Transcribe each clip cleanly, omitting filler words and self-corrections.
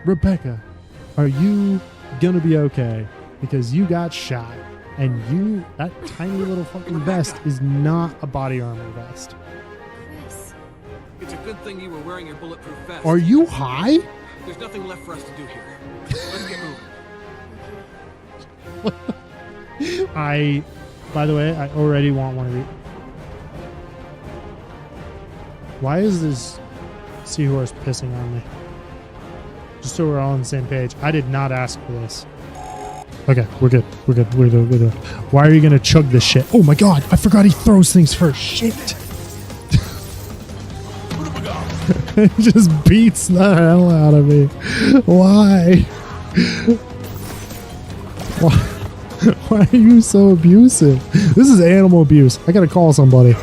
Rebecca, are you gonna be okay? Because you got shot, and that tiny little fucking vest is not a body armor vest. Chris. It's a good thing you were wearing your bulletproof vest. Are you high? There's nothing left for us to do here. Let's get moving. By the way, I already want one of these. Why is this seahorse pissing on me? Just so we're all on the same page. I did not ask for this. Okay, we're good. We're good. We're good. We're good. Why are you gonna chug this shit? Oh my god, I forgot he throws things first. Shit. It just beats the hell out of me. Why? Why are you so abusive? This is animal abuse. I gotta call somebody.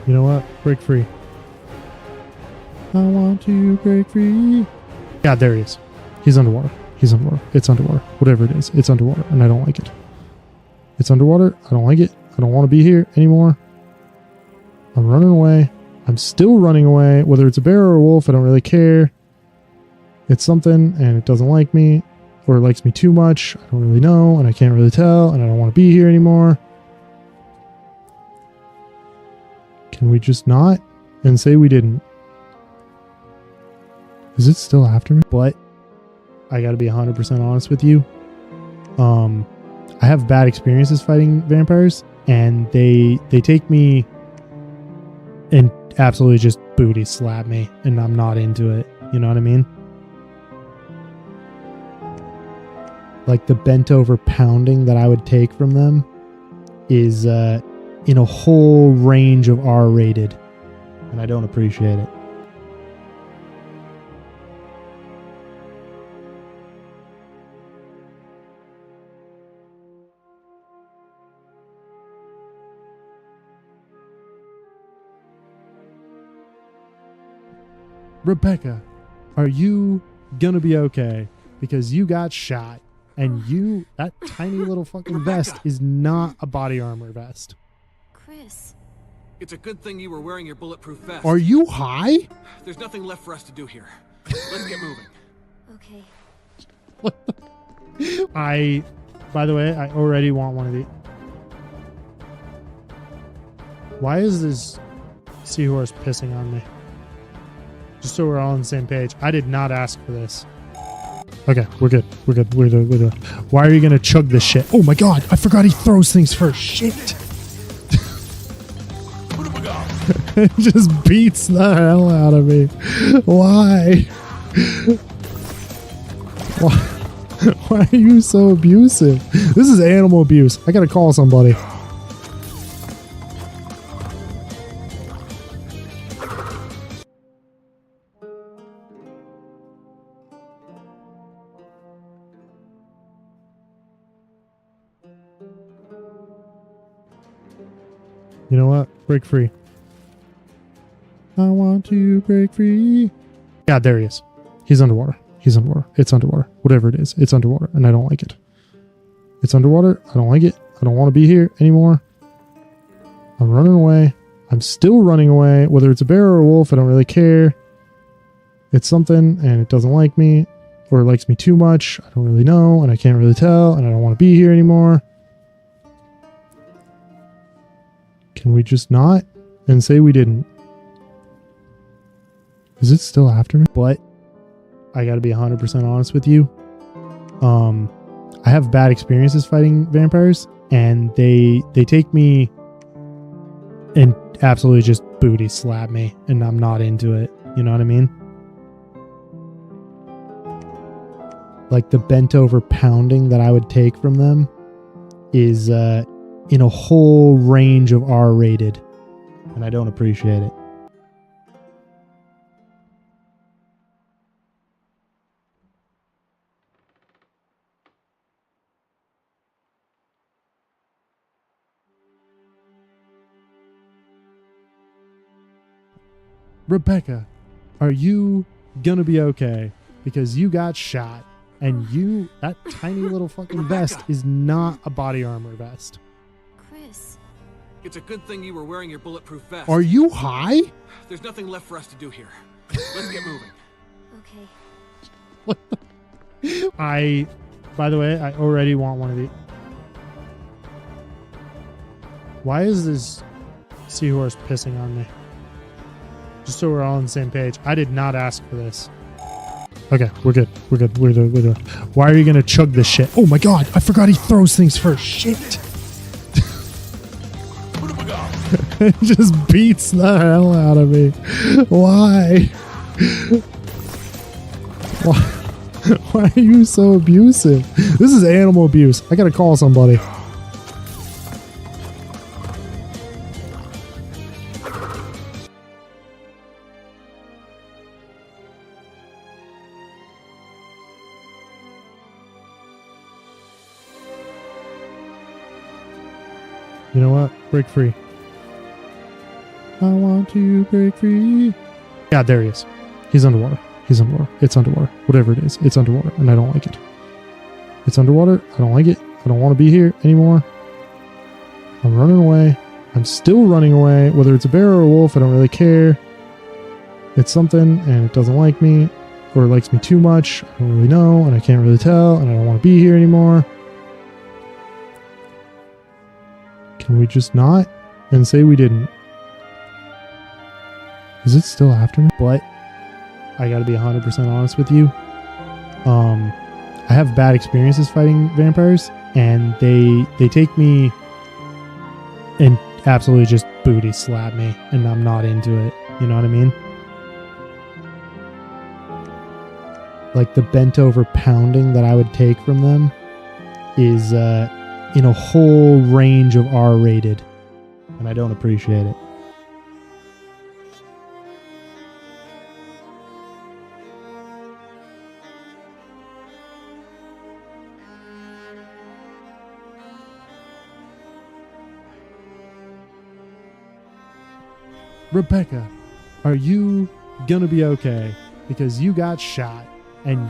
You know what? Break free. I want to break free. Yeah, there he is. He's underwater. He's underwater. It's underwater. Whatever it is, it's underwater, and I don't like it. It's underwater. I don't like it. I don't want to be here anymore. I'm running away. I'm still running away. Whether it's a bear or a wolf, I don't really care. It's something, and it doesn't like me, or it likes me too much. I don't really know, and I can't really tell, and I don't want to be here anymore. Can we just not and say we didn't? Is it still after me? But I gotta be 100% honest with you. I have bad experiences fighting vampires, and they take me and absolutely just booty slap me, and I'm not into it. You know what I mean? Like the bent over pounding that I would take from them is in a whole range of R-rated, and I don't appreciate it. Rebecca, are you gonna be okay? Because you got shot, and that tiny little fucking vest is not a body armor vest. Chris. It's a good thing you were wearing your bulletproof vest. Are you high? There's nothing left for us to do here. Let's get moving. Okay. By the way, I already want one of these. Why is this seahorse pissing on me? Just so we're all on the same page. I did not ask for this. Okay, we're good. We're good. We're good. We're good. Why are you gonna chug this shit? Oh my god, I forgot he throws things first. Shit. It just beats the hell out of me. Why? Why are you so abusive? This is animal abuse. I gotta call somebody. You know what? Break free. I want to break free. Yeah, there he is. He's underwater. He's underwater. It's underwater. Whatever it is, it's underwater, and I don't like it. It's underwater. I don't like it. I don't want to be here anymore. I'm running away. I'm still running away. Whether it's a bear or a wolf, I don't really care. It's something, and it doesn't like me, or it likes me too much. I don't really know, and I can't really tell, and I don't want to be here anymore. Can we just not and say we didn't? Is it still after me? But I gotta be 100% honest with you. I have bad experiences fighting vampires, and they take me and absolutely just booty slap me, and I'm not into it. You know what I mean? Like the bent over pounding that I would take from them is in a whole range of R-rated, and I don't appreciate it. Rebecca, are you gonna be okay because you got shot and that tiny little fucking vest is not a body armor vest. Chris. It's a good thing you were wearing your bulletproof vest. Are you high? There's nothing left for us to do here. Let's get moving. Okay. By the way, I already want one of these. Why is this seahorse pissing on me? Just so we're all on the same page. I did not ask for this. Okay, we're good. We're good. We're good. We're good. Why are you gonna chug this shit? Oh my god, I forgot he throws things first. Shit. It just beats the hell out of me. Why? Why are you so abusive? This is animal abuse. I gotta call somebody. You know what? Break free. I want to break free. Yeah, there he is. He's underwater. He's underwater. It's underwater. Whatever it is, it's underwater, and I don't like it. It's underwater. I don't like it. I don't want to be here anymore. I'm running away. I'm still running away. Whether it's a bear or a wolf, I don't really care. It's something, and it doesn't like me, or it likes me too much. I don't really know, and I can't really tell, and I don't want to be here anymore. Can we just not and say we didn't? Is it still after me? But I gotta be 100% honest with you. I have bad experiences fighting vampires, and they take me and absolutely just booty slap me, and I'm not into it. You know what I mean? Like the bent over pounding that I would take from them is in a whole range of R-rated, and I don't appreciate it. Rebecca, are you gonna be okay? Because you got shot, and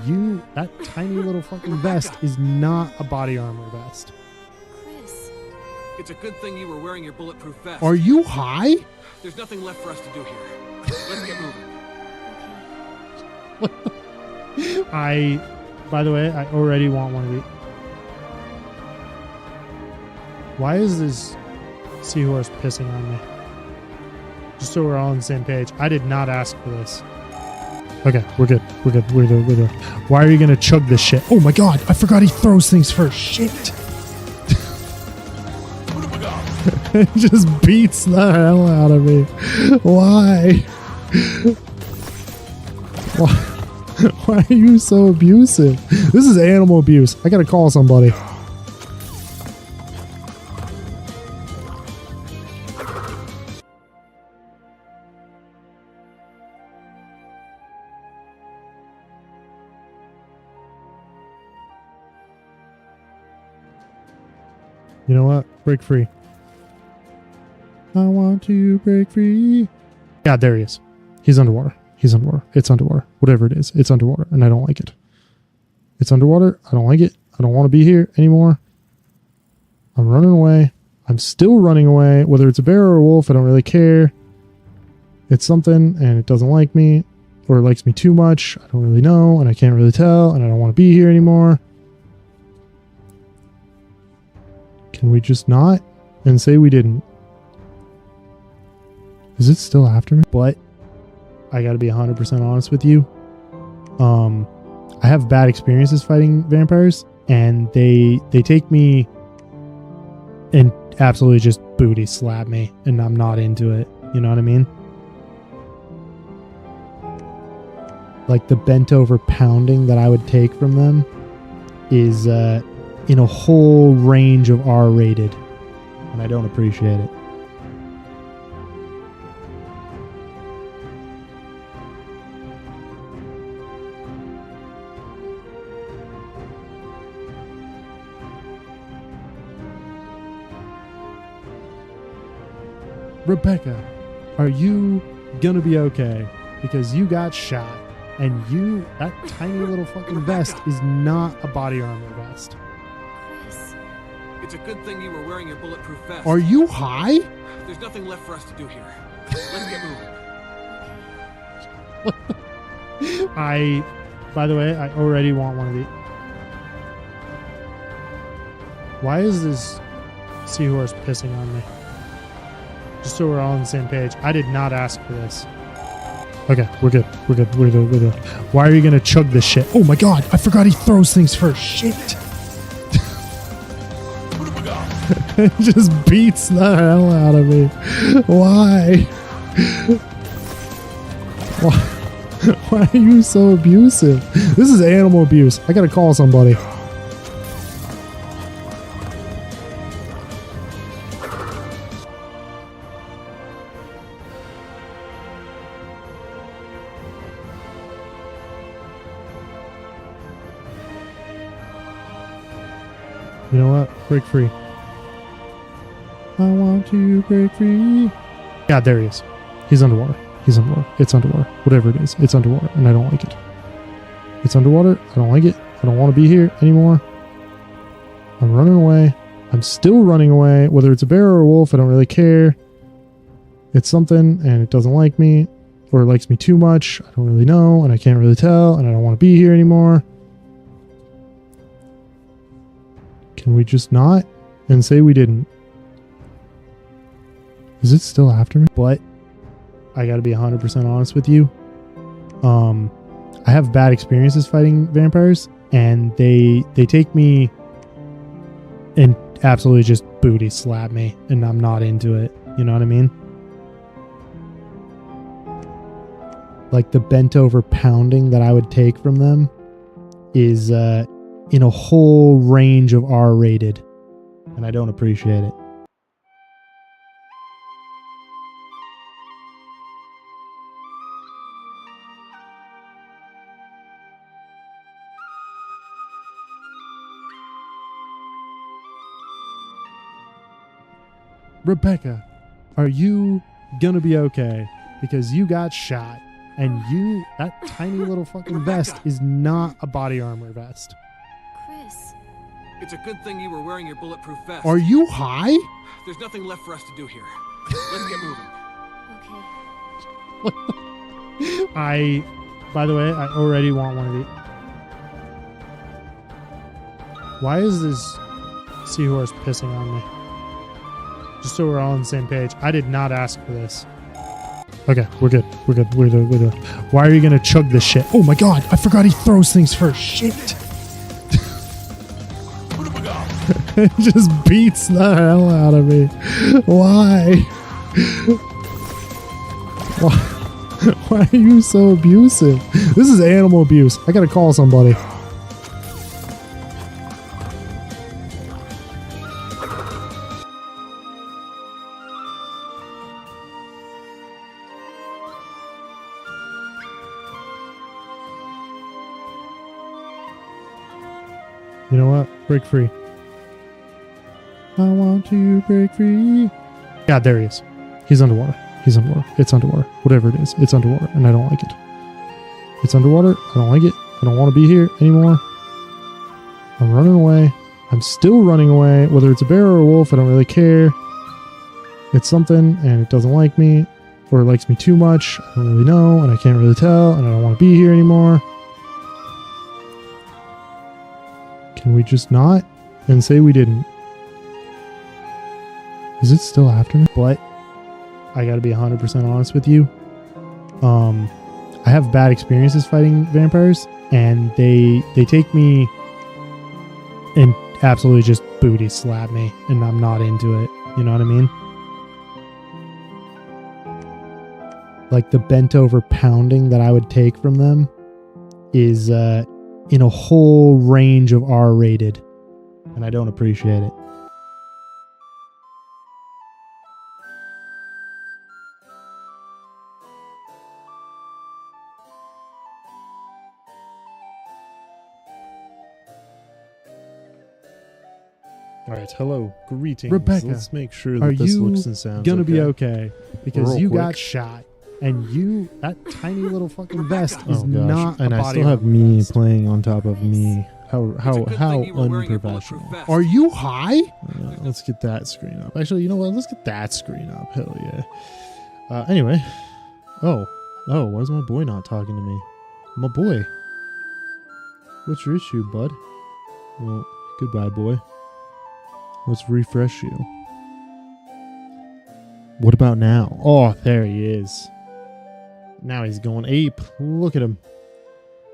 that tiny little fucking vest is not a body armor vest. Chris. It's a good thing you were wearing your bulletproof vest. Are you high? There's nothing left for us to do here. Let's get moving. By the way, I already want one of these. Why is this seahorse pissing on me? Just so we're all on the same page. I did not ask for this. Okay, we're good. We're good. We're good. We're good. Why are you gonna chug this shit? Oh my god, I forgot he throws things first. Shit. It just beats the hell out of me. Why? Why are you so abusive? This is animal abuse. I gotta call somebody. You know what? Break free. I want to break free. Yeah, there he is. He's underwater. He's underwater. It's underwater. Whatever it is, it's underwater, and I don't like it. It's underwater. I don't like it. I don't want to be here anymore. I'm running away. I'm still running away. Whether it's a bear or a wolf, I don't really care. It's something, and it doesn't like me, or it likes me too much. I don't really know, and I can't really tell, and I don't want to be here anymore. Can we just not and say we didn't? Is it still after me? But I gotta be 100% honest with you. I have bad experiences fighting vampires, and they take me and absolutely just booty slap me, and I'm not into it. You know what I mean? Like the bent over pounding that I would take from them is in a whole range of R-rated, and I don't appreciate it. Rebecca, are you gonna be okay? Because you got shot, And you, that tiny little fucking vest is not a body armor vest. Chris. It's a good thing you were wearing your bulletproof vest. Are you high? There's nothing left for us to do here. Let's get moving. By the way, I already want one of these. Why is this seahorse pissing on me? Just so we're all on the same page. I did not ask for this. Okay, we're good. We're good. We're good. We're good. Why are you gonna chug this shit? Oh my god, I forgot he throws things first. Shit. It just beats the hell out of me. Why? Why are you so abusive? This is animal abuse. I gotta call somebody. You know what? Break free. I want to break free. Yeah, there he is. He's underwater. He's underwater. It's underwater. Whatever it is, it's underwater, and I don't like it. It's underwater. I don't like it. I don't want to be here anymore. I'm running away. I'm still running away. Whether it's a bear or a wolf, I don't really care. It's something, and it doesn't like me, or it likes me too much. I don't really know, and I can't really tell, and I don't want to be here anymore. Can we just not and say we didn't? Is it still after me? But I gotta be 100% honest with you. I have bad experiences fighting vampires, and they take me and absolutely just booty slap me, and I'm not into it. You know what I mean? Like the bent over pounding that I would take from them is in a whole range of R-rated, and I don't appreciate it. Rebecca, are you gonna be okay? Because you got shot, and you, that tiny little fucking vest is not a body armor vest. Chris. It's a good thing you were wearing your bulletproof vest. Are you high? There's nothing left for us to do here. Let's get moving. Okay. By the way, I already want one of these. Why is this seahorse pissing on me? Just so we're all on the same page. I did not ask for this. Okay, we're good. We're good. We're good. We're good. Why are you gonna chug this shit? Oh my god, I forgot he throws things first. Shit. It just beats the hell out of me. Why? Why are you so abusive? This is animal abuse. I gotta call somebody. You know what? Break free. I want to break free. Yeah, there he is. He's underwater. He's underwater. It's underwater. Whatever it is, it's underwater, and I don't like it. It's underwater. I don't like it. I don't want to be here anymore. I'm running away. I'm still running away. Whether it's a bear or a wolf, I don't really care. It's something, and it doesn't like me, or it likes me too much. I don't really know, and I can't really tell, and I don't want to be here anymore. Can we just not and say we didn't? Is it still after me? But I gotta be 100% honest with you. I have bad experiences fighting vampires, and they take me and absolutely just booty slap me, and I'm not into it. You know what I mean? Like the bent over pounding that I would take from them is in a whole range of R-rated, and I don't appreciate it. All right, hello, greetings. Rebecca, Let's make sure are that this you looks and sounds gonna be okay. okay? Because Real you quick. got shot, And you, that tiny little fucking vest is Oh not gosh, and a I body still have armor me vest. playing on top of me. How It's a good thing you were wearing your unprofessional. bulletproof vest. Are you high? Let's get that screen up. Actually, you know what? Let's get that screen up. Hell yeah. Anyway. Oh, why is my boy not talking to me? My boy. What's your issue, bud? Well, goodbye, boy. Let's refresh you. What about now? Oh, there he is. Now he's going ape. Look at him.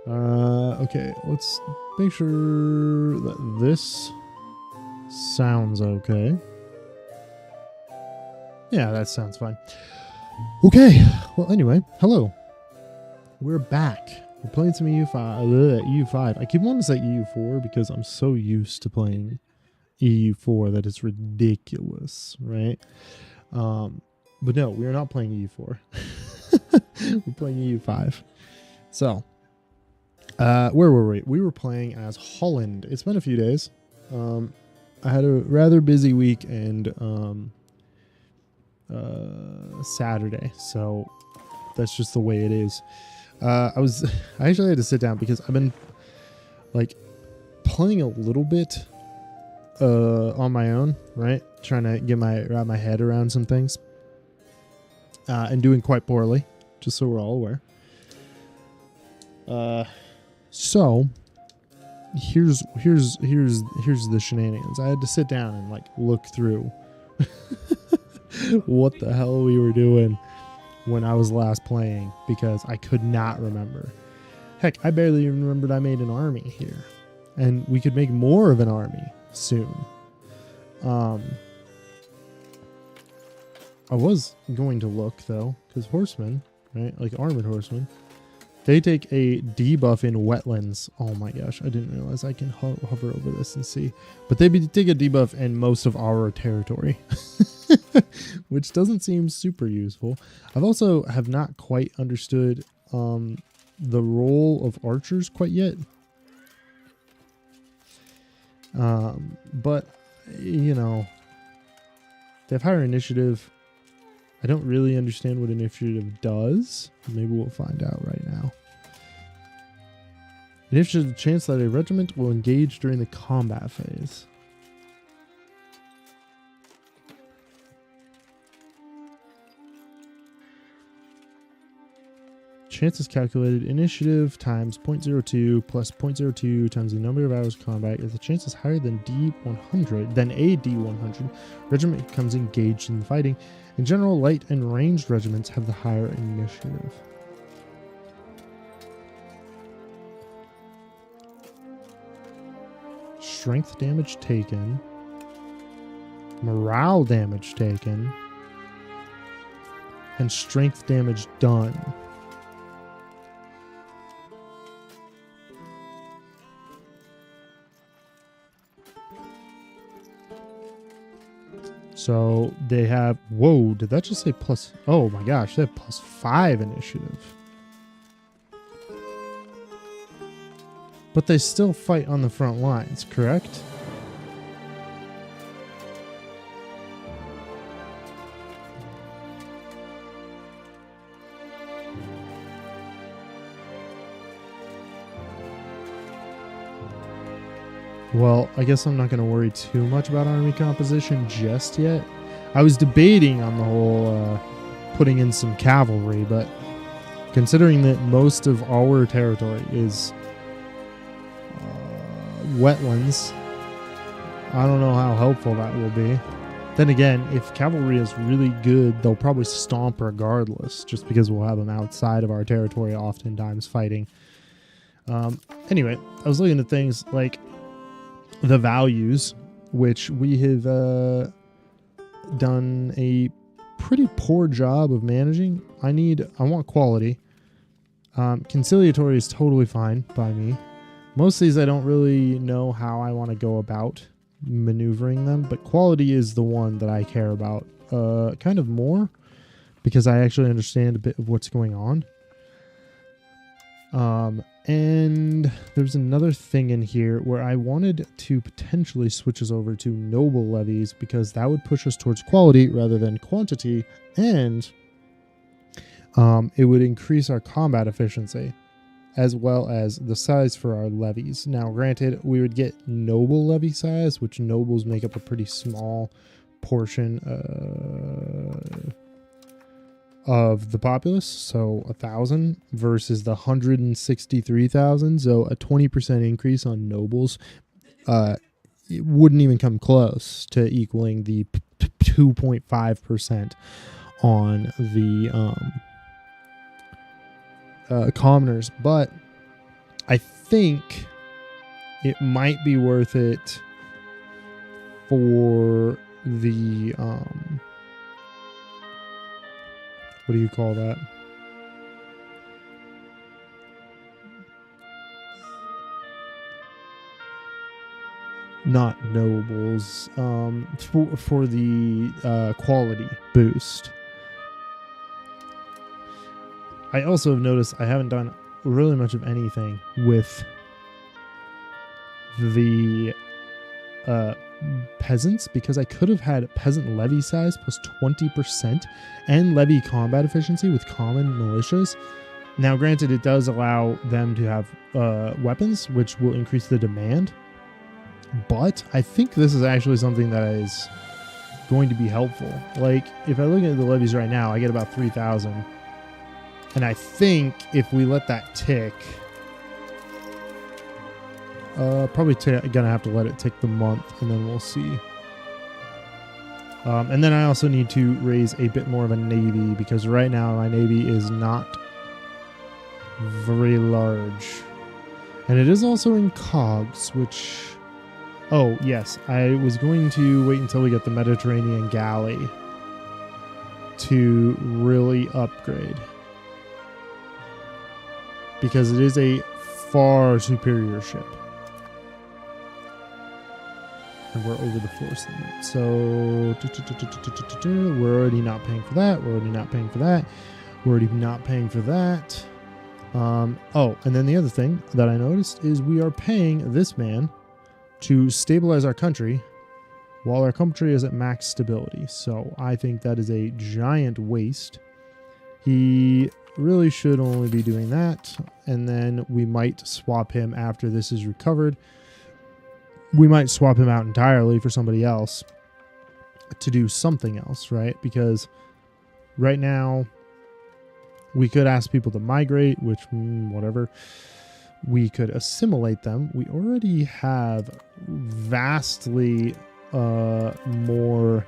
Okay, let's make sure that this sounds okay. Yeah, that sounds fine. Okay, well, anyway, hello. We're back. We're playing some EU5. I keep wanting to say EU4 because I'm so used to playing EU4 that it's ridiculous, right? But no, we are not playing EU4. We're playing EU5. So, where were we? We were playing as Holland. It's been a few days. I had a rather busy week and Saturday, so that's just the way it is. I actually had to sit down because I've been like playing a little bit on my own, right? Trying to wrap my head around some things. And doing quite poorly, just so we're all aware. So here's the shenanigans. I had to sit down and like look through what the hell we were doing when I was last playing because I could not remember. Heck, I barely even remembered I made an army here, and we could make more of an army soon. I was going to look though, because horsemen, right, like armored horsemen, they take a debuff in wetlands. Oh my gosh, I didn't realize I can hover over this and see. But they take a debuff in most of our territory, which doesn't seem super useful. I've also have not quite understood the role of archers quite yet. But, you know, they have higher initiative. I don't really understand what initiative does. Maybe we'll find out right now. Initiative, the chance that a regiment will engage during the combat phase. Chance is calculated initiative times 0.02 plus 0.02 times the number of hours of combat. If the chance is higher than D100, then a D100 regiment becomes engaged in the fighting. In general, light and ranged regiments have the higher initiative. Strength damage taken. Morale damage taken. And strength damage done. So they have, whoa, did that just say plus? Oh my gosh, they have +5 initiative. But they still fight on the front lines, correct? Well, I guess I'm not going to worry too much about army composition just yet. I was debating on the whole putting in some cavalry, but considering that most of our territory is wetlands, I don't know how helpful that will be. Then again, if cavalry is really good, they'll probably stomp regardless, just because we'll have them outside of our territory oftentimes fighting. Anyway, I was looking at things like the values, which we have done a pretty poor job of managing. I want quality. Conciliatory is totally fine by me. Most of these I don't really know how I want to go about maneuvering them, but quality is the one that I care about kind of more because I actually understand a bit of what's going on. And there's another thing in here where I wanted to potentially switch us over to noble levies because that would push us towards quality rather than quantity. And it would increase our combat efficiency as well as the size for our levies. Now, granted, we would get noble levy size, which nobles make up a pretty small portion of the populace, so 1,000 versus the 163,000. So a 20% increase on nobles, it wouldn't even come close to equaling the 2.5% on the commoners, but I think it might be worth it for the what do you call that? Not nobles, for the quality boost. I also have noticed I haven't done really much of anything with the peasants, because I could have had peasant levy size plus 20% and levy combat efficiency with common militias. Now, granted, it does allow them to have weapons, which will increase the demand. But I think this is actually something that is going to be helpful. Like, if I look at the levies right now, I get about 3,000. And I think if we let that tick, probably gonna have to let it tick the month, and then we'll see. And then I also need to raise a bit more of a navy, because right now my navy is not very large. And it is also in cogs, which... Oh, yes, I was going to wait until we get the Mediterranean galley to really upgrade, because it is a far superior ship. And we're over the force limit. So we're already not paying for that. We're already not paying for that. We're already not paying for that. Oh, and then the other thing that I noticed is we are paying this man to stabilize our country while our country is at max stability. So I think that is a giant waste. He really should only be doing that, and then we might swap him after this is recovered. We might swap him out entirely for somebody else to do something else, right? Because right now we could ask people to migrate, which whatever. We could assimilate them. We already have vastly more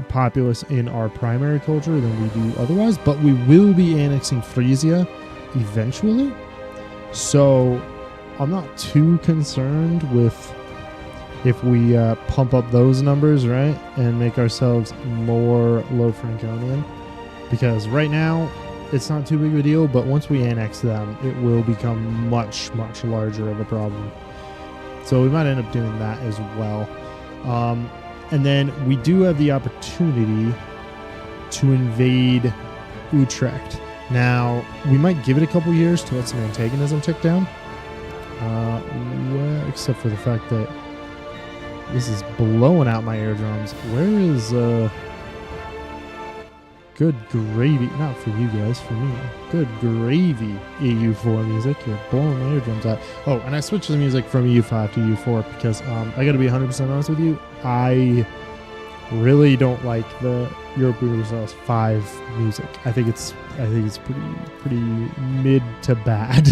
populace in our primary culture than we do otherwise, but we will be annexing Frisia eventually. So I'm not too concerned with if we pump up those numbers, right, and make ourselves more low Franconian, because right now it's not too big of a deal, but once we annex them, it will become much, much larger of a problem. So we might end up doing that as well. And then we do have the opportunity to invade Utrecht. Now, we might give it a couple years to let some antagonism tick down. Well, except for the fact that this is blowing out my eardrums. Where is... Good gravy. Not for you guys, for me. Good gravy, EU4 music. You're blowing my eardrums out. Oh, and I switched the music from EU5 to EU4 because I gotta be 100% honest with you. I really don't like the European Renaissance 5 music. I think it's pretty mid to bad,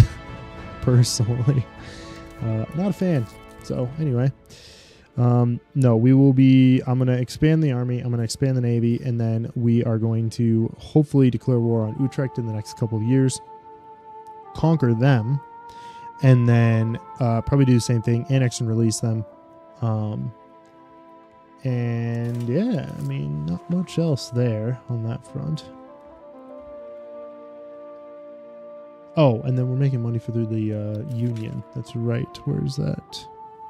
personally. Not a fan. So anyway. No, we will be, I'm going to expand the army, I'm going to expand the navy, and then we are going to hopefully declare war on Utrecht in the next couple of years, conquer them, and then probably do the same thing, annex and release them. And yeah, I mean, not much else there on that front. Oh, and then we're making money for the union. That's right. Where's that?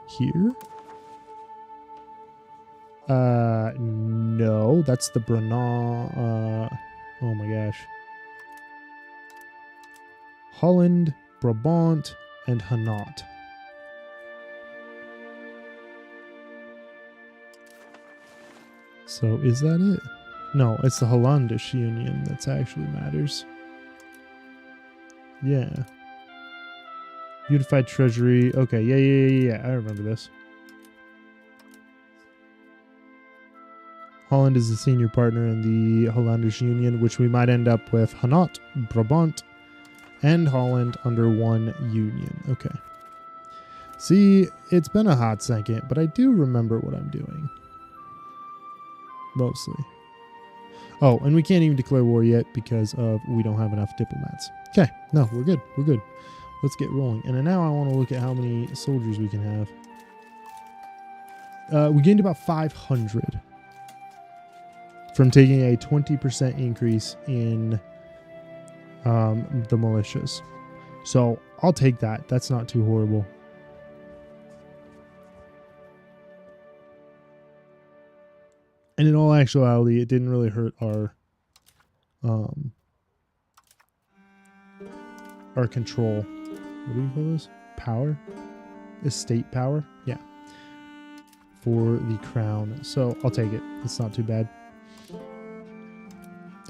Here? No, that's the Brabant. Oh my gosh. Holland, Brabant, and Hainaut. So is that it? No, it's the Hollandish Union that's actually matters. Yeah. Unified Treasury. Okay, yeah. I remember this. Holland is the senior partner in the Hollandish Union, which we might end up with Hainaut, Brabant, and Holland under one union. Okay. See, it's been a hot second, but I do remember what I'm doing. Mostly. Oh, and we can't even declare war yet because of we don't have enough diplomats. Okay, no, we're good. We're good. Let's get rolling. And now I want to look at how many soldiers we can have. We gained about 500 from taking a 20% increase in the militias. So I'll take that. That's not too horrible. And in all actuality, it didn't really hurt our control. What do you call this? Power? Estate power? Yeah. For the crown. So I'll take it. It's not too bad.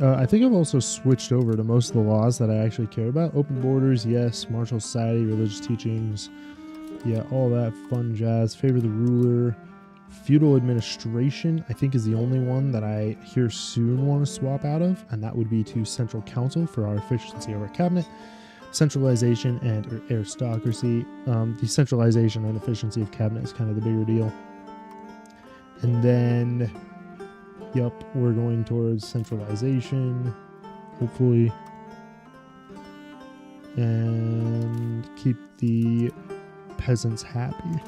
I think I've also switched over to most of the laws that I actually care about. Open borders, yes. Martial society, religious teachings. Yeah, all that fun jazz. Favor the ruler. Feudal administration, I think, is the only one that I here soon want to swap out of, and that would be to central council for our efficiency of our cabinet. Centralization and aristocracy. The centralization and efficiency of cabinet is kind of the bigger deal. And then, yep, we're going towards centralization, hopefully. And keep the peasants happy.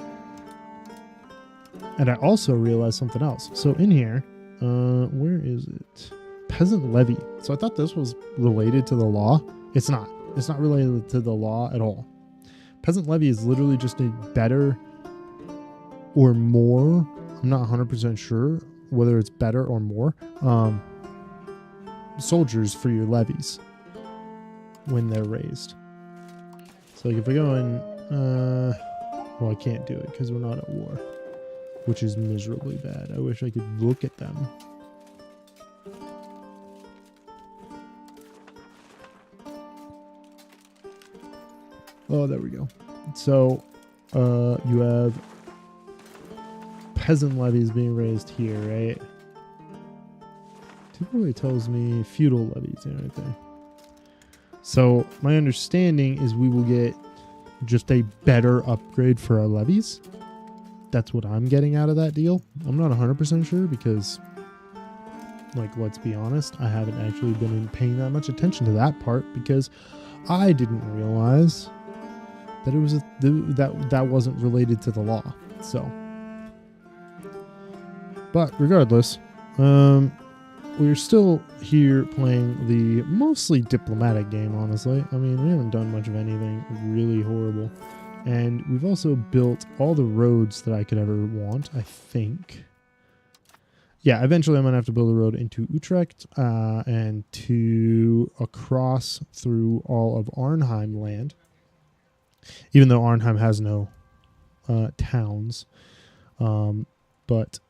And I also realized something else. So in here, where is it? Peasant levy. So I thought this was related to the law. It's not. It's not related to the law at all. Peasant levy is literally just a better or more. I'm not 100% sure whether it's better or more. Soldiers for your levies when they're raised. So like if I go in, well, I can't do it because we're not at war, which is miserably bad. I wish I could look at them. Oh, there we go. So, you have peasant levies being raised here, right? Typically tells me feudal levies and everything. So, my understanding is we will get just a better upgrade for our levies. That's what I'm getting out of that deal. I'm not 100% sure because, like, let's be honest, I haven't actually been paying that much attention to that part because I didn't realize that it was that wasn't related to the law. So, but regardless, we're still here playing the mostly diplomatic game. Honestly, I mean, we haven't done much of anything really horrible. And we've also built all the roads that I could ever want, I think. Yeah, eventually I'm going to have to build a road into Utrecht and to across through all of Arnhem land. Even though Arnhem has no towns. But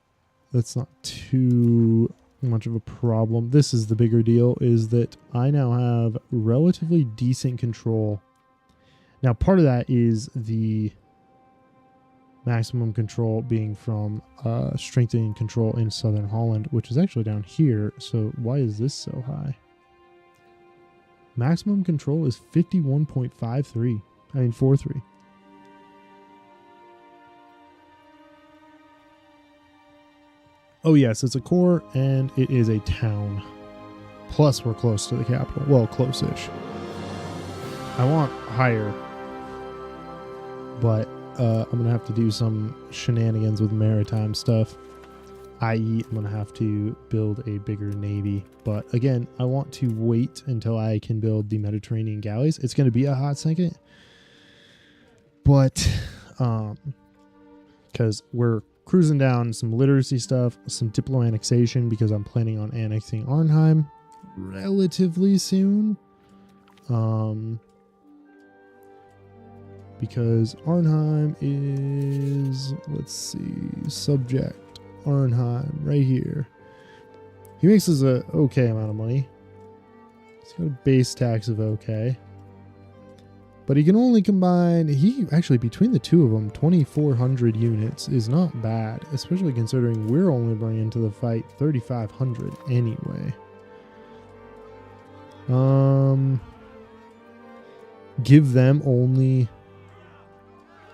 that's not too much of a problem. This is the bigger deal, is that I now have relatively decent control. Now, part of that is the maximum control being from strengthening control in Southern Holland, which is actually down here. So why is this so high? Maximum control is 51.53. I mean, 43. Oh, yes, it's a core and it is a town. Plus, we're close to the capital. Well, close-ish. I want higher. But I'm going to have to do some shenanigans with maritime stuff. I.e., I'm going to have to build a bigger navy. But again, I want to wait until I can build the Mediterranean galleys. It's going to be a hot second. But, because we're cruising down some literacy stuff, some diplo annexation, because I'm planning on annexing Arnhem relatively soon. Because Arnhem is, let's see, subject Arnhem right here. He makes us a okay amount of money. He's got a base tax of okay. But he can only combine, he actually, between the two of them, 2,400 units is not bad, especially considering we're only bringing to the fight 3,500 anyway. Give them only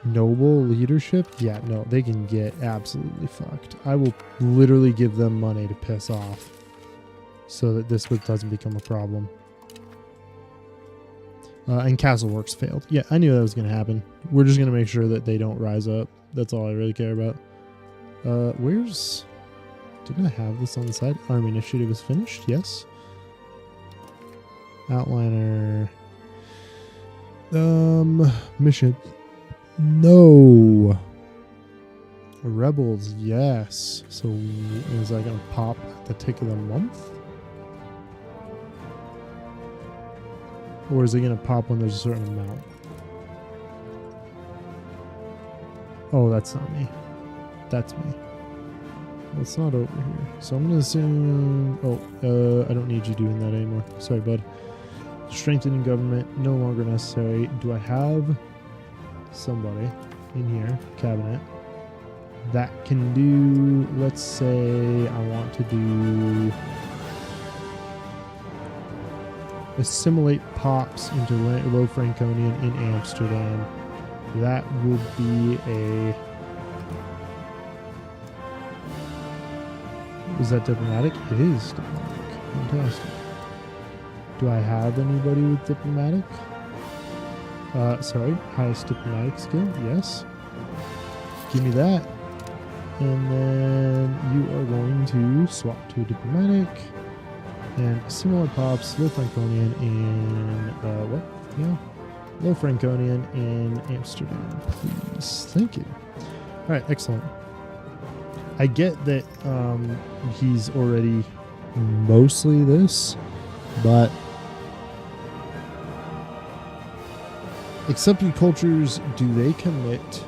noble leadership? Yeah, no, they can get absolutely fucked. I will literally give them money to piss off so that this doesn't become a problem. And Castle Works failed. Yeah, I knew that was going to happen. We're just going to make sure that they don't rise up. That's all I really care about. Where's... Didn't I have this on the side? Army Initiative is finished. Yes. Outliner. Mission. No. Rebels. Yes. So is that going to pop at the tick of the month? Or is it going to pop when there's a certain amount? Oh, that's not me. That's me. Well, it's not over here. So I'm going to assume... Oh, I don't need you doing that anymore. Sorry, bud. Strengthening government, no longer necessary. Do I have somebody in here, cabinet, that can do... Let's say I want to do... assimilate pops into Low Franconian in Amsterdam. That would be a... Is that diplomatic? It is diplomatic. Fantastic. Do I have anybody with diplomatic? Sorry, highest diplomatic skill? Yes. Give me that. And then you are going to swap to diplomatic. And similar pops, Low Franconian in, what? Yeah. Low Franconian in Amsterdam, please. Thank you. All right, excellent. I get that he's already mostly this, but accepted cultures, do they commit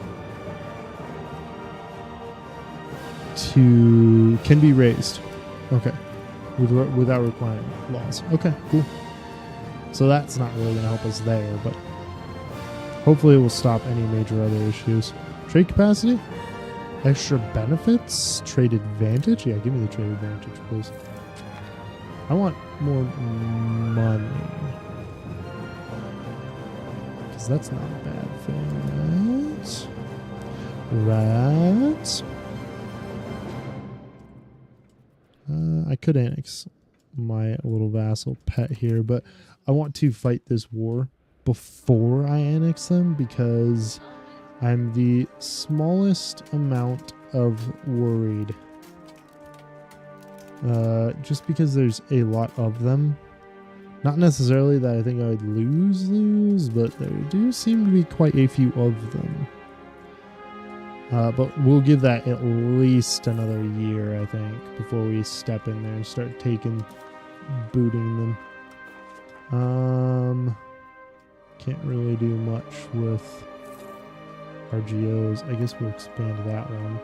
to, can be raised? Okay. Without requiring laws. Okay, cool. So that's not really going to help us there, but hopefully it will stop any major other issues. Trade capacity? Extra benefits? Trade advantage? Yeah, give me the trade advantage, please. I want more money. Because that's not a bad thing, right? Right. I could annex my little vassal pet here, but I want to fight this war before I annex them because I'm the smallest amount of worried. Just because there's a lot of them. Not necessarily that I think I would lose, but there do seem to be quite a few of them. But we'll give that at least another year, I think, before we step in there and start booting them. Can't really do much with RGOs. I guess we'll expand that one.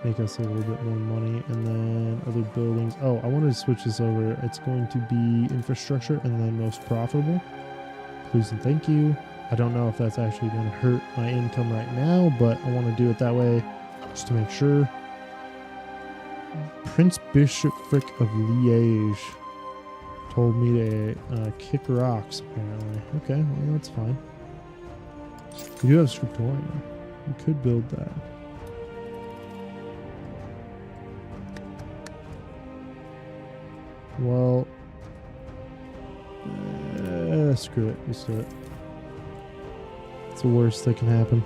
Make us a little bit more money. And then other buildings. Oh, I wanted to switch this over. It's going to be infrastructure and then most profitable. Please and thank you. I don't know if that's actually going to hurt my income right now, but I want to do it that way just to make sure. Prince Bishopric of Liège told me to kick rocks, apparently. Okay, well, that's fine. We do have Scriptorium. We could build that. Well, screw it. Let's do it. It's the worst that can happen.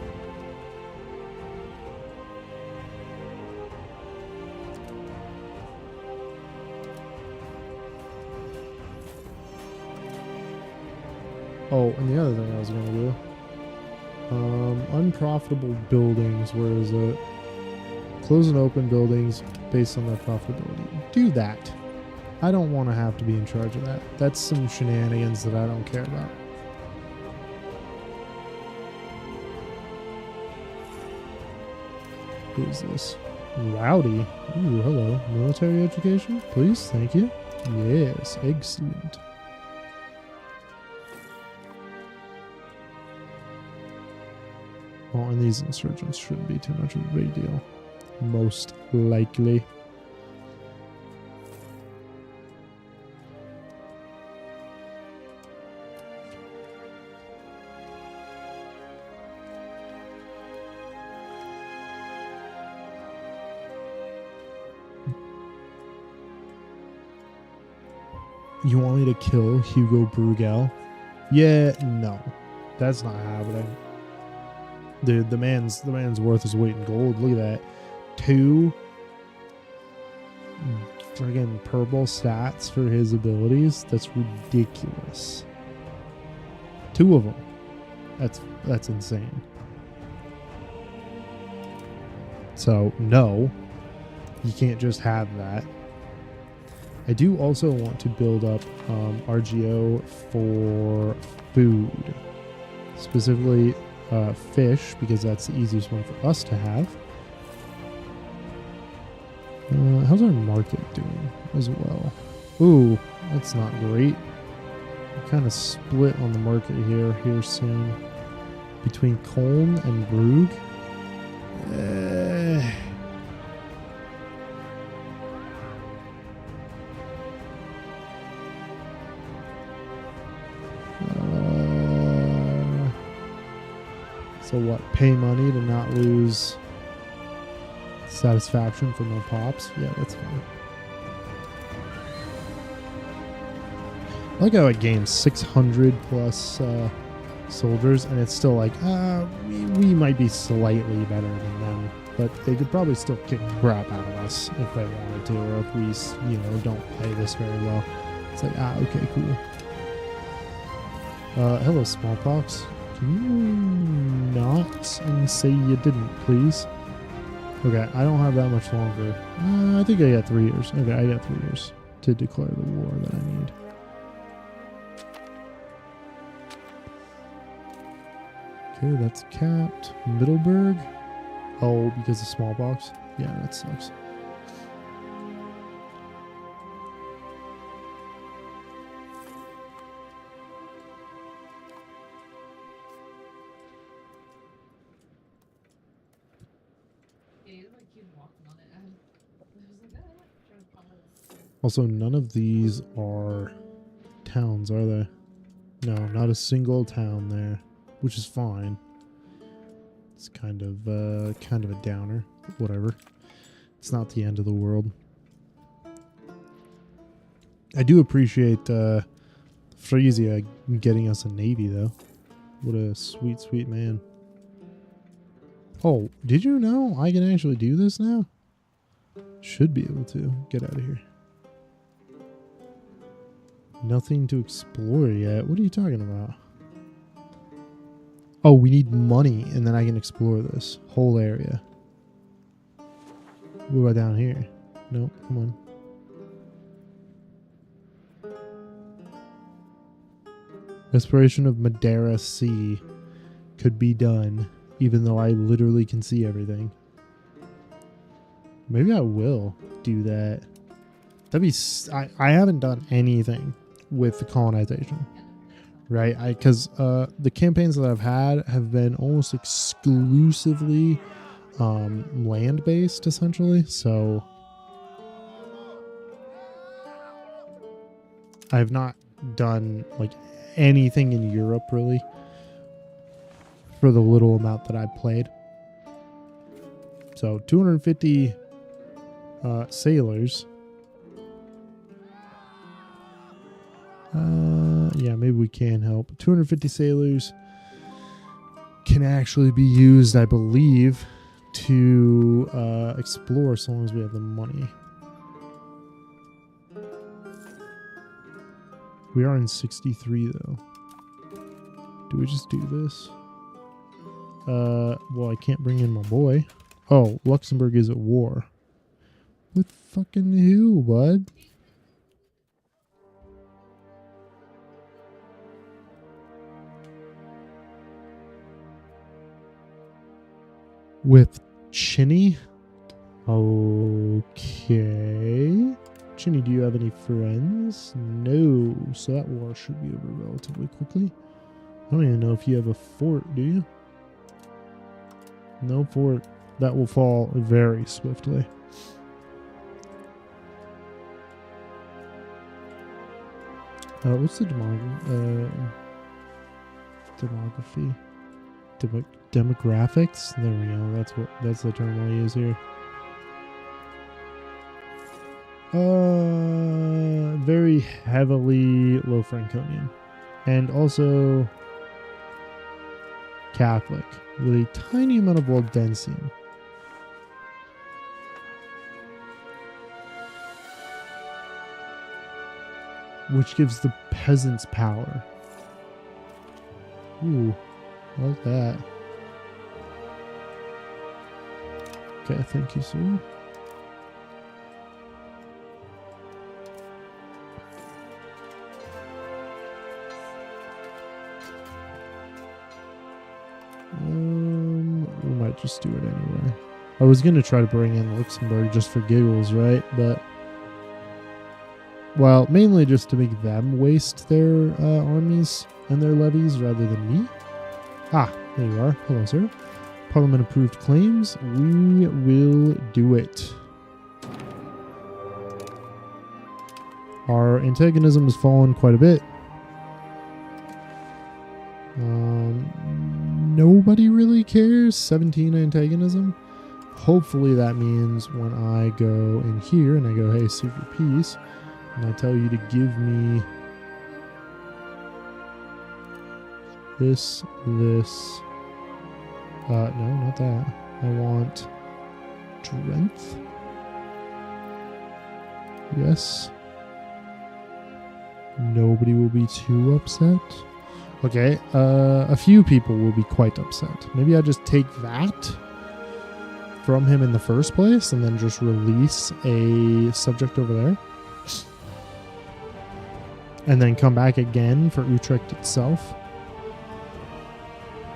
Oh, and the other thing I was going to do. Unprofitable buildings. Where is it? Close and open buildings based on their profitability. Do that. I don't want to have to be in charge of that. That's some shenanigans that I don't care about. Who is this? Rowdy. Ooh, hello. Military education, please. Thank you. Yes, excellent. Well, and these insurgents shouldn't be too much of a big deal. Most likely. You want me to kill Hugo Bruegel? Yeah, no. That's not happening. Dude, the man's worth his weight in gold. Look at that. 2 friggin' purple stats for his abilities. That's ridiculous. 2 of them. That's insane. So, no. You can't just have that. I do also want to build up RGO for food. Specifically fish, because that's the easiest one for us to have. How's our market doing as well? Ooh, that's not great. We're kind of split on the market here soon. Between Colm and Brugge. So what? Pay money to not lose satisfaction from our pops? Yeah, that's fine. I like how it gains 600 plus soldiers, and it's still like, we might be slightly better than them, but they could probably still kick the crap out of us if they wanted to, or if we, don't play this very well. It's like, okay, cool. Hello, smallpox. Can you not and say you didn't, please? Okay, I don't have that much longer. I think I got 3 years. Okay, I got 3 years to declare the war that I need. Okay, that's capped. Middleburg. Oh, because of smallpox? Yeah, that sucks. Also, none of these are towns, are they? No, not a single town there, which is fine. It's kind of a downer. Whatever. It's not the end of the world. I do appreciate Frisia getting us a navy, though. What a sweet, sweet man. Oh, did you know I can actually do this now? Should be able to. Get out of here. Nothing to explore yet. What are you talking about? Oh, we need money, and then I can explore this whole area. What about down here? Nope, come on. Exploration of Madeira Sea could be done, even though I literally can see everything. Maybe I will do that. That'd be... I haven't done anything with the colonization, right? Because the campaigns that I've had have been almost exclusively land-based, essentially. So I've not done like anything in Europe really for the little amount that I played. So 250 sailors. Yeah, maybe we can help. 250 sailors can actually be used, I believe, to explore as long as we have the money. We are in 63 though. Do we just do this? Well, I can't bring in my boy. Oh, Luxembourg is at war. With fucking who, bud? With Chinny? Okay. Chinny, do you have any friends? No. So that war should be over relatively quickly. I don't even know if you have a fort, do you? No fort. That will fall very swiftly. What's the demography? Demographics? There we go. That's the term I'll use here. Very heavily low Franconian. And also Catholic with a tiny amount of Waldensian. Which gives the peasants power. Ooh, I like that. Okay, thank you, sir. We might just do it anyway. I was gonna try to bring in Luxembourg just for giggles, right? But well, mainly just to make them waste their armies and their levies rather than me. Ah, there you are. Hello, sir. Parliament approved claims. We will do it. Our antagonism has fallen quite a bit. Nobody really cares. 17 antagonism. Hopefully that means when I go in here and I go, hey, seek your peace, and I tell you to give me this. No, not that. I want strength. Yes. Nobody will be too upset. Okay, a few people will be quite upset. Maybe I just take that from him in the first place and then just release a subject over there. And then come back again for Utrecht itself.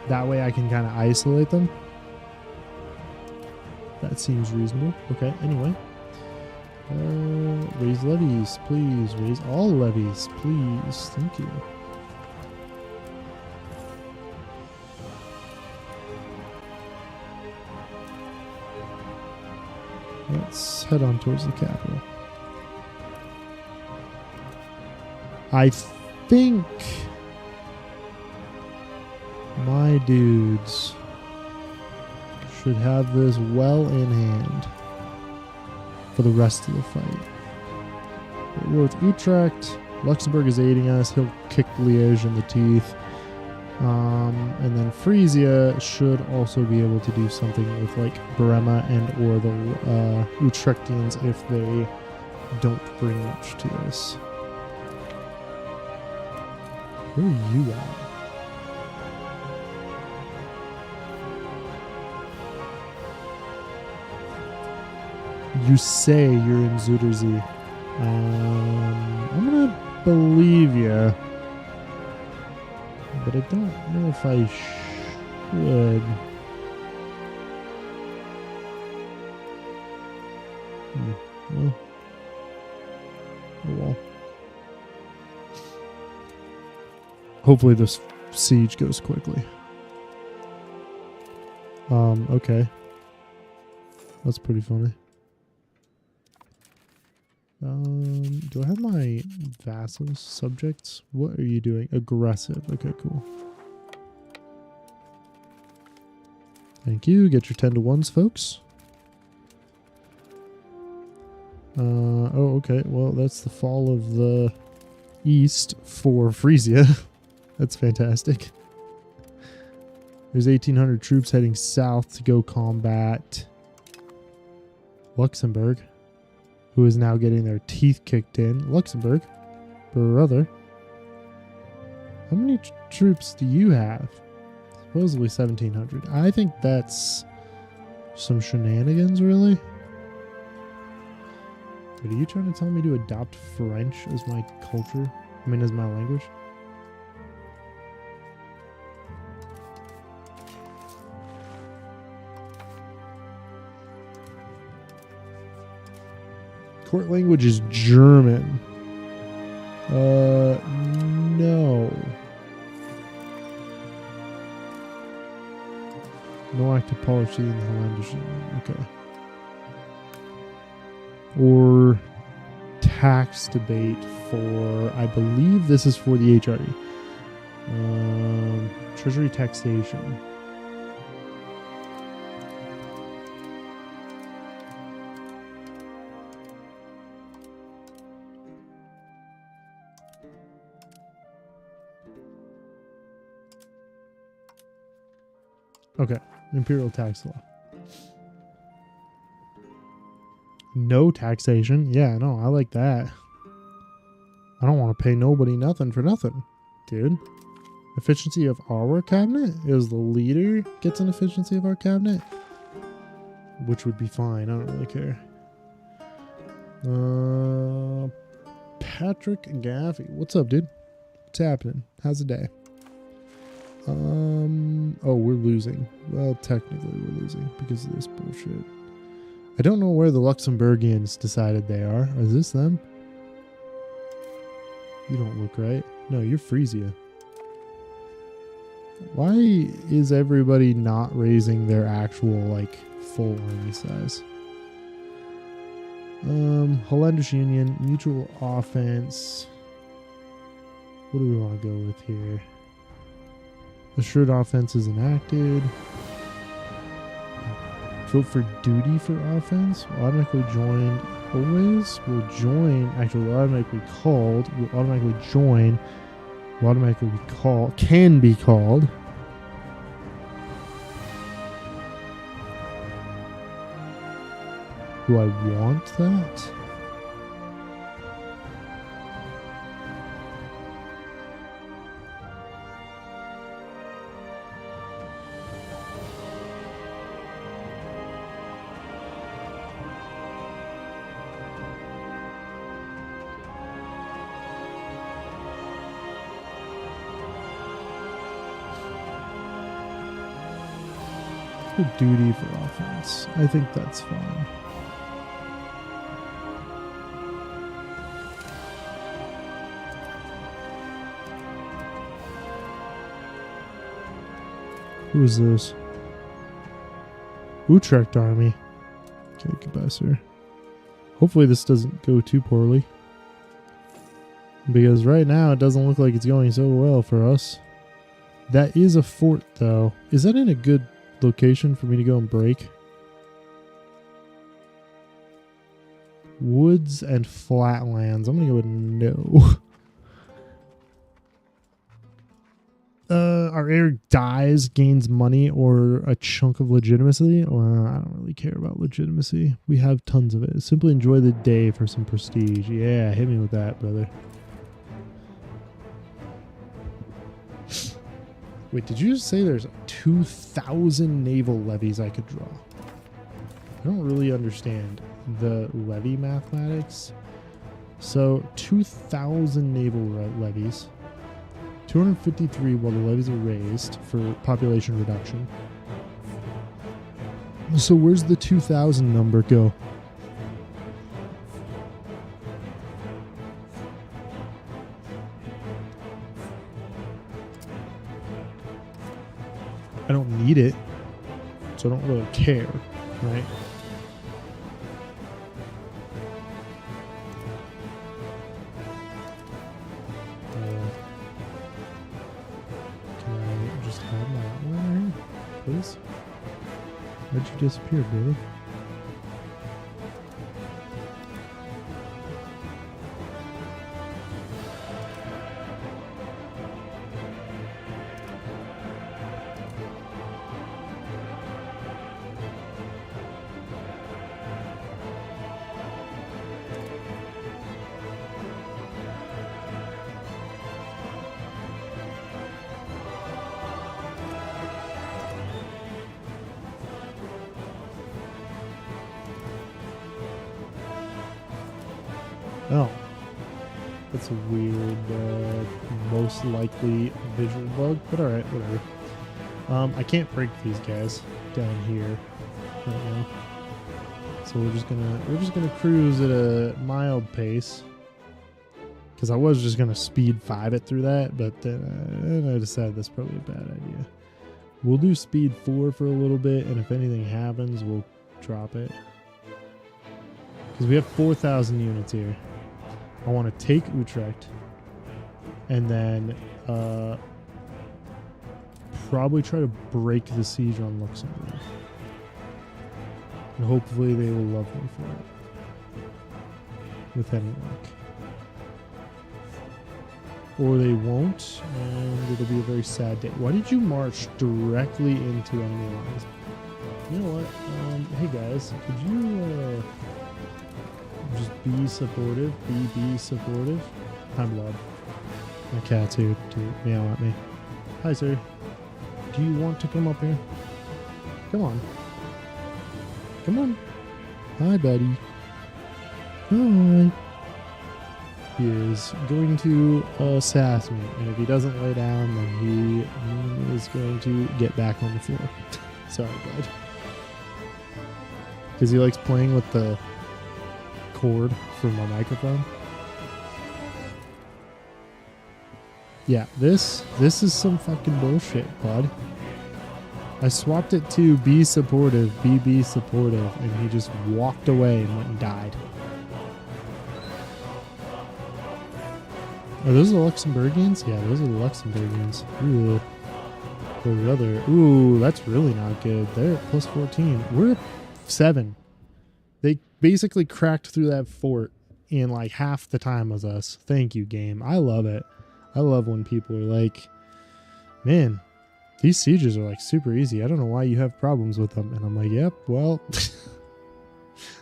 That way I can kind of isolate them. That seems reasonable. Okay, anyway. Raise levies, please. Raise all levies, please. Thank you. Let's head on towards the capital. I think my dudes should have this well in hand for the rest of the fight. We're with Utrecht. Luxembourg is aiding us. He'll kick Liège in the teeth. And then Frisia should also be able to do something with like Brema and or the Utrechtians if they don't bring much to this. Where are you at? You say you're in Zuiderzee. I'm gonna believe you. But I don't know if I should. Well. Oh well. Hopefully this siege goes quickly. Okay. That's pretty funny. Do I have my vassals, subjects? What are you doing? Aggressive. Okay, cool. Thank you. Get your 10 to 1s, folks. Oh, okay. Well, that's the fall of the East for Frisia. That's fantastic. There's 1,800 troops heading south to go combat Luxembourg, who is now getting their teeth kicked in. Luxembourg, brother. How many troops do you have? Supposedly 1,700. I think that's some shenanigans, really. Wait, are you trying to tell me to adopt French as my culture? I mean, as my language? Court language is German. No. No active policy in the Hollandish Union. Okay. Or tax debate for, I believe this is for the HRE. Treasury taxation. Okay, imperial tax law. No taxation. Yeah, no, I like that. I don't want to pay nobody nothing for nothing, dude. Efficiency of our cabinet is the leader gets an efficiency of our cabinet, which would be fine. I don't really care. Patrick Gaffey, what's up, dude? What's happening? How's the day? Oh, we're losing. Well, technically we're losing because of this bullshit. I don't know where the Luxembourgians decided they are. Is this them? You don't look right. No, you're Frisia. Why is everybody not raising their actual, like, full army size? Hollandish Union, mutual offense. What do we want to go with here? Assured offense is enacted. Vote for duty for offense. Will automatically join always. Will join. Actually, will automatically called. Will automatically join. Will automatically be called. Can be called. Do I want that? Duty for offense. I think that's fine. Who is this? Utrecht Army. Okay, goodbye, sir. Hopefully this doesn't go too poorly. Because right now it doesn't look like it's going so well for us. That is a fort, though. Is that in a good location for me to go and break? Woods and flatlands. I'm gonna go with no. Our heir dies, gains money, or a chunk of legitimacy. Well, I don't really care about legitimacy. We have tons of it. Simply enjoy the day for some prestige. Yeah, hit me with that, brother. Wait, did you just say there's 2,000 naval levies I could draw? I don't really understand the levy mathematics. So 2,000 naval levies. 253 while the levies are raised for population reduction. So where's the 2,000 number go? I don't need it, so I don't really care, right? Can I just have my outline here, please? Where'd you disappear, brother? Oh, that's a weird, most likely visual bug, but alright, whatever. I can't break these guys down here right now. So we're just gonna cruise at a mild pace. Because I was just gonna speed 5 it through that, but then I decided that's probably a bad idea. We'll do speed 4 for a little bit, and if anything happens, we'll drop it. Because we have 4,000 units here. I want to take Utrecht, and then probably try to break the siege on Luxembourg. And hopefully they will love me for it. With any luck. Or they won't, and it'll be a very sad day. Why did you march directly into enemy lines? You know what? Hey guys, could you just be supportive? Be supportive? Hi, Blob. My cat's here to meow at me. Hi, sir. Do you want to come up here? Come on. Come on. Hi, buddy. Hi. He is going to sass me, and if he doesn't lay down, then he is going to get back on the floor. Sorry, bud. Because he likes playing with the cord for my microphone. Yeah, this is some fucking bullshit, bud. I swapped it to be supportive, be supportive, and he just walked away and went and died. Are those the Luxembourgians? Yeah, those are the Luxembourgians. Ooh. The other. Ooh, that's really not good. They're at plus 14. We're at 7. They basically cracked through that fort in like half the time as us. Thank you, game. I love it. I love when people are like, man, these sieges are like super easy. I don't know why you have problems with them. And I'm like, yep, well,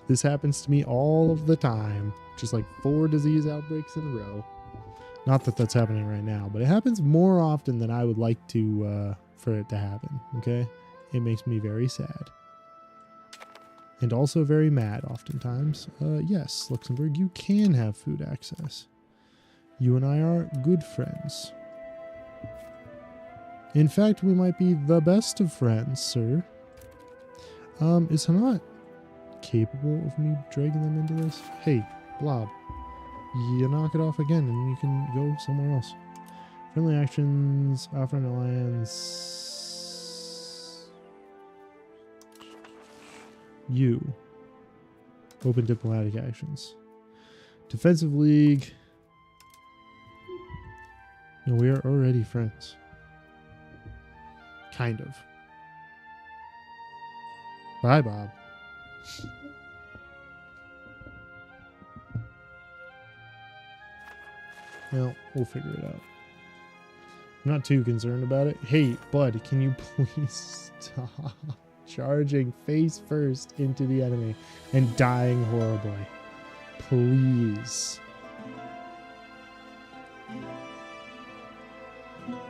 this happens to me all of the time. Just like 4 disease outbreaks in a row. Not that that's happening right now, but it happens more often than I would like to for it to happen, okay? It makes me very sad. And also very mad oftentimes. Yes, Luxembourg, you can have food access. You and I are good friends. In fact, we might be the best of friends, sir. Is Hanat capable of me dragging them into this? Hey, Blob. You knock it off again and you can go somewhere else. Friendly actions, offer an alliance. You. Open diplomatic actions. Defensive league. No, we are already friends. Kind of. Bye, Bob. Well, we'll figure it out. I'm not too concerned about it. Hey, bud, can you please stop charging face first into the enemy and dying horribly? Please.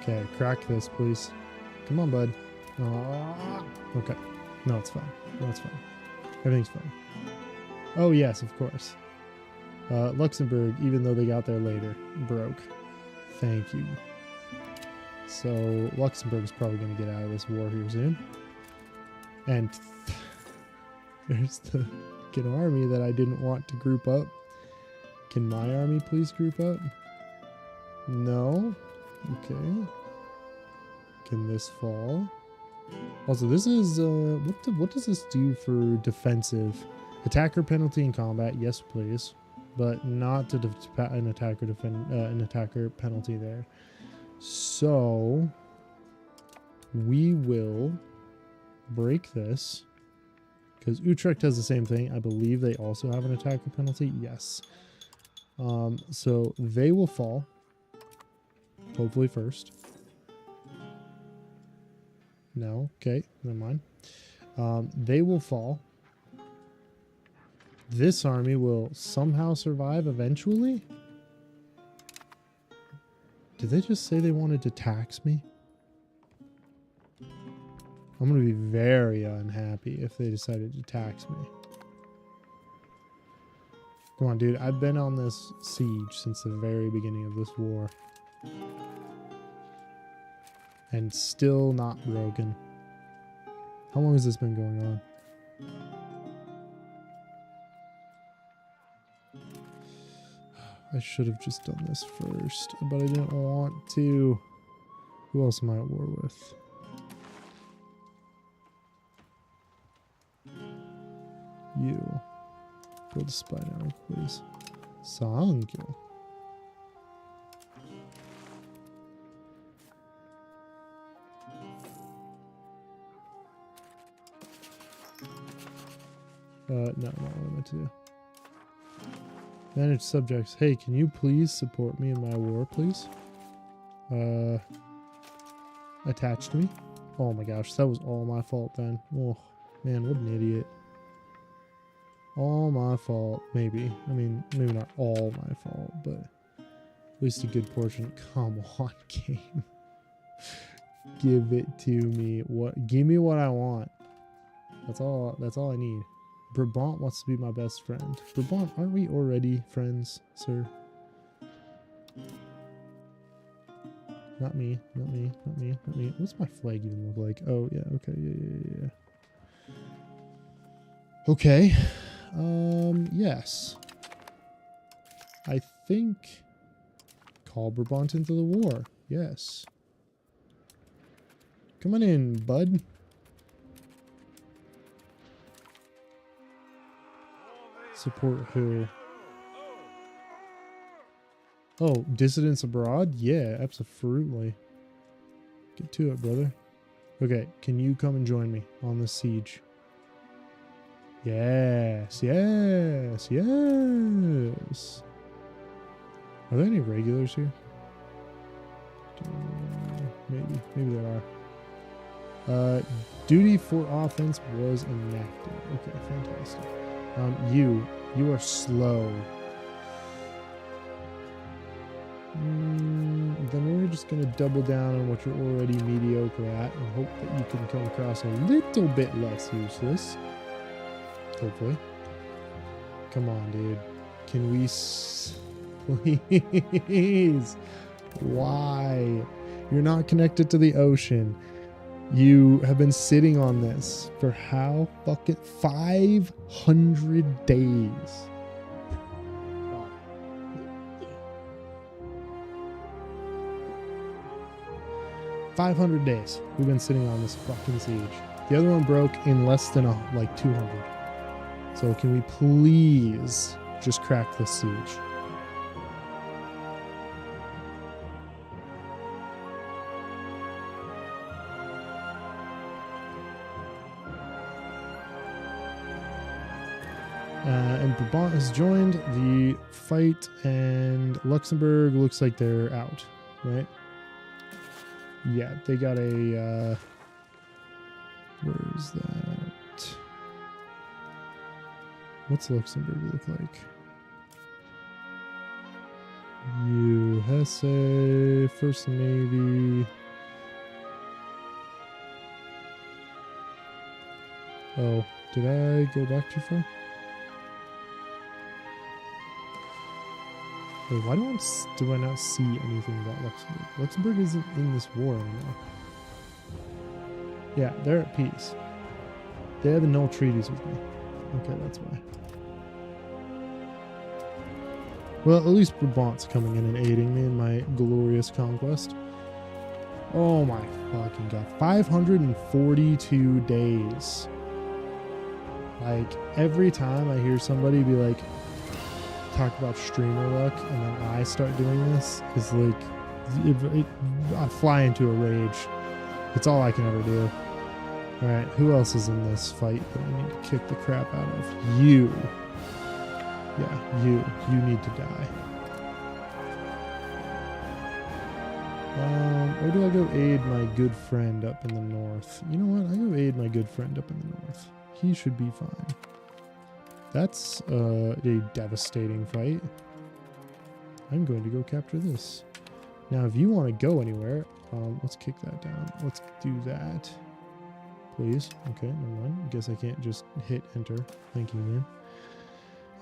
Okay, crack this, please. Come on, bud. Okay. No, it's fine. No, it's fine. Everything's fine. Oh, yes, of course. Luxembourg, even though they got there later, broke. Thank you. So Luxembourg's probably going to get out of this war here soon. And there's the fucking army that I didn't want to group up. Can my army please group up? No. Okay. Can this fall? Also, this is what does this do for defensive? Attacker penalty in combat, yes please, but not to an attacker penalty there. So we will break this because Utrecht has the same thing. I believe they also have an attacker penalty. Yes. So they will fall. Hopefully first. No. Okay. Never mind. They will fall. This army will somehow survive eventually? Did they just say they wanted to tax me? I'm going to be very unhappy if they decided to tax me. Come on, dude. I've been on this siege since the very beginning of this war. And still not broken. How long has this been going on? I should have just done this first, but I didn't want to. Who else am I at war with? You. Build a spy network, please. Thank you. No, not what I meant to do. Manage subjects. Hey, can you please support me in my war, please? Attach to me? Oh my gosh, that was all my fault then. Oh, man, what an idiot. All my fault, maybe. I mean, maybe not all my fault, but at least a good portion. Come on, game. Give it to me. Give me what I want. That's all I need. Brabant wants to be my best friend. Brabant, aren't we already friends, sir? Not me, not me, not me, not me. What's my flag even look like? Oh, yeah, okay, yeah. Okay. Yes. I think call Brabant into the war. Yes. Come on in, bud. Support who? Oh, dissidents abroad? Yeah, absolutely. Get to it, brother. Okay, can you come and join me on the siege? Yes, yes, yes. Are there any regulars here? Maybe there are. Duty for offense was enacted. Okay, fantastic. You are slow. Then we're just gonna double down on what you're already mediocre at and hope that you can come across a little bit less useless. Hopefully. Come on, dude. Can we please? Why? You're not connected to the ocean. You have been sitting on this for how fucking 500 days. 500 days we've been sitting on this fucking siege. The other one broke in less than like 200. So can we please just crack this siege? And Brabant has joined the fight, and Luxembourg looks like they're out, right? Yeah, they got a, where is that? What's Luxembourg look like? You, Hesse, First Navy. Oh, did I go back too far? Wait, why do I not see anything about Luxembourg? Luxembourg isn't in this war anymore. Yeah, they're at peace. They have no treaties with me. Okay, that's why. Well, at least Brabant's coming in and aiding me in my glorious conquest. Oh my fucking god. 542 days. Like, every time I hear somebody be like, talk about streamer luck, and then I start doing this, is like, I fly into a rage. It's all I can ever do. Alright, who else is in this fight that I need to kick the crap out of? You. Yeah, you need to die. Or do I go aid my good friend up in the north? You know what? I go aid my good friend up in the north. He should be fine. That's a devastating fight. I'm going to go capture this. Now, if you want to go anywhere, let's kick that down. Let's do that. Please. Okay, never mind. I guess I can't just hit enter. Thank you,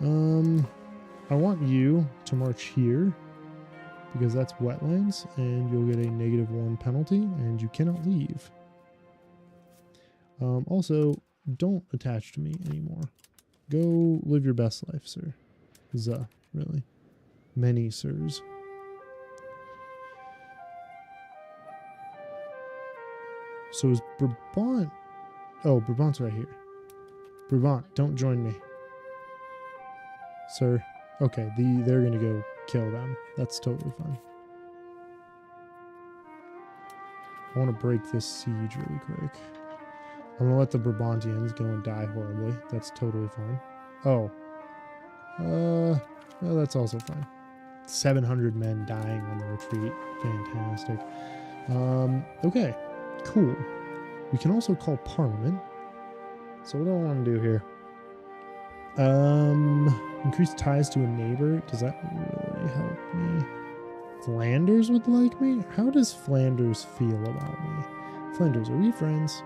man. I want you to march here because that's wetlands and you'll get a -1 penalty and you cannot leave. Also, don't attach to me anymore. Go live your best life, sir. Really. Many sirs. So is Brabant... Oh, Brabant's right here. Brabant, don't join me. Sir. Okay, they're gonna go kill them. That's totally fine. I want to break this siege really quick. I'm gonna let the Brabantians go and die horribly. That's totally fine. Oh. Well, that's also fine. 700 men dying on the retreat. Fantastic. Okay. Cool. We can also call Parliament. So what do I want to do here? Increase ties to a neighbor. Does that really help me? Flanders would like me? How does Flanders feel about me? Flanders, are we friends?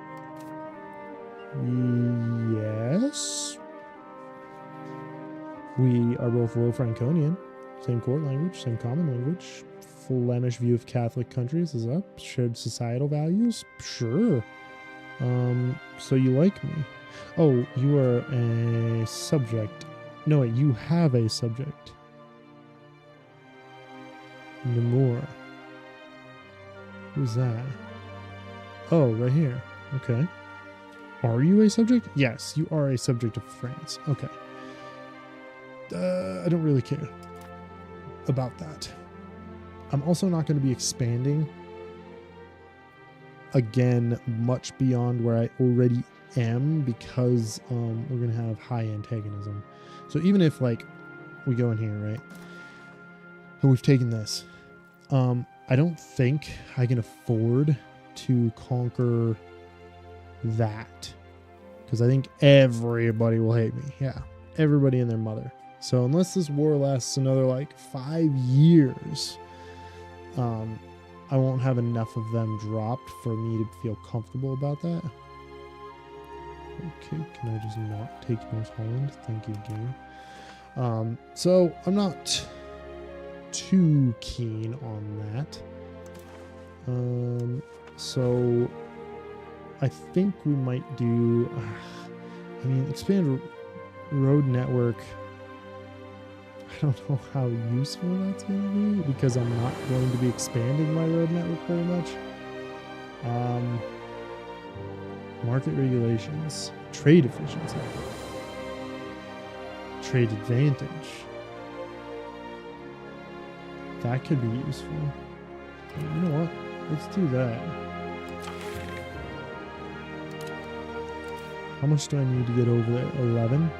Yes. We are both low Franconian. Same court language, same common language. Flemish view of Catholic countries is up. Shared societal values? Sure. So you like me. Oh, you are a subject. No, wait, you have a subject. Namur. Who's that? Oh, right here. Okay. Are you a subject? Yes, you are a subject of France. Okay. I don't really care about that. I'm also not going to be expanding again much beyond where I already am because we're going to have high antagonism. So even if like we go in here, right? And we've taken this. I don't think I can afford to conquer that because I think everybody will hate me. Yeah, everybody and their mother. So unless this war lasts another like 5 years, I won't have enough of them dropped for me to feel comfortable about that. Okay, can I just not take North Holland? Thank you, game. So I'm not too keen on that. So I think we might do, expand road network. I don't know how useful that's going to be because I'm not going to be expanding my road network very much. Market regulations, trade efficiency, trade advantage. That could be useful. You know what? Let's do that. How much do I need to get over there? 11?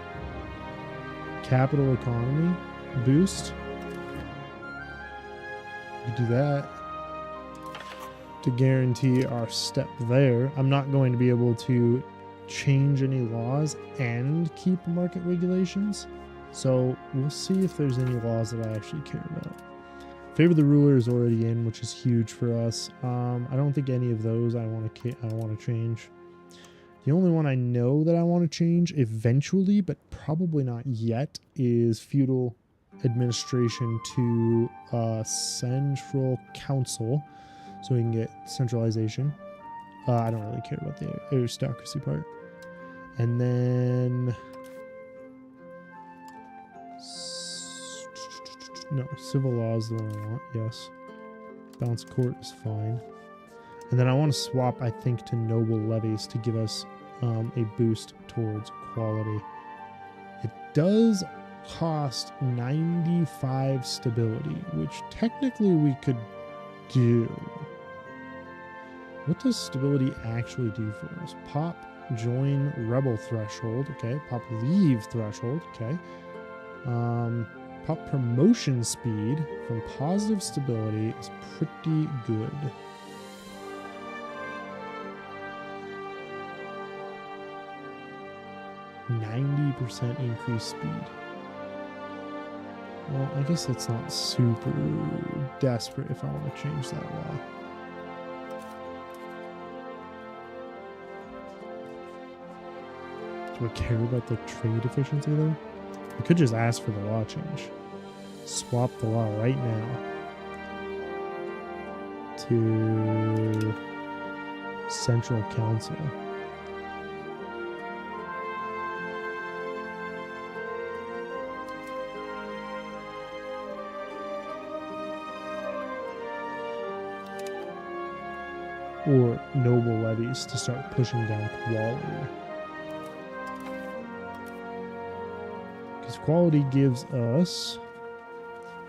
Capital economy boost. We do that to guarantee our step there. I'm not going to be able to change any laws and keep market regulations. So we'll see if there's any laws that I actually care about. Favor the ruler is already in, which is huge for us. I don't think any of those I want to change. The only one I know that I want to change eventually, but probably not yet, is feudal administration to central council, so we can get centralization. I don't really care about the aristocracy part. And then no, civil law is the one I want. Yes, balance court is fine. And then I want to swap, I think, to noble levies to give us a boost towards quality. It does cost 95 stability, which technically we could do. What does stability actually do for us? Pop, join, rebel threshold. Okay. Pop, leave threshold. Okay. Pop, promotion speed from positive stability is pretty good. %90 increased speed. Well, I guess it's not super desperate if I want to change that law. Do I care about the trade efficiency though? I could just ask for the law change. Swap the law right now to Central Council. or noble levies to start pushing down quality. Because quality gives us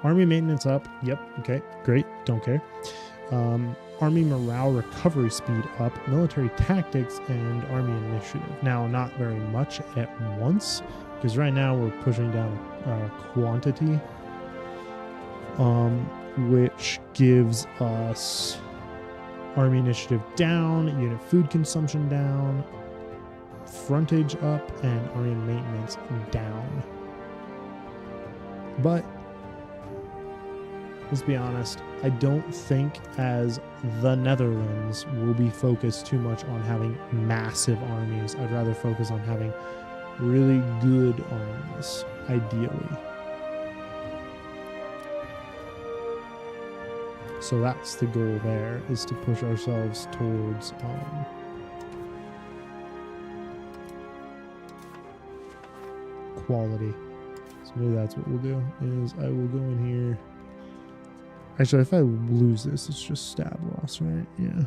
army maintenance up. Yep. Okay. Great. Don't care. Army morale recovery speed up, military tactics, and army initiative. Now, not very much at once, because right now we're pushing down quantity, which gives us army initiative down, unit food consumption down, frontage up, and army maintenance down. But let's be honest, I don't think as the Netherlands will be focused too much on having massive armies. I'd rather focus on having really good armies, ideally. So that's the goal there, is to push ourselves towards quality. So maybe that's what we'll do, is I will go in here. Actually, if I lose this, it's just stab loss, right? Yeah.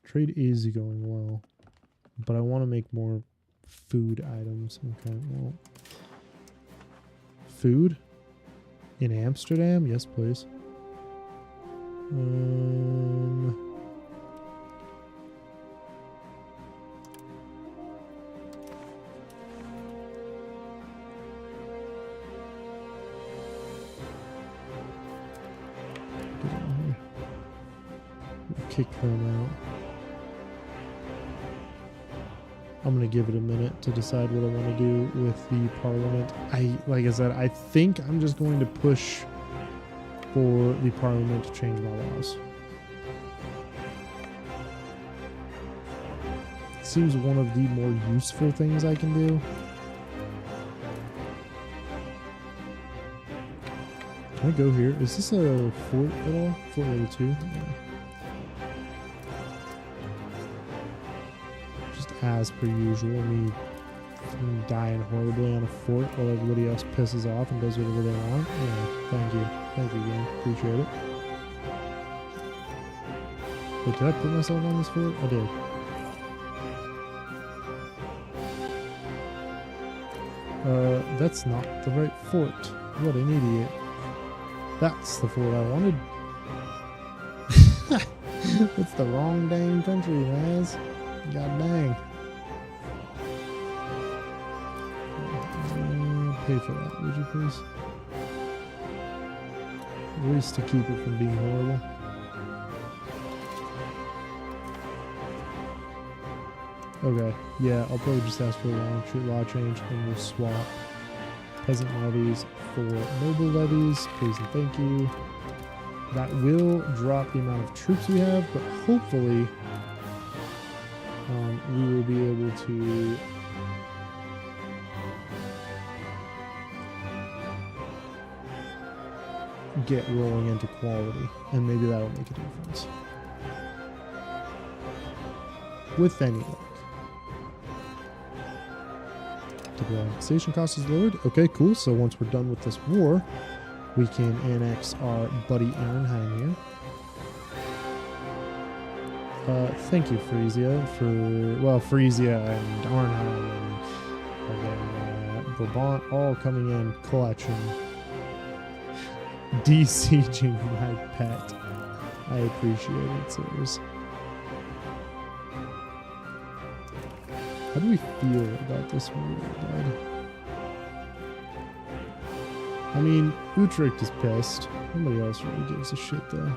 Trade is going well, but I want to make more food items. Okay, well. Food? In Amsterdam? Yes, please. Get in here. We'll kick them out. I'm going to give it a minute to decide what I want to do with the parliament. Like I said, I think I'm just going to push for the parliament to change my laws. It seems one of the more useful things I can do. Can I go here? Is this a fort at all? Fort level 2? Yeah. As per usual, me dying horribly on a fort while everybody else pisses off and does whatever they want. Yeah, thank you. Thank you, game. Appreciate it. Wait, did I put myself on this fort? I did. That's not the right fort. What an idiot. That's the fort I wanted. It's the wrong dang country, man. God dang. Pay for that, would you please? At least to keep it from being horrible. Okay, yeah, I'll probably just ask for a law change and we'll swap peasant levies for noble levies. Please and thank you. That will drop the amount of troops we have, but hopefully we will be able to get rolling into quality, and maybe that'll make a difference. With any luck. Diplomatization cost is lowered. Okay, cool. So once we're done with this war, we can annex our buddy Arnheim here. Thank you, Frisia, Frisia and Arnheim and Brabant all coming in clutch and de-sieging my pet. I appreciate it, sirs. How do we feel about this war, bud? I mean, Utrecht is pissed. Nobody else really gives a shit, though.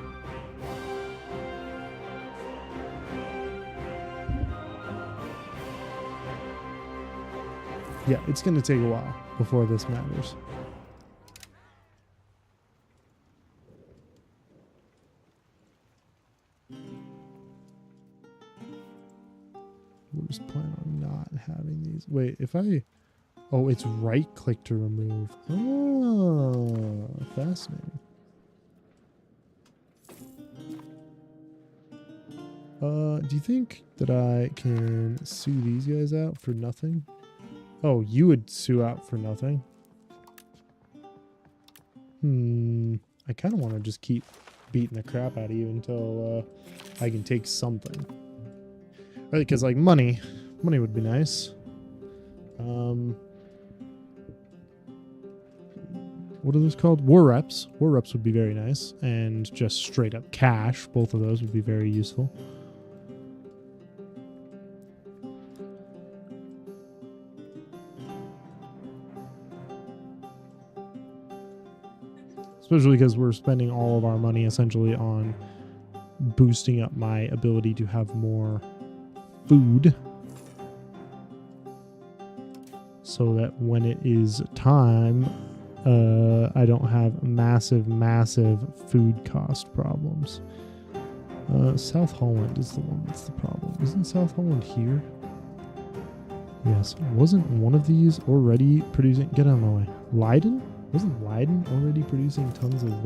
Yeah, it's going to take a while before this matters. We'll just plan on not having these. Wait, if I... Oh, it's right click to remove. Oh, fascinating. Do you think that I can sue these guys out for nothing? Oh, you would sue out for nothing? I kind of want to just keep beating the crap out of you until I can take something. Right, because like money would be nice. What are those called? War reps. War reps would be very nice, and just straight up cash. Both of those would be very useful. Especially because we're spending all of our money essentially on boosting up my ability to have more food, so that when it is time, I don't have massive food cost problems. South Holland is the one that's the problem. Isn't South Holland here? Yes. Wasn't one of these already producing? Get out of my way. Leiden? Wasn't Leiden already producing tons of,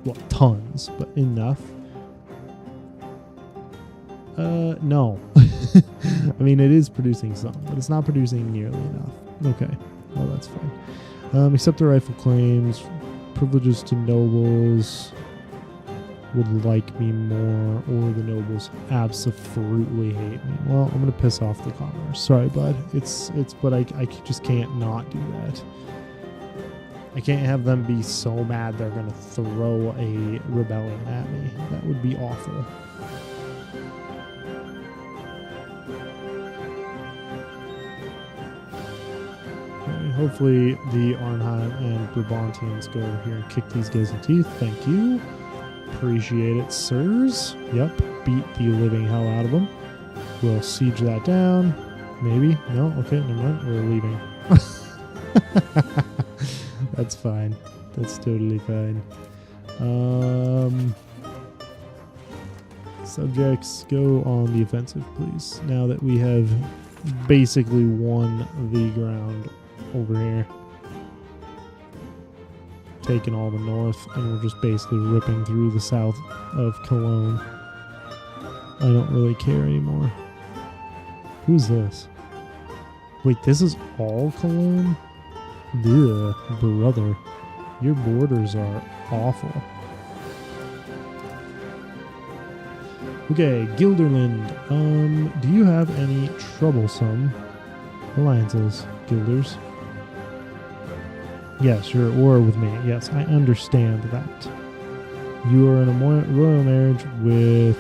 well, tons, but enough? No. I mean, it is producing some, but it's not producing nearly enough. Okay, well, that's fine. Accept the rifle claims, privileges to nobles would like me more, or the nobles absolutely hate me. Well, I'm gonna piss off the commerce. Sorry, bud. But I just can't not do that. I can't have them be so mad they're gonna throw a rebellion at me. That would be awful. Hopefully the Arnheim and Brabantians go over here and kick these guys in the teeth. Thank you. Appreciate it, sirs. Yep, beat the living hell out of them. We'll siege that down. Maybe. No? Okay, never mind. We're leaving. That's fine. That's totally fine. Subjects, go on the offensive, please. Now that we have basically won the ground over here, taking all the north, and we're just basically ripping through the south of Cologne. I don't really care anymore. Who's this? Wait, this is all Cologne? Ugh, brother, your borders are awful. Okay, Gilderland. Do you have any troublesome alliances, Gilders? Yes, you're at war with me. Yes, I understand that. You are in a royal marriage with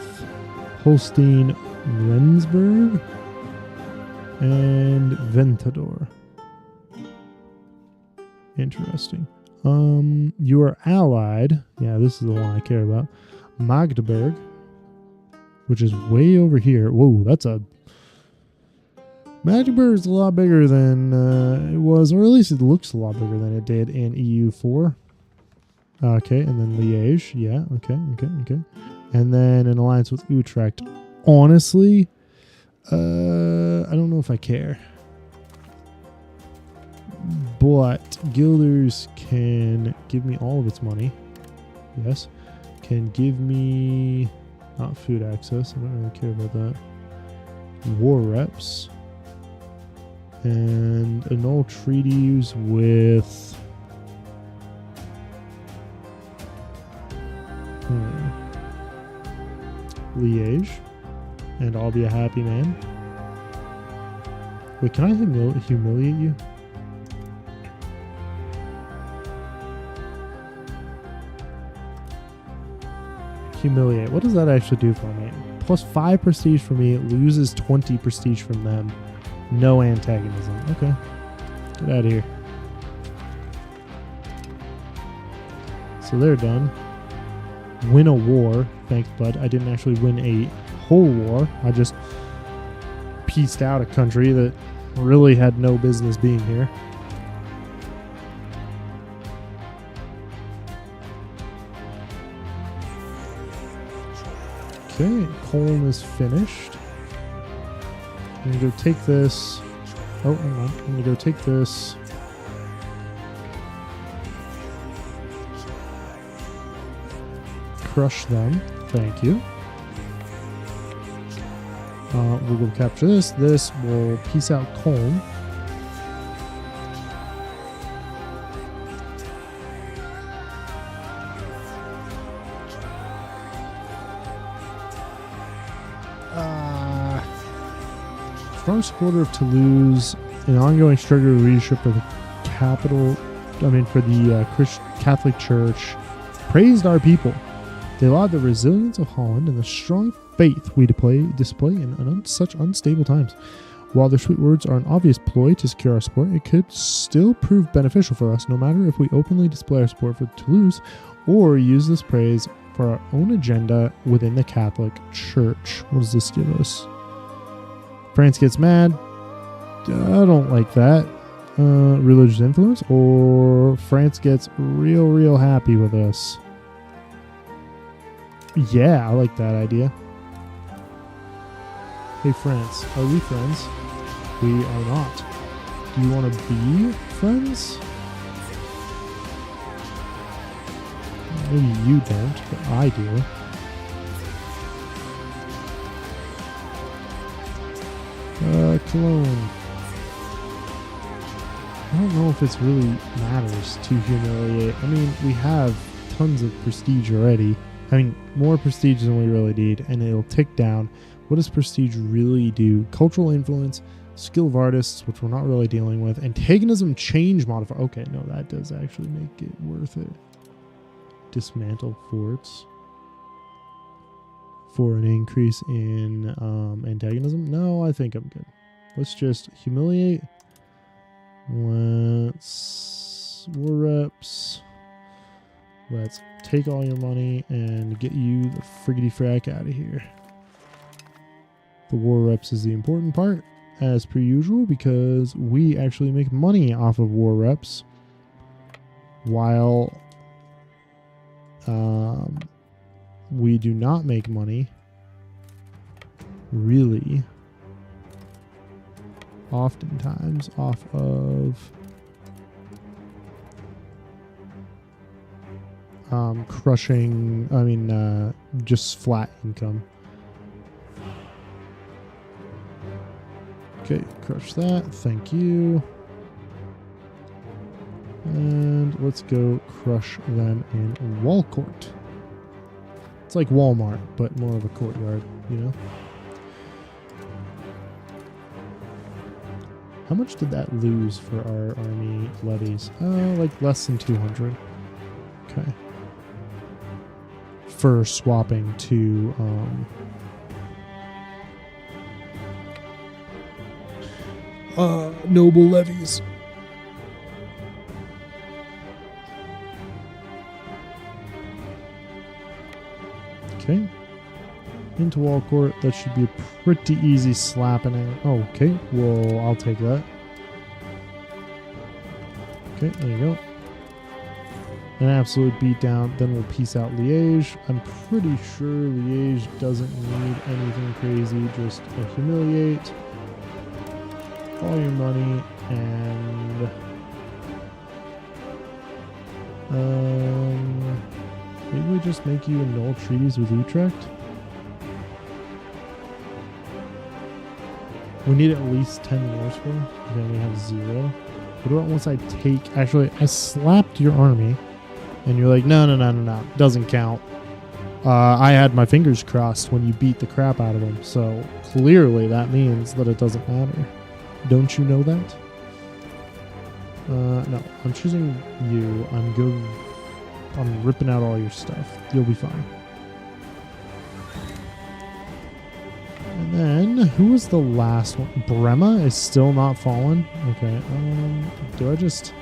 Holstein Rendsburg and Ventador. Interesting. You are allied. Yeah, this is the one I care about. Magdeburg, which is way over here. Whoa, that's a... Magdeburg is a lot bigger than it was, or at least it looks a lot bigger than it did in EU4. Okay, and then Liège. Yeah, okay. And then an alliance with Utrecht. Honestly, I don't know if I care. But Gilders can give me all of its money. Yes. Can give me... not food access. I don't really care about that. War reps. And annul treaties with... Liège. And I'll be a happy man. Wait, can I humiliate you? Humiliate. What does that actually do for me? Plus 5 prestige for me. It loses 20 prestige from them. No antagonism. Okay. Get out of here. So they're done. Win a war. Thanks, bud. I didn't actually win a whole war. I just pieced out a country that really had no business being here. Okay, Colm is finished. I'm gonna go take this. Oh, hang on. I'm gonna go take this. Crush them. Thank you. We'll go capture this. This will peace out Colm. Strong supporter of Toulouse, an ongoing struggle of leadership for the Catholic Church, praised our people. They laud the resilience of Holland and the strong faith we display in such unstable times. While their sweet words are an obvious ploy to secure our support, it could still prove beneficial for us, no matter if we openly display our support for Toulouse or use this praise for our own agenda within the Catholic Church. What does this give us? France gets mad. I don't like that. Religious influence, or France gets real happy with us. Yeah, I like that idea. Hey France, are we friends? We are not. Do you want to be friends? Maybe you don't, but I do. Cologne. I don't know if it's really matters to humiliate. I mean, we have tons of prestige already. I mean, more prestige than we really need, and it'll tick down. What does prestige really do? Cultural influence, skill of artists, which we're not really dealing with, antagonism, change modifier. Okay, no, that does actually make it worth it. Dismantle forts for an increase in antagonism. No, I think I'm good. Let's just humiliate. Let's war reps. Let's take all your money and get you the friggity frack out of here. The war reps is the important part, as per usual, because we actually make money off of war reps, while we do not make money, really, oftentimes off of just flat income. Okay, crush that. Thank you. And let's go crush them in Walcourt. It's like Walmart, but more of a courtyard, you know? How much did that lose for our army levies? Like less than 200. Okay. For swapping to noble levies. Okay. Into Walcourt. That should be a pretty easy slapping it. Oh, okay. Well, I'll take that. Okay, there you go. An absolute beatdown. Then we'll peace out Liège. I'm pretty sure Liège doesn't need anything crazy. Just humiliate all your money and maybe we just make you annul treaties with Utrecht. We need at least 10 wars for them. Then we have 0. What about once I take... Actually, I slapped your army. And you're like, no. Doesn't count. I had my fingers crossed when you beat the crap out of them. So clearly that means that it doesn't matter. Don't you know that? No. I'm choosing you. I'm ripping out all your stuff. You'll be fine. And then, who was the last one? Brema is still not fallen? Okay, do I just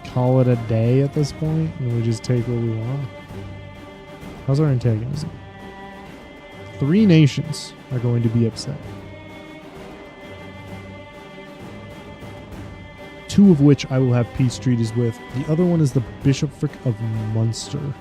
call it a day at this point? And we just take what we want? How's our antagonism? 3 nations are going to be upset. 2 of which I will have peace treaties with. The other one is the Bishopric of Munster,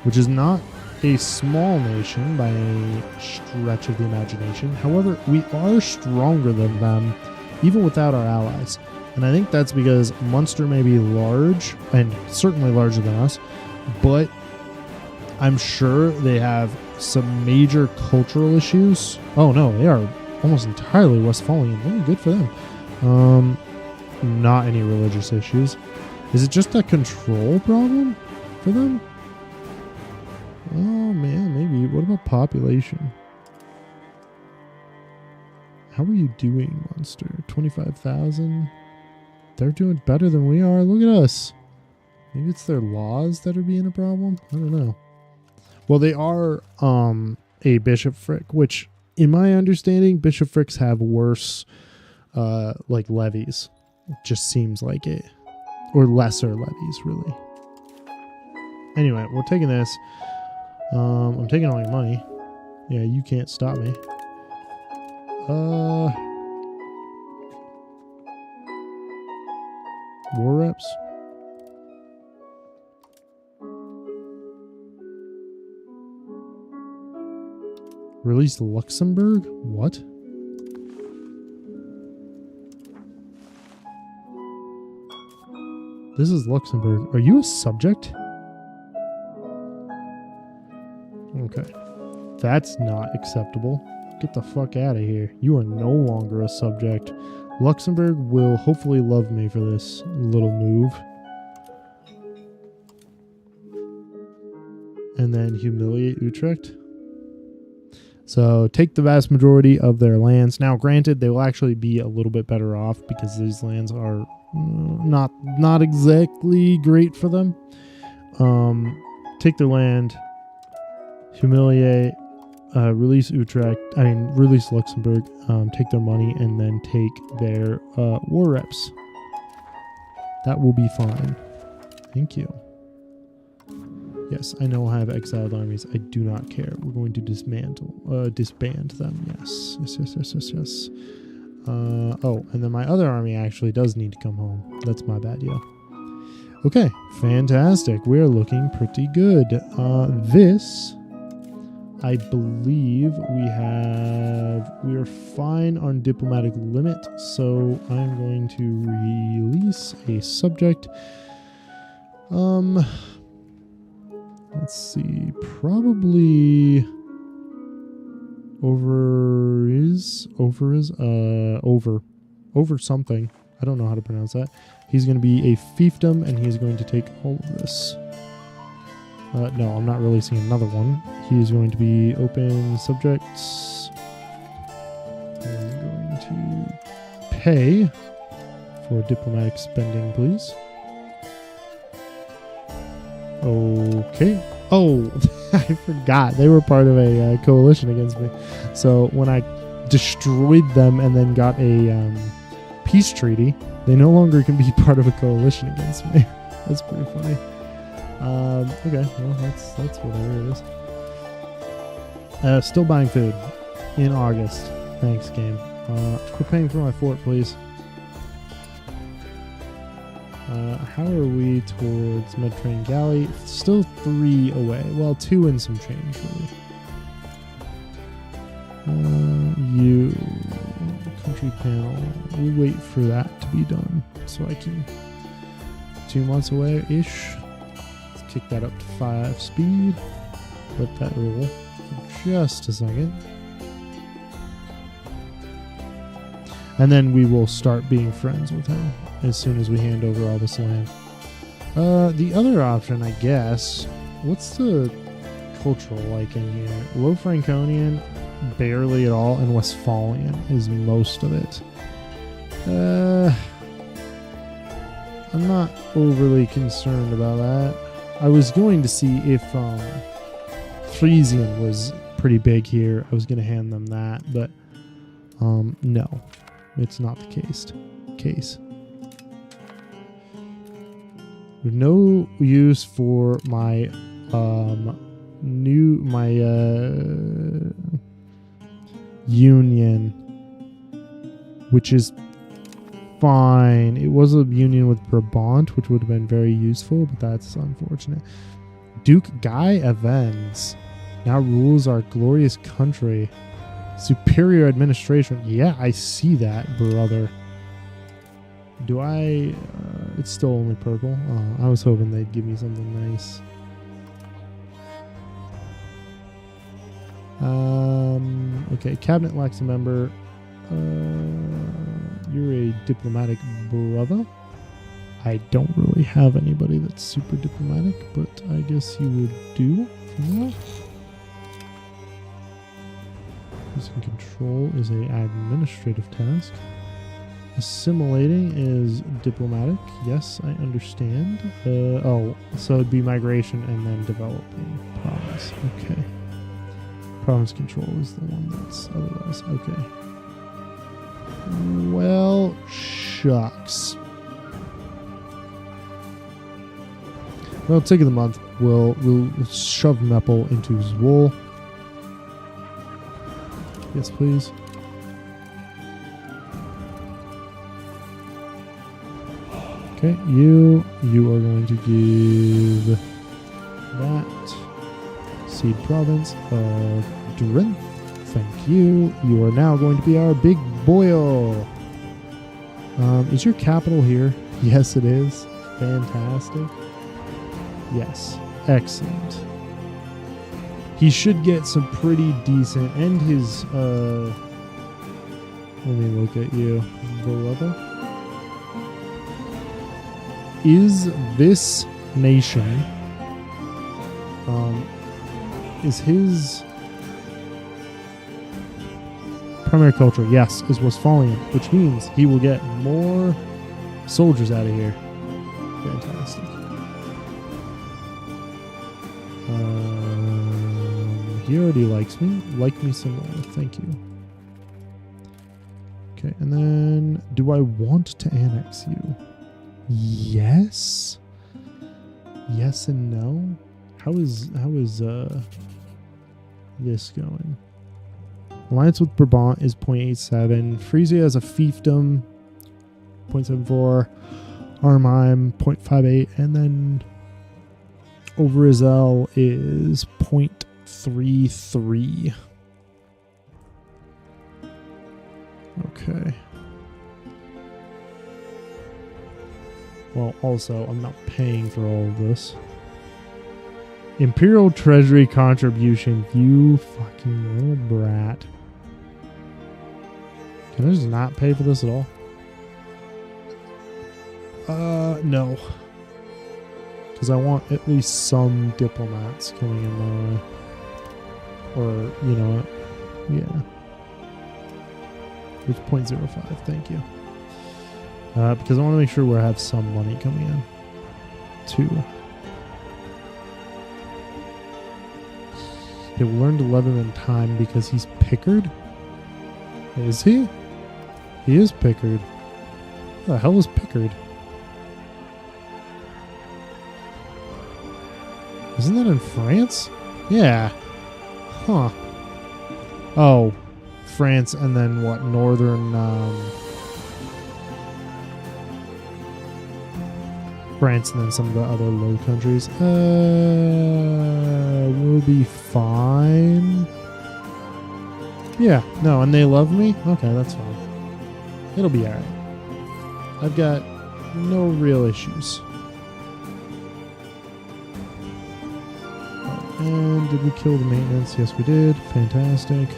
which is not a small nation by any stretch of the imagination. However, we are stronger than them, even without our allies. And I think that's because Munster may be large, and certainly larger than us, but I'm sure they have some major cultural issues. Oh no, they are almost entirely Westphalian. Really good for them. Not any religious issues. Is it just a control problem for them? Oh man, maybe. What about population? How are you doing, monster? 25,000? They're doing better than we are. Look at us. Maybe it's their laws that are being a problem. I don't know. Well, they are a bishopric, which, in my understanding, bishoprics have worse like levies. It just seems like it, or lesser levies, really. Anyway, we're taking this. I'm taking all your money. Yeah, you can't stop me. War reps. Release Luxembourg? What? This is Luxembourg. Are you a subject? Okay. That's not acceptable. Get the fuck out of here. You are no longer a subject. Luxembourg will hopefully love me for this little move. And then humiliate Utrecht. So take the vast majority of their lands. Now, granted, they will actually be a little bit better off because these lands are not exactly great for them. Take their land, humiliate, release release Luxembourg, take their money, and then take their war reps. That will be fine. Thank you. Yes, I know I have exiled armies. I do not care. We're going to disband them. Yes. Oh, and then my other army actually does need to come home. That's my bad, yo. Okay, fantastic. We're looking pretty good. This, I believe we are fine on diplomatic limit, so I'm going to release a subject. Let's see, probably over something. I don't know how to pronounce that. He's going to be a fiefdom, and he's going to take all of this. No, I'm not releasing another one. He's going to be open subjects. I'm going to pay for diplomatic spending, please. Okay. Oh, I forgot. They were part of a coalition against me. So when I destroyed them and then got a peace treaty, they no longer can be part of a coalition against me. That's pretty funny. Okay, well, that's whatever it is. Still buying food in August. Thanks, game. Quit paying for my fort, please. How are we towards Mediterranean Galley? Still 3 away. Well, 2 and some change, really. You country panel. We'll wait for that to be done, so I can 2 months away-ish. Let's kick that up to 5 speed. Let that roll for just a second. And then we will start being friends with him as soon as we hand over all this land. The other option, I guess, what's the cultural like in here? Low Franconian, barely at all, and Westphalian is most of it. I'm not overly concerned about that. I was going to see if Frisian was pretty big here. I was going to hand them that, but no, it's not the case. With no use for my union, which is fine. It was a union with Brabant, which would have been very useful, but that's unfortunate. Duke Guy Evans now rules our glorious country. Superior administration. Yeah, I see that, brother. Do I... it's still only purple. Oh, I was hoping they'd give me something nice. Okay, cabinet lacks a member. You're a diplomatic brother. I don't really have anybody that's super diplomatic, but I guess you would do for now. Prison control is a administrative task. Assimilating is diplomatic. Yes, I understand. Oh, so it'd be migration and then developing province. Okay. Province control is the one that's otherwise. Okay. Well, shucks. Well, tick of the month. We'll shove Meppel into Zwol. Yes, please. Okay, you are going to give that seed province of Durin. Thank you. You are now going to be our big boyo. Is your capital here? Yes, it is. Fantastic. Yes. Excellent. He should get some pretty decent, and his, let me look at you. Beloved. Is this nation, is his primary culture, yes, is Westphalian, which means he will get more soldiers out of here. Fantastic. He already likes me. Like me some more. Thank you. Okay, and then do I want to annex you? Yes. Yes and no. How is this going? Alliance with Brabant is 0.87. Frisia has a fiefdom 0.74. Arnhem 0.58, and then Overijssel is 0.33. Okay. Well, also, I'm not paying for all of this. Imperial Treasury contribution. You fucking little brat. Can I just not pay for this at all? No. Because I want at least some diplomats coming in my way. Or, you know what? Yeah. It's 0.05. Thank you. Because I want to make sure we have some money coming in. 2. Okay, we learned to love him in time because he's Pickard? Is he? He is Pickard. What the hell is Pickard? Isn't that in France? Yeah. Huh. Oh. France and then what? Northern, France and then some of the other low countries. We'll be fine. Yeah, no, and they love me? Okay, that's fine. It'll be alright. I've got no real issues. And did we kill the maintenance? Yes, we did. Fantastic.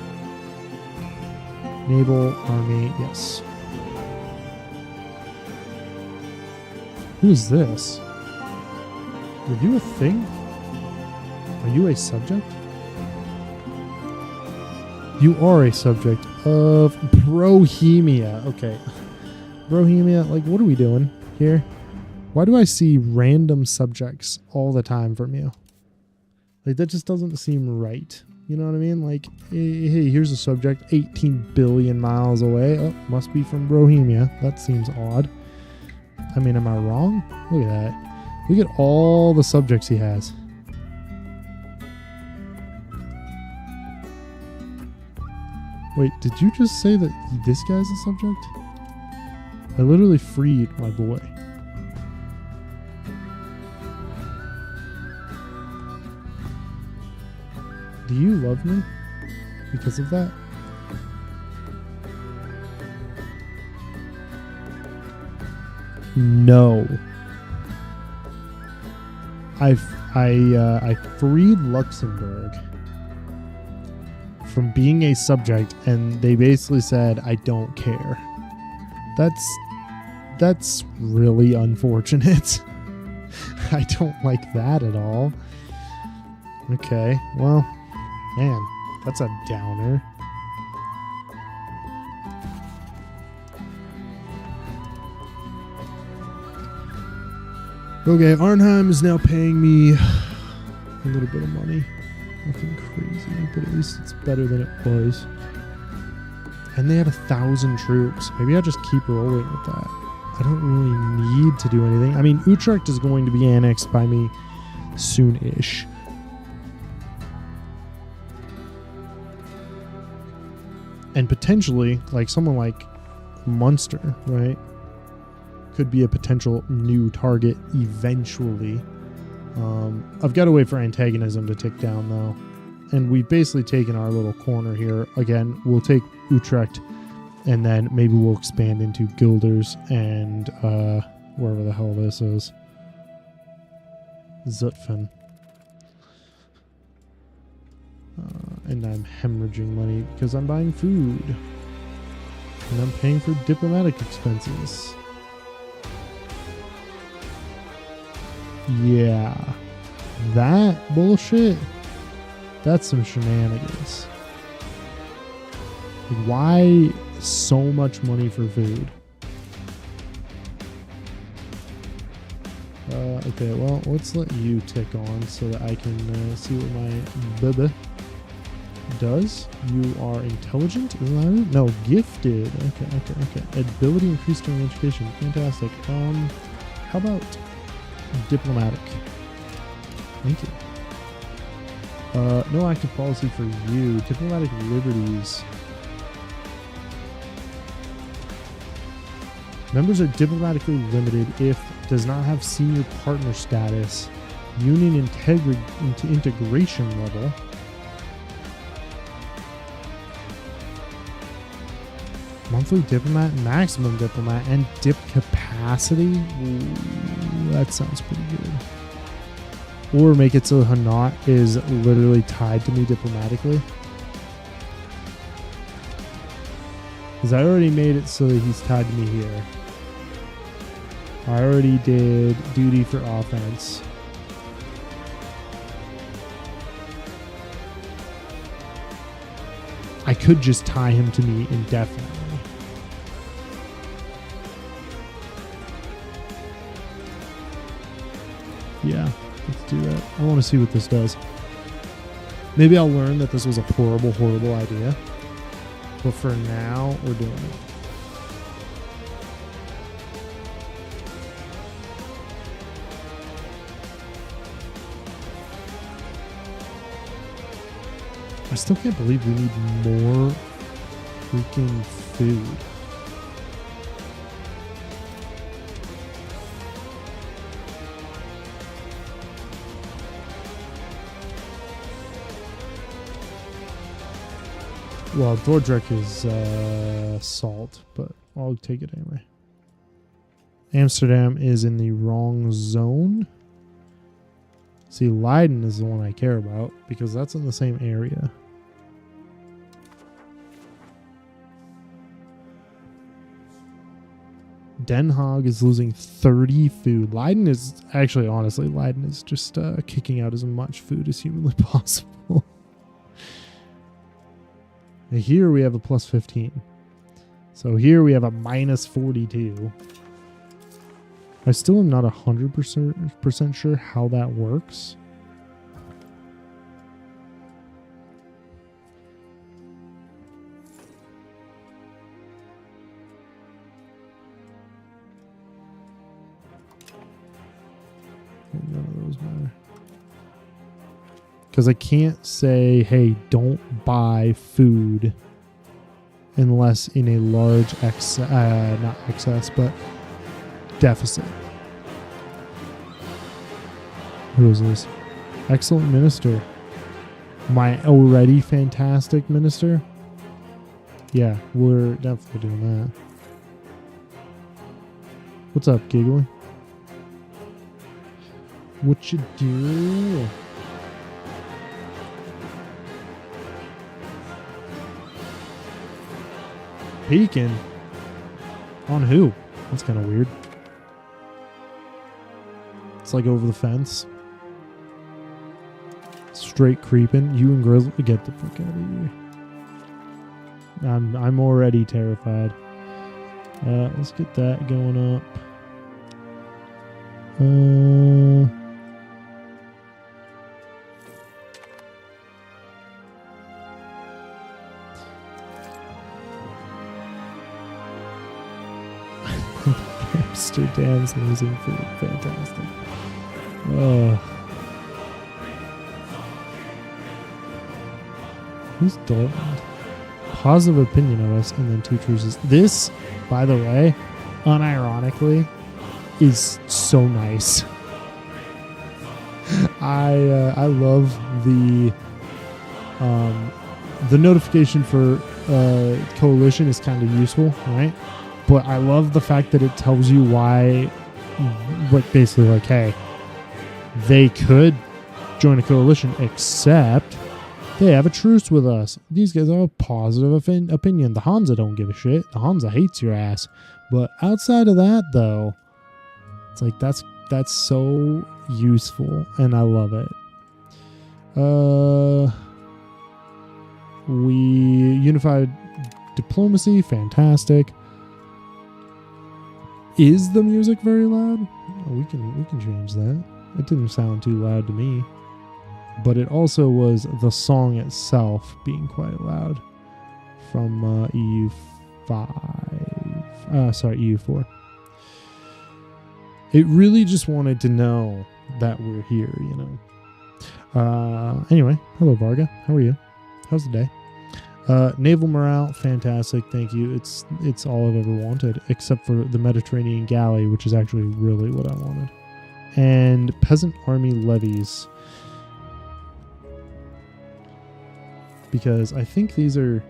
Naval, Army, yes. Who is this? Are you a thing? Are you a subject? You are a subject of Bohemia. Okay. Bohemia, like, what are we doing here? Why do I see random subjects all the time from you? Like, that just doesn't seem right. You know what I mean? Like, hey, here's a subject 18 billion miles away. Oh, must be from Bohemia. That seems odd. I mean, am I wrong? Look at that. Look at all the subjects he has. Wait, did you just say that this guy's a subject? I literally freed my boy. Do you love me because of that? No. I freed Luxembourg from being a subject, and they basically said, I don't care. That's really unfortunate. I don't like that at all. Okay, well, man, that's a downer. Okay, Arnheim is now paying me a little bit of money. Nothing crazy, but at least it's better than it was. And they had 1,000 troops. Maybe I'll just keep rolling with that. I don't really need to do anything. I mean, Utrecht is going to be annexed by me soon-ish. And potentially, like someone like Munster, right? Could be a potential new target eventually. I've got to wait for antagonism to tick down though. And we've basically taken our little corner here. Again, we'll take Utrecht and then maybe we'll expand into Guilders and wherever the hell this is. Zutphen. And I'm hemorrhaging money because I'm buying food. And I'm paying for diplomatic expenses. Yeah. That bullshit, that's some shenanigans. Why so much money for food? Okay, well, let's let you tick on so that I can see what my bubba does. You are intelligent, isn't that it? No, gifted. Okay. Ability increased during education. Fantastic. How about diplomatic? Thank you. No active policy for you. Diplomatic liberties. Members are diplomatically limited if does not have senior partner status, union integration level. Monthly diplomat, maximum diplomat, and dip capacity. Ooh, that sounds pretty good. Or make it so Hanat is literally tied to me diplomatically. Because I already made it so that he's tied to me here. I already did duty for offense. I could just tie him to me indefinitely. Yeah, let's do that. I want to see what this does. Maybe I'll learn that this was a horrible, horrible idea. But for now, we're doing it. I still can't believe we need more freaking food. Well, Dordrecht is salt, but I'll take it anyway. Amsterdam is in the wrong zone. See, Leiden is the one I care about because that's in the same area. Den Haag is losing 30 food. Leiden is actually, honestly, Leiden is just kicking out as much food as humanly possible. Here we have a plus 15. So here we have a minus 42. I still am not 100% sure how that works. None of those matter. Because I can't say, hey, don't buy food unless in a large not excess, but deficit. Who is this? Excellent minister. My already fantastic minister? Yeah, we're definitely doing that. What's up, Giggly? What you do? Peeking? On who? That's kind of weird. It's like over the fence. Straight creeping. You and Grizzly, get the fuck out of here. I'm already terrified. Let's get that going up. Amsterdam's losing food. Fantastic. Oh. Who's Dortmund? Positive opinion of us, and then 2 truces. This, by the way, unironically, is so nice. I love the notification for coalition is kind of useful, right? But I love the fact that it tells you why, like basically like, hey, they could join a coalition, except they have a truce with us. These guys have a positive opinion. The Hansa don't give a shit. The Hansa hates your ass. But outside of that, though, it's like that's so useful, and I love it. We unified diplomacy, fantastic. Is the music very loud? Oh, we can change that. It didn't sound too loud to me. But it also was the song itself being quite loud from EU4. It really just wanted to know that we're here, you know. Anyway, hello Varga. How are you? How's the day? Naval morale, fantastic, thank you. It's all I've ever wanted, except for the Mediterranean galley, which is actually really what I wanted. And peasant army levies. Because I think these are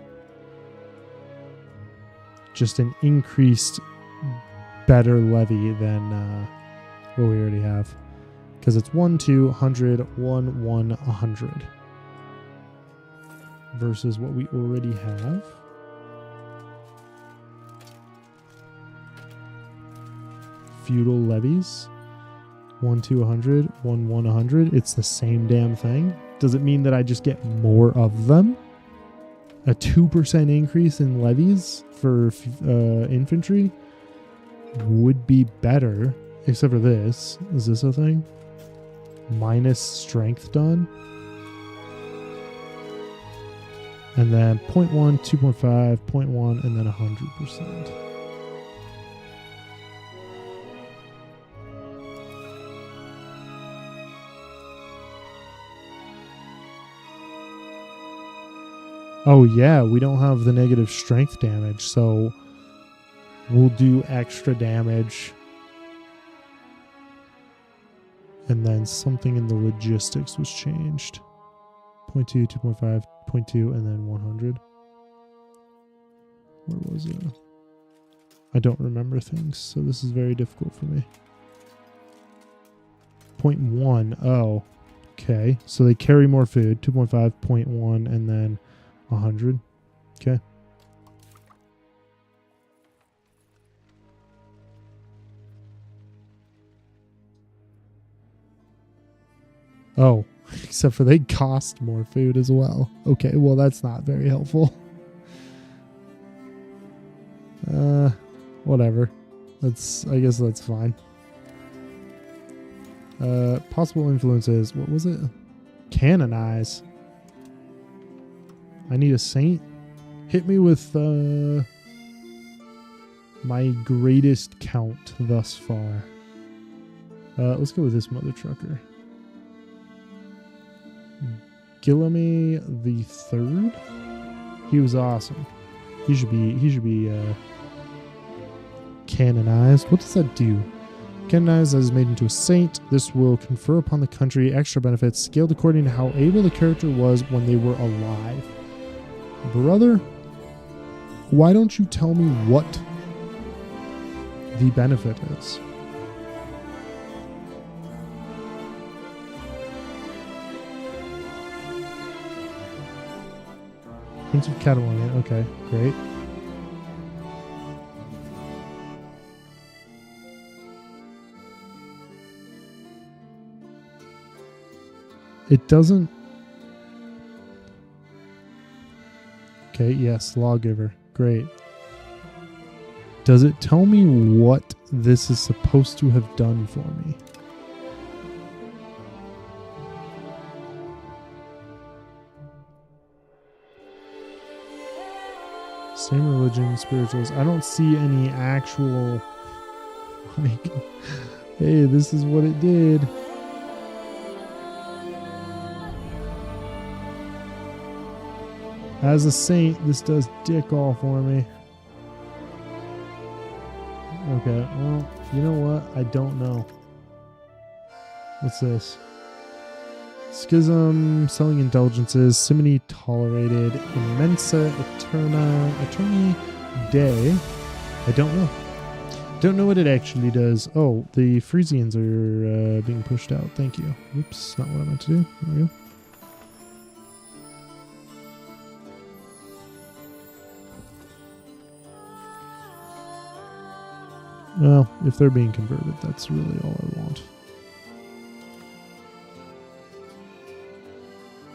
just an increased better levy than what we already have. Because it's 1, 2, 100, 1, 1, 100. Versus what we already have. Feudal levies. 1, 2, 100, 1, 1, 100. It's the same damn thing. Does it mean that I just get more of them? A 2% increase in levies for infantry would be better, except for this. Is this a thing? Minus strength done. And then 0.1, 2.5, 0.1, and then 100%. Oh yeah, we don't have the negative strength damage, so we'll do extra damage. And then something in the logistics was changed. 0.2, 2.5, 0.2, and then 100. Where was it? I don't remember things, so this is very difficult for me. 0.1, oh, okay. So they carry more food, 2.5, 0.1, and then 100. Okay. Oh, except for they cost more food as well. Okay, well that's not very helpful. Whatever. I guess that's fine. Possible influences. What was it? Canonize. I need a saint. Hit me with my greatest count thus far. Let's go with this mother trucker. Guillaume the Third. He was awesome. He should be canonized. What does that do? Canonized as made into a saint. This will confer upon the country extra benefits scaled according to how able the character was when they were alive. Brother, why don't you tell me what the benefit is? Prince of Catalonia. Okay, great. It doesn't... Okay, yes, lawgiver. Great. Does it tell me what this is supposed to have done for me? Same religion, spirituals. I don't see any actual, like, hey, this is what it did. As a saint, this does dick all for me. Okay, well, you know what? I don't know. What's this? Schism, selling indulgences, simony tolerated, immensa, attorney day. I don't know. Don't know what it actually does. Oh, the Frisians are being pushed out. Thank you. Oops, not what I meant to do. There we go. Well, if they're being converted, that's really all I want.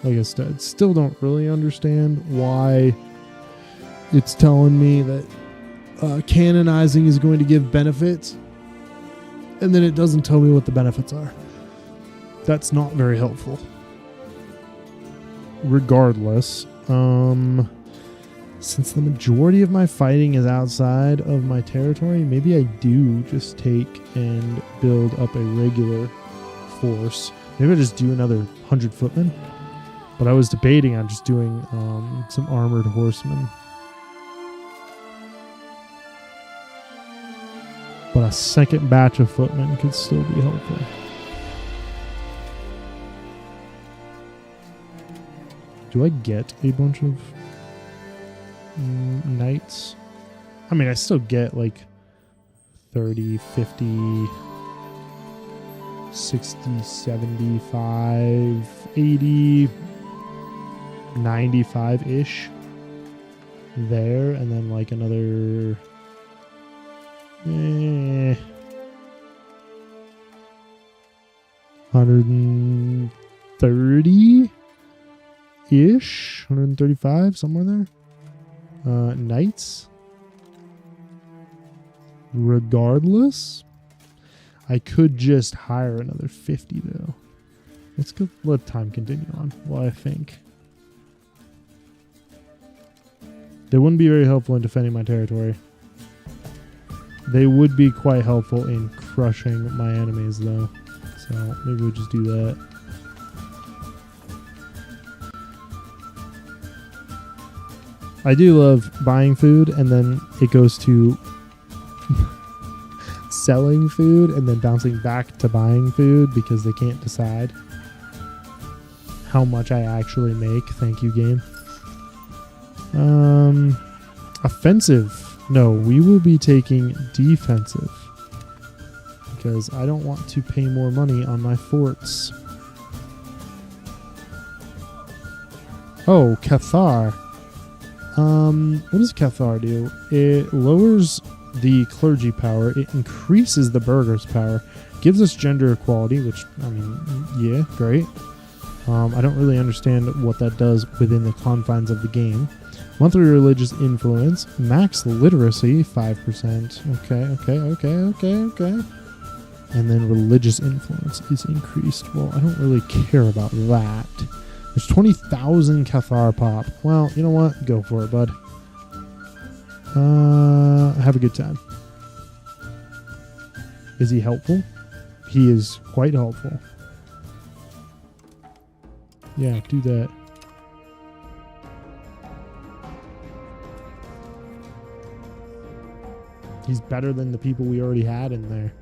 Like I said, still don't really understand why it's telling me that canonizing is going to give benefits, and then it doesn't tell me what the benefits are. That's not very helpful. Regardless, since the majority of my fighting is outside of my territory, maybe I do just take and build up a regular force. Maybe I just do another 100 footmen. But I was debating on just doing some armored horsemen. But a second batch of footmen could still be helpful. Do I get a bunch of knights? I mean, I still get like 30, 50, 60, 75, 80, 95-ish there, and then like another 130-ish, 135, somewhere there. Knights. Regardless, I could just hire another 50 though. Let's go. Let time continue on while I think. They wouldn't be very helpful in defending my territory. They would be quite helpful in crushing my enemies though. So maybe we'll just do that. I do love buying food and then it goes to selling food and then bouncing back to buying food because they can't decide how much I actually make. Thank you, game. Offensive. No, we will be taking defensive because I don't want to pay more money on my forts. Oh, Cathar. What does Cathar do? It lowers the clergy power. It increases the burghers' power. Gives us gender equality, which, I mean, yeah, great. I don't really understand what that does within the confines of the game. Monthly religious influence. Max literacy, 5%. Okay. And then religious influence is increased. Well, I don't really care about that. There's 20,000 Cathar pop. Well, you know what? Go for it, bud. Have a good time. Is he helpful? He is quite helpful. Yeah, do that. He's better than the people we already had in there.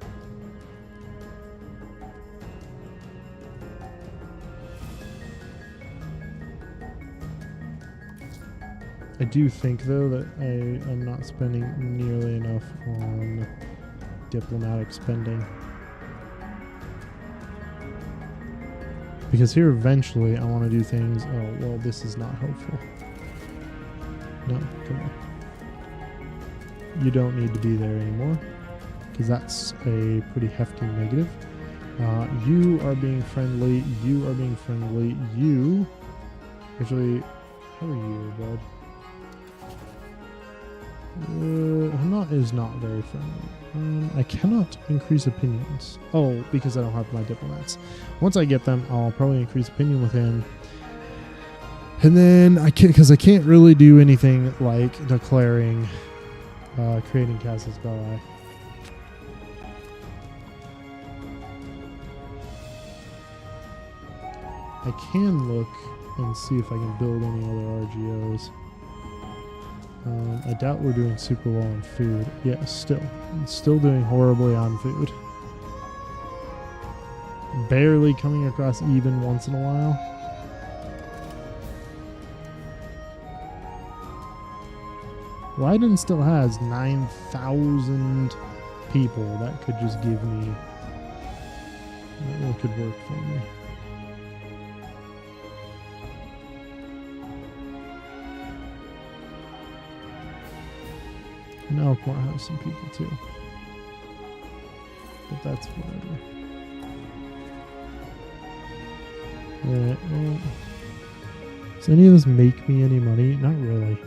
I do think, though, that I am not spending nearly enough on diplomatic spending. Because here, eventually, I want to do things... Oh, well, this is not helpful. No, come on. You don't need to be there anymore. Because that's a pretty hefty negative. You are being friendly. You are being friendly. You... Actually, how are you, bud? Hamnat is not very friendly. I cannot increase opinions. Oh, because I don't have my diplomats. Once I get them, I'll probably increase opinion with him. And then I can't, because I can't really do anything like declaring, creating Casus Belli. I can look and see if I can build any other RGOs. I doubt we're doing super well on food. Yeah, still doing horribly on food. Barely coming across even once in a while. Leiden still has 9,000 people. That could just give me... That could work for me. And Elkmore has some people too. But that's whatever. Alright, well... Does any of this make me any money? Not really.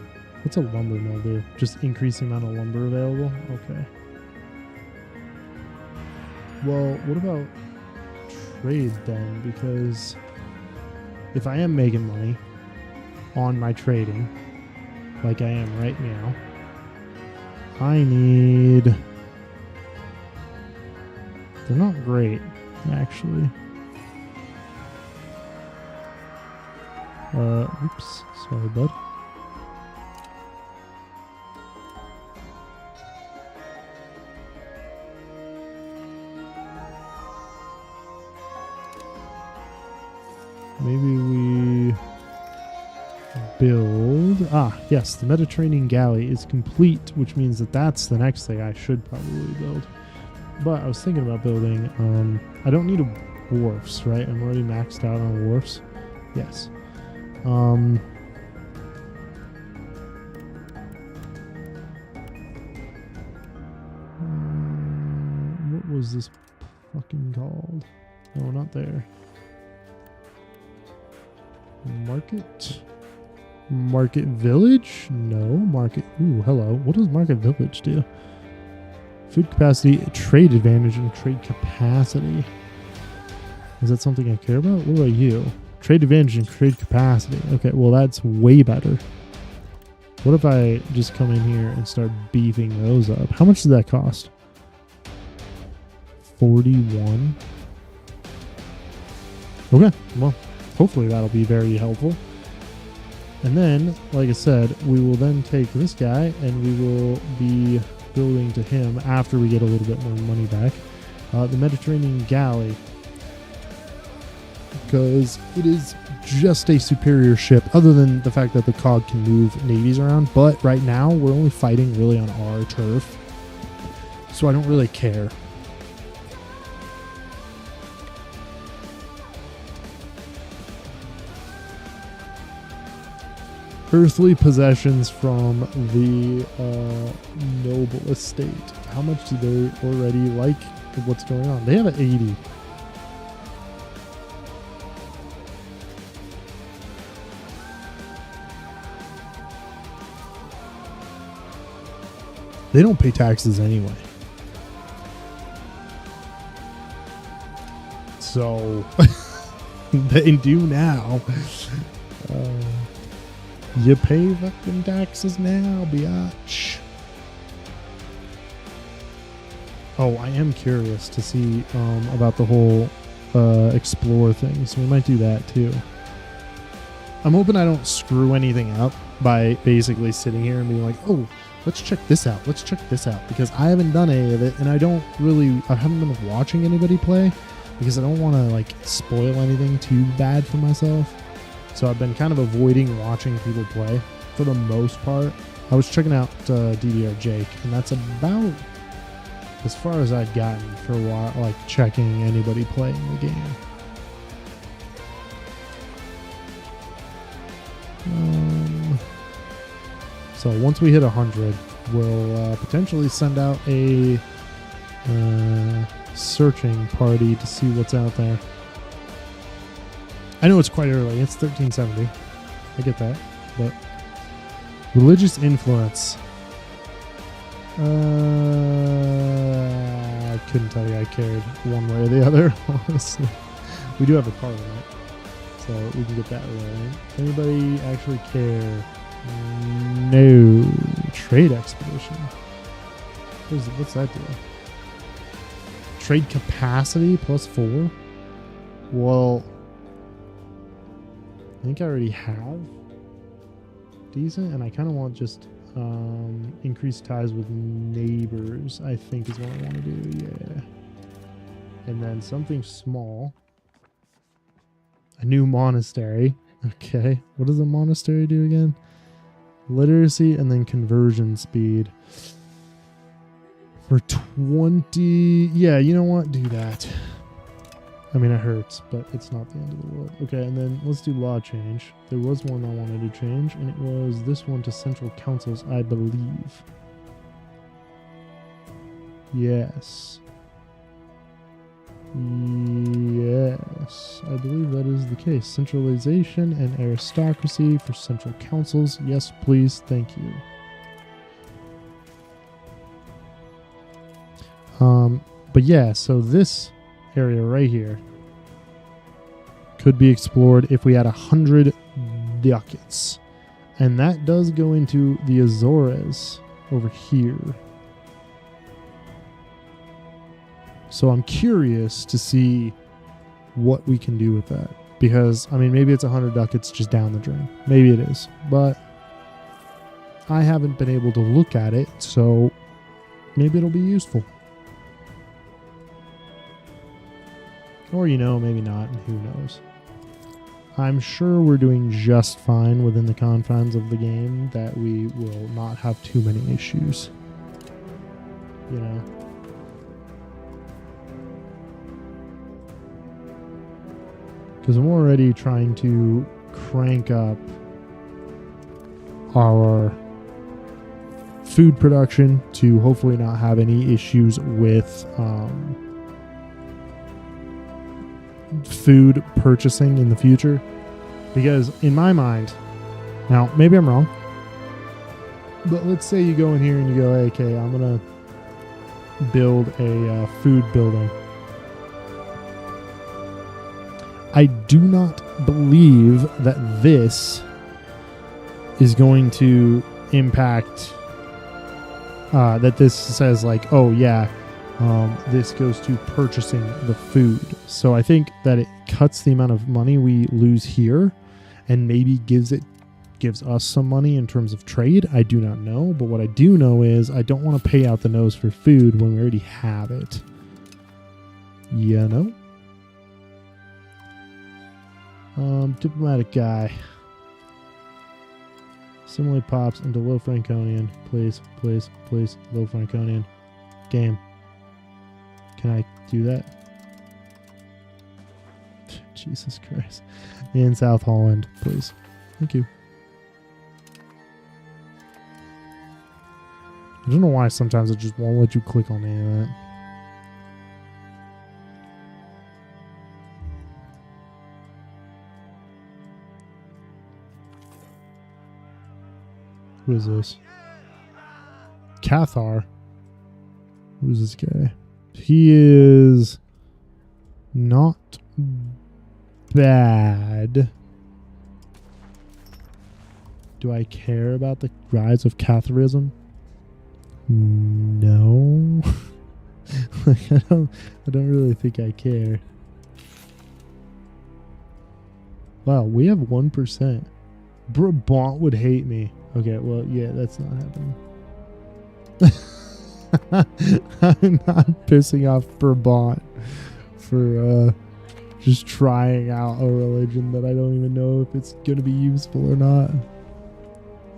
What's a lumber mill do? Just increase the amount of lumber available? Okay. Well, what about trade then? Because if I am making money on my trading, like I am right now, I need... They're not great, actually. Oops. Sorry, bud. Maybe we build... Ah, yes, the Mediterranean galley is complete, which means that that's the next thing I should probably build. But I was thinking about building... I don't need a wharfs, right? I'm already maxed out on wharfs. Yes. What was this fucking called? No, not there. Market Village? No, Market... Ooh, hello. What does Market Village do? Food capacity, trade advantage, and trade capacity. Is that something I care about? What about you? Trade advantage and trade capacity. Okay, well that's way better. What if I just come in here and start beefing those up? How much does that cost? 41. Okay, well, hopefully that'll be very helpful. And then, like I said, we will then take this guy and we will be building to him after we get a little bit more money back. The Mediterranean galley. Because it is just a superior ship, other than the fact that the cog can move navies around. But right now, we're only fighting really on our turf. So I don't really care. Earthly possessions from the noble estate. How much do they already like what's going on? They have an 80. They don't pay taxes anyway. So, they do now. You pay fucking taxes now, biatch. Oh, I am curious to see about the whole explore thing, so we might do that too. I'm hoping I don't screw anything up by basically sitting here and being like, oh, let's check this out, because I haven't done any of it, and I haven't been watching anybody play, because I don't want to like spoil anything too bad for myself. So I've been kind of avoiding watching people play for the most part. I was checking out DDR Jake, and that's about as far as I'd gotten for a while, like checking anybody playing the game. So once we hit 100, we'll potentially send out a searching party to see what's out there. I know it's quite early. It's 1370. I get that. But religious influence. I couldn't tell you I cared one way or the other, honestly. We do have a parliament. So we can get that rolling. Anybody actually care? No. Trade expedition. What's that do? Trade capacity +4? Well, I think I already have decent, and I kind of want just increased ties with neighbors, I think is what I want to do, yeah. And then something small. A new monastery. Okay, what does a monastery do again? Literacy and then conversion speed. For 20... Yeah, you know what? Do that. I mean, it hurts, but it's not the end of the world. Okay, and then let's do law change. There was one I wanted to change, and it was this one to central councils, I believe. Yes. Yes, I believe that is the case. Centralization and aristocracy for central councils. Yes, please. Thank you. But yeah, so this area right here could be explored if we had 100 ducats. And that does go into the Azores over here. So I'm curious to see what we can do with that. Because, I mean, maybe it's 100 ducats just down the drain. Maybe it is. But I haven't been able to look at it, so maybe it'll be useful. Or, you know, maybe not, and who knows. I'm sure we're doing just fine within the confines of the game, that we will not have too many issues. You know? Because I'm already trying to crank up our food production to hopefully not have any issues with food purchasing in the future. Because in my mind, now maybe I'm wrong, but let's say you go in here and you go, hey, okay, I'm going to build a food building. I do not believe that this is going to impact, that this says like, oh yeah, this goes to purchasing the food. So I think that it cuts the amount of money we lose here and maybe gives us some money in terms of trade. I do not know, but what I do know is I don't want to pay out the nose for food when we already have it. You know? Diplomatic guy. Similarly pops into low Franconian. Please, please, please. Low Franconian. Game. Can I do that? Jesus Christ. In South Holland, please. Thank you. I don't know why sometimes it just won't let you click on any of that. Who is this? Cathar. Who's this guy? He is not bad. Do I care about the rise of Catharism? No. Like, I don't really think I care. Wow, we have 1%. Brabant would hate me. Okay, well, yeah, that's not happening. I'm not pissing off Brabant for just trying out a religion that I don't even know if it's going to be useful or not.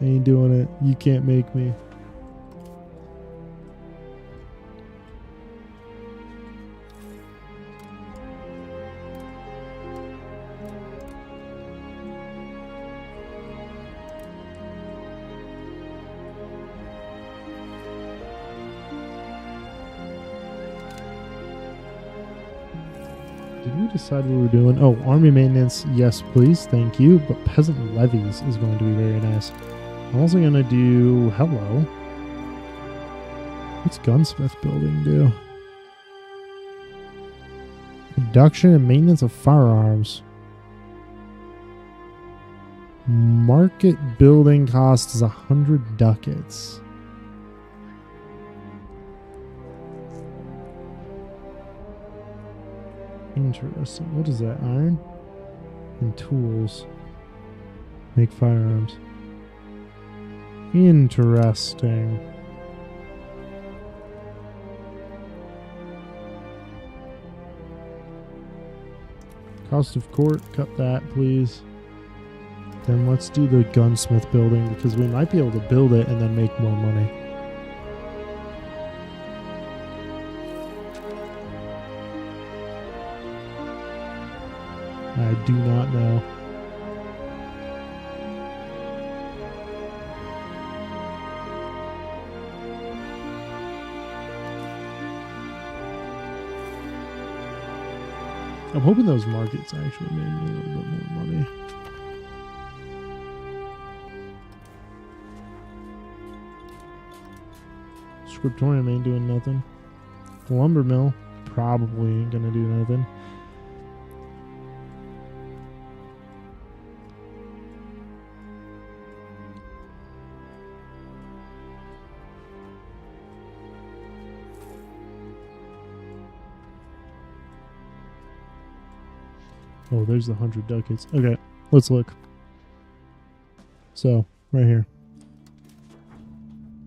I ain't doing it. You can't make me. Did we decide what we're doing? Oh, army maintenance, yes please, thank you. But peasant levies is going to be very nice. I'm also going to do... Hello. What's gunsmith building do? Production and maintenance of firearms. Market building cost is 100 ducats. Interesting. What is that? Iron? And tools. Make firearms. Interesting. Cost of court, cut that, please. Then let's do the gunsmith building because we might be able to build it and then make more money. I do not know. I'm hoping those markets actually made me a little bit more money. Scriptorium ain't doing nothing. The lumber mill probably ain't gonna do nothing. Oh, there's the 100 ducats. Okay, let's look. So, right here.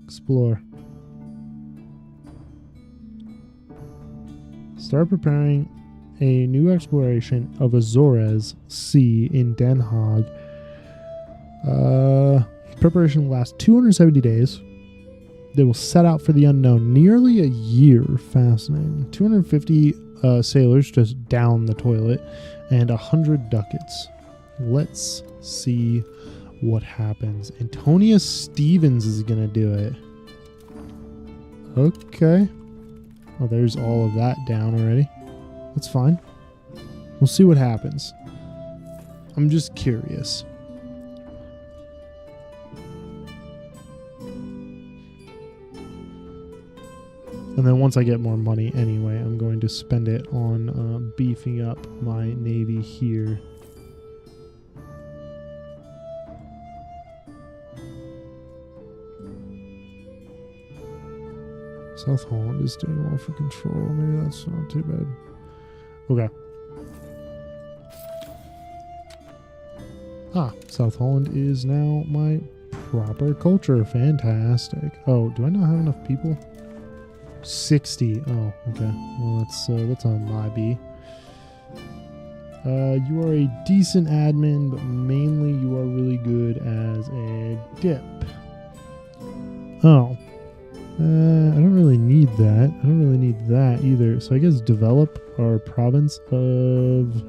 Explore. Start preparing a new exploration of Azores Sea in Den Haag. Preparation will last 270 days. They will set out for the unknown nearly a year. Fascinating. 250 sailors just down the toilet and 100 ducats. Let's see what happens. Antonia Stevens is going to do it. Okay. Oh, there's all of that down already. That's fine. We'll see what happens. I'm just curious. And then once I get more money anyway, I'm going to spend it on beefing up my navy here. South Holland is doing well for control. Maybe that's not too bad. Okay. Ah, South Holland is now my proper culture. Fantastic. Oh, do I not have enough people? 60. Oh, okay. Well, that's on my B. You are a decent admin, but mainly you are really good as a dip. Oh. I don't really need that. I don't really need that either. So I guess develop our province of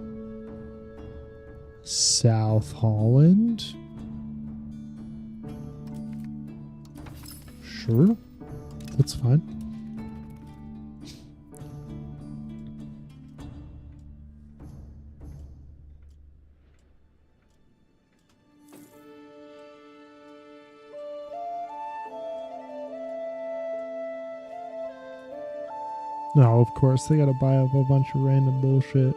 South Holland. Sure. That's fine. No, of course, they gotta buy up a bunch of random bullshit.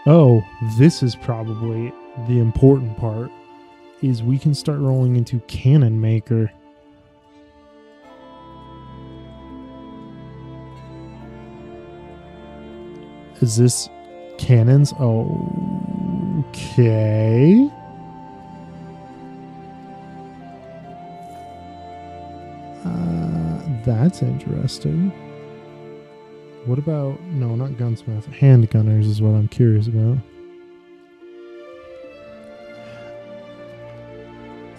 Oh, this is probably the important part, is we can start rolling into Cannon Maker. Is this cannons? Okay. That's interesting. What about... No, not gunsmith. Handgunners is what I'm curious about.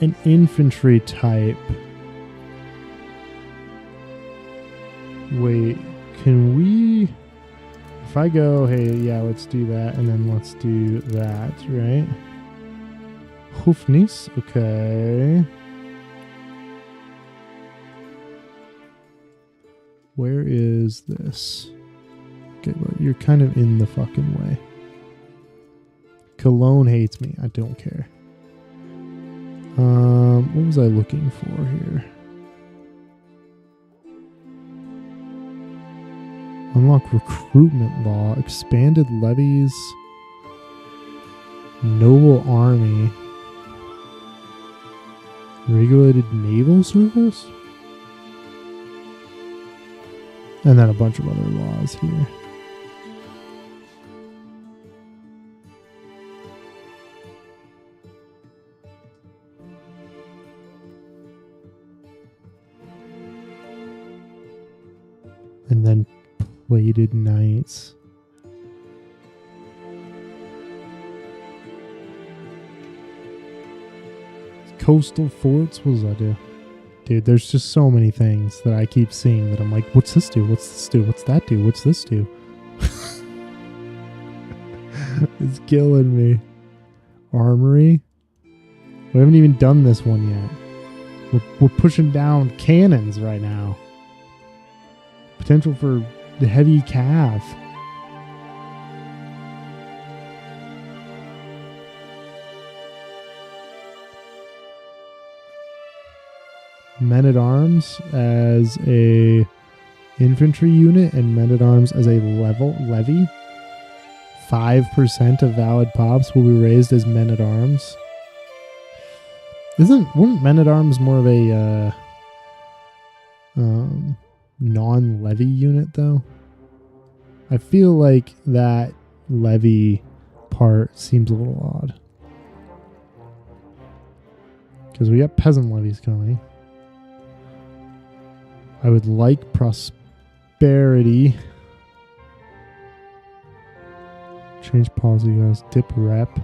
An infantry type. Wait, can we... If I go, hey, yeah, let's do that, and then let's do that, right? Hoofnis, okay. Where is this? Okay, well, you're kind of in the fucking way. Cologne hates me. I don't care. What was I looking for here? Unlock recruitment law. Expanded levies. Noble army. Regulated naval service. And then a bunch of other laws here. And then plated knights. Coastal forts? What does that do? Dude, there's just so many things that I keep seeing that I'm like, what's this do? What's this do? What's that do? What's this do? It's killing me. Armory? We haven't even done this one yet. We're pushing down cannons right now. Potential for the heavy cav. Men at arms as a infantry unit and men at arms as a levy. 5% of valid pops will be raised as men at arms. Wouldn't men at arms more of a non-levy unit though? I feel like that levy part seems a little odd. Because we got peasant levies coming. I would like prosperity. Change policy guys. Dip rep.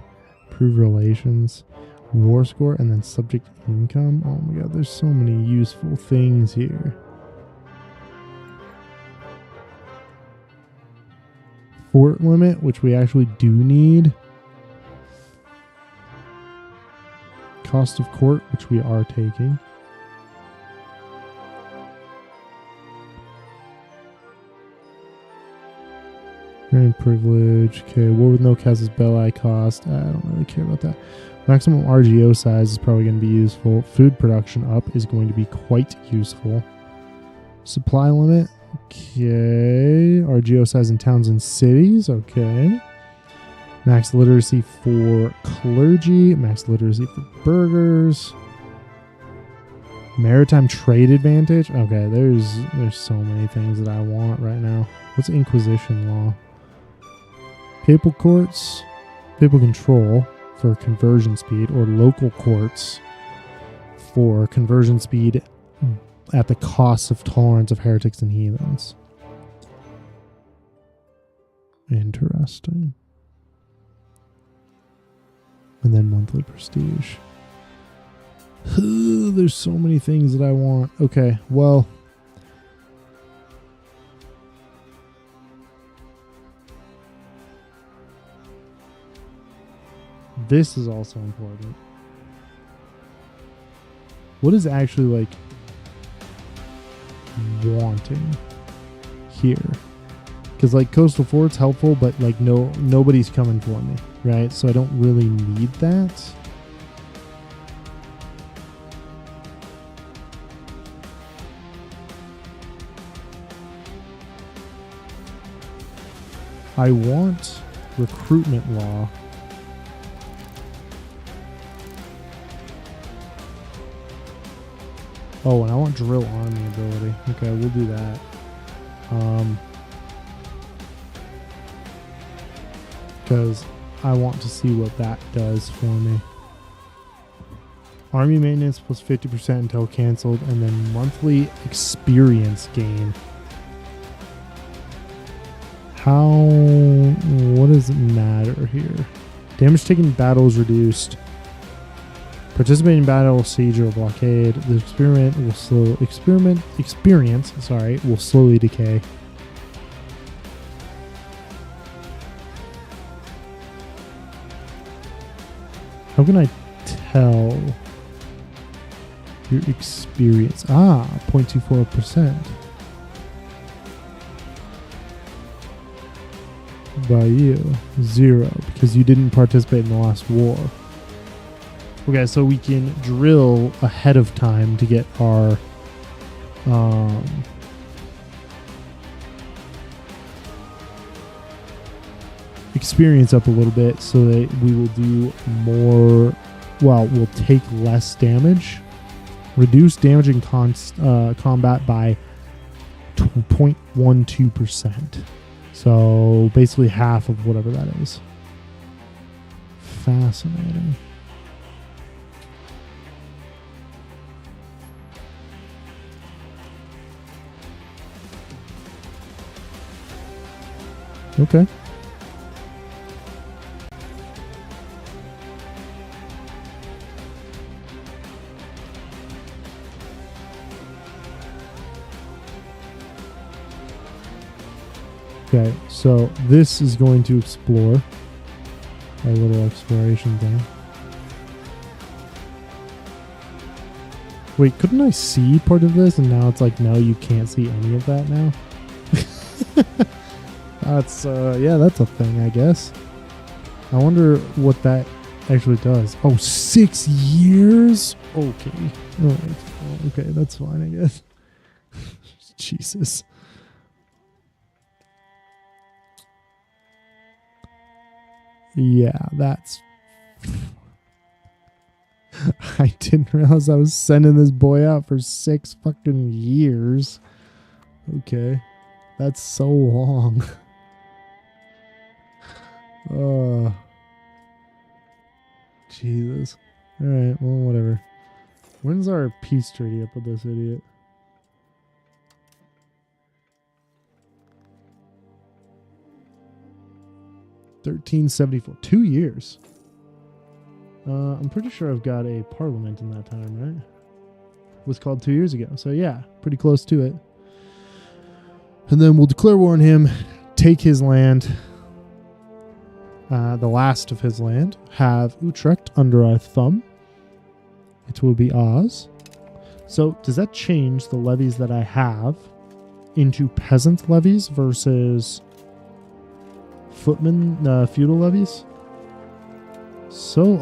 Improve relations. War score. And then subject income. Oh my god, there's so many useful things here. Fort limit, which we actually do need. Cost of court, which we are taking. Grand privilege. Okay, war with no casus belli cost. I don't really care about that. Maximum RGO size is probably going to be useful. Food production up is going to be quite useful. Supply limit. Okay. RGO size in towns and cities. Okay. Max literacy for clergy. Max literacy for burghers. Maritime trade advantage. Okay, there's so many things that I want right now. What's Inquisition law? Papal courts, papal control for conversion speed, or local courts for conversion speed at the cost of tolerance of heretics and heathens. Interesting. And then monthly prestige. There's so many things that I want. Okay, well. This is also important. What is actually like wanting here? Because like coastal fort's helpful, but like nobody's coming for me, right? So I don't really need that. I want recruitment law. Oh, and I want drill army ability. Okay, we'll do that. Because I want to see what that does for me. Army maintenance plus 50% until canceled, and then monthly experience gain. What does it matter here? Damage taken in battle is reduced. Participating in battle, siege, or blockade. The experience will slowly decay. How can I tell your experience? 0.24%. By you, 0, because you didn't participate in the last war. Okay, so we can drill ahead of time to get our experience up a little bit so that we will do more. Well, we'll take less damage, reduce damage in combat by 0.12%. So basically half of whatever that is. Fascinating. Okay. Okay, so this is going to explore our little exploration thing. Wait, couldn't I see part of this? And now it's like, no, you can't see any of that now? That's, yeah, that's a thing, I guess. I wonder what that actually does. Oh, 6 years? Okay. Oh, okay, that's fine, I guess. Jesus. Yeah, that's... I didn't realize I was sending this boy out for 6 fucking years. Okay. That's so long. Oh. Jesus. Alright, well, whatever. When's our peace treaty up with this idiot? $1374. 2 years. I'm pretty sure I've got a parliament in that time, right? It was called 2 years ago. So yeah, pretty close to it. And then we'll declare war on him, take his land, the last of his land, have Utrecht under our thumb. It will be ours. So does that change the levies that I have into peasant levies versus footman feudal levies? So,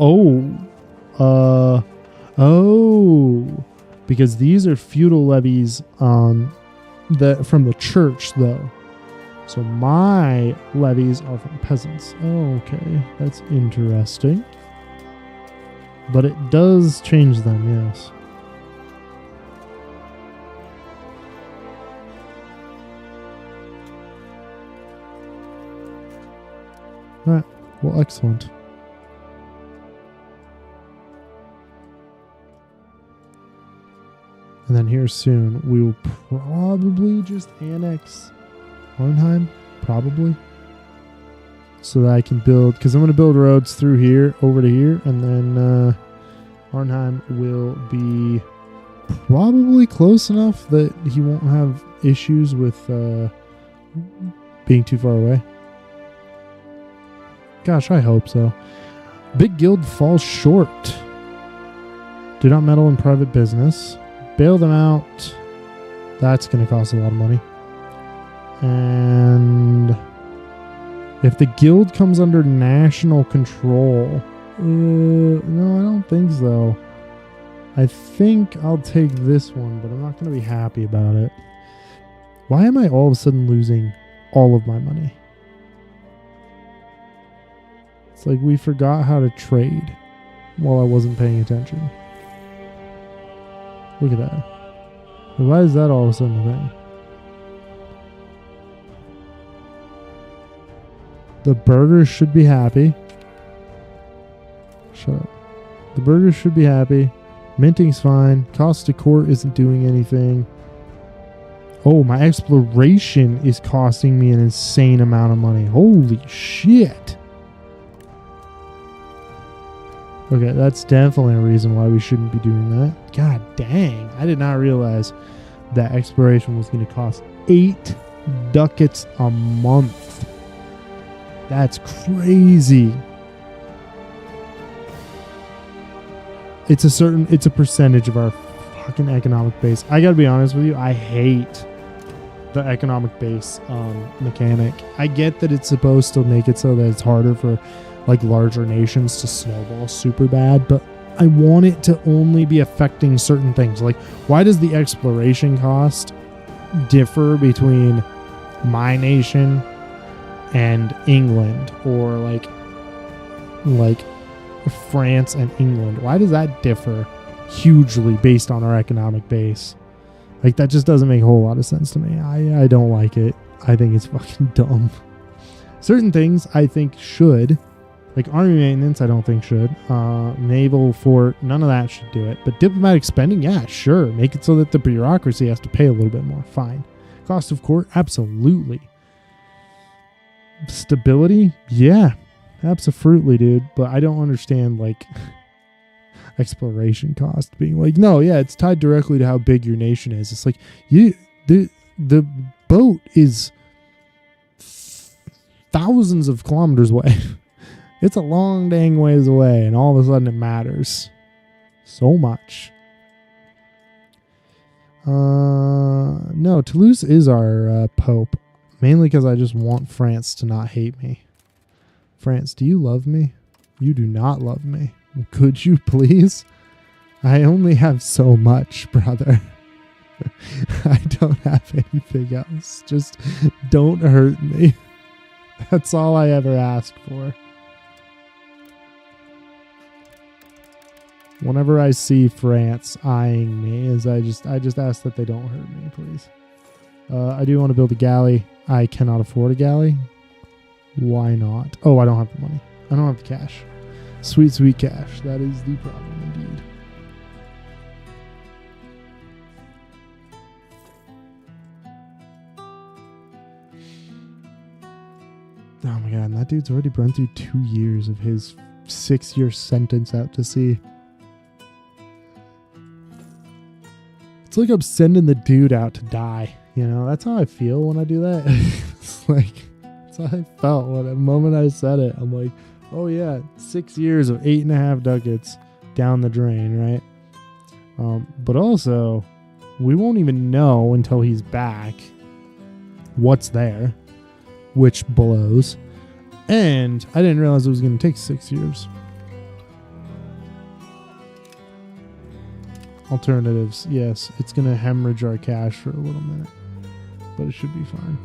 because these are feudal levies that from the church, though. So my levies are from peasants. Oh, okay, that's interesting. But it does change them, yes. All right, well, excellent. And then here soon, we will probably just annex Arnheim, probably. So that I can build, because I'm going to build roads through here, over to here, and then Arnheim will be probably close enough that he won't have issues with being too far away. Gosh, I hope so. Big Guild falls short. Do not meddle in private business. Bail them out. That's going to cost a lot of money. And if the guild comes under national control, no, I don't think so. I think I'll take this one, but I'm not going to be happy about it. Why am I all of a sudden losing all of my money? It's like we forgot how to trade while I wasn't paying attention. Look at that. Why is that all of a sudden a thing? The burgers should be happy. Shut up. The burgers should be happy. Minting's fine. Cost to court isn't doing anything. Oh, my exploration is costing me an insane amount of money. Holy shit. Okay, that's definitely a reason why we shouldn't be doing that. God dang. I did not realize that exploration was going to cost 8 ducats a month. That's crazy. It's a percentage of our fucking economic base. I gotta be honest with you, I hate the economic base mechanic. I get that it's supposed to make it so that it's harder for like larger nations to snowball super bad, but I want it to only be affecting certain things. Like, why does the exploration cost differ between my nation and England, or like France and England? Why does that differ hugely based on our economic base? Like, that just doesn't make a whole lot of sense to me. I don't like it. I think it's fucking dumb. Certain things I think should, like army maintenance, I don't think should. Naval fort, none of that should do it. But diplomatic spending, yeah, sure. Make it so that the bureaucracy has to pay a little bit more. Fine. Cost of court, absolutely. Stability, yeah, absolutely, dude. But I don't understand, like, exploration cost being like, no, yeah, it's tied directly to how big your nation is. It's like, the boat is thousands of kilometers away. It's a long dang ways away, and all of a sudden it matters so much. No, Toulouse is our Pope, mainly because I just want France to not hate me. France, do you love me? You do not love me. Could you please? I only have so much, brother. I don't have anything else. Just don't hurt me. That's all I ever ask for. Whenever I see France eyeing me, I just ask that they don't hurt me, please. I do want to build a galley. I cannot afford a galley. Why not? Oh, I don't have the money. I don't have the cash. Sweet, sweet cash. That is the problem indeed. Oh my god, and that dude's already burned through 2 years of his 6-year sentence out to sea. It's like I'm sending the dude out to die. You know, that's how I feel when I do that. It's like, that's how I felt when the moment I said it. I'm like, oh yeah, 6 years of 8.5 ducats down the drain, right? But also, we won't even know until he's back what's there, which blows. And I didn't realize it was going to take 6 years. Alternatives, yes, it's going to hemorrhage our cash for a little minute, but it should be fine.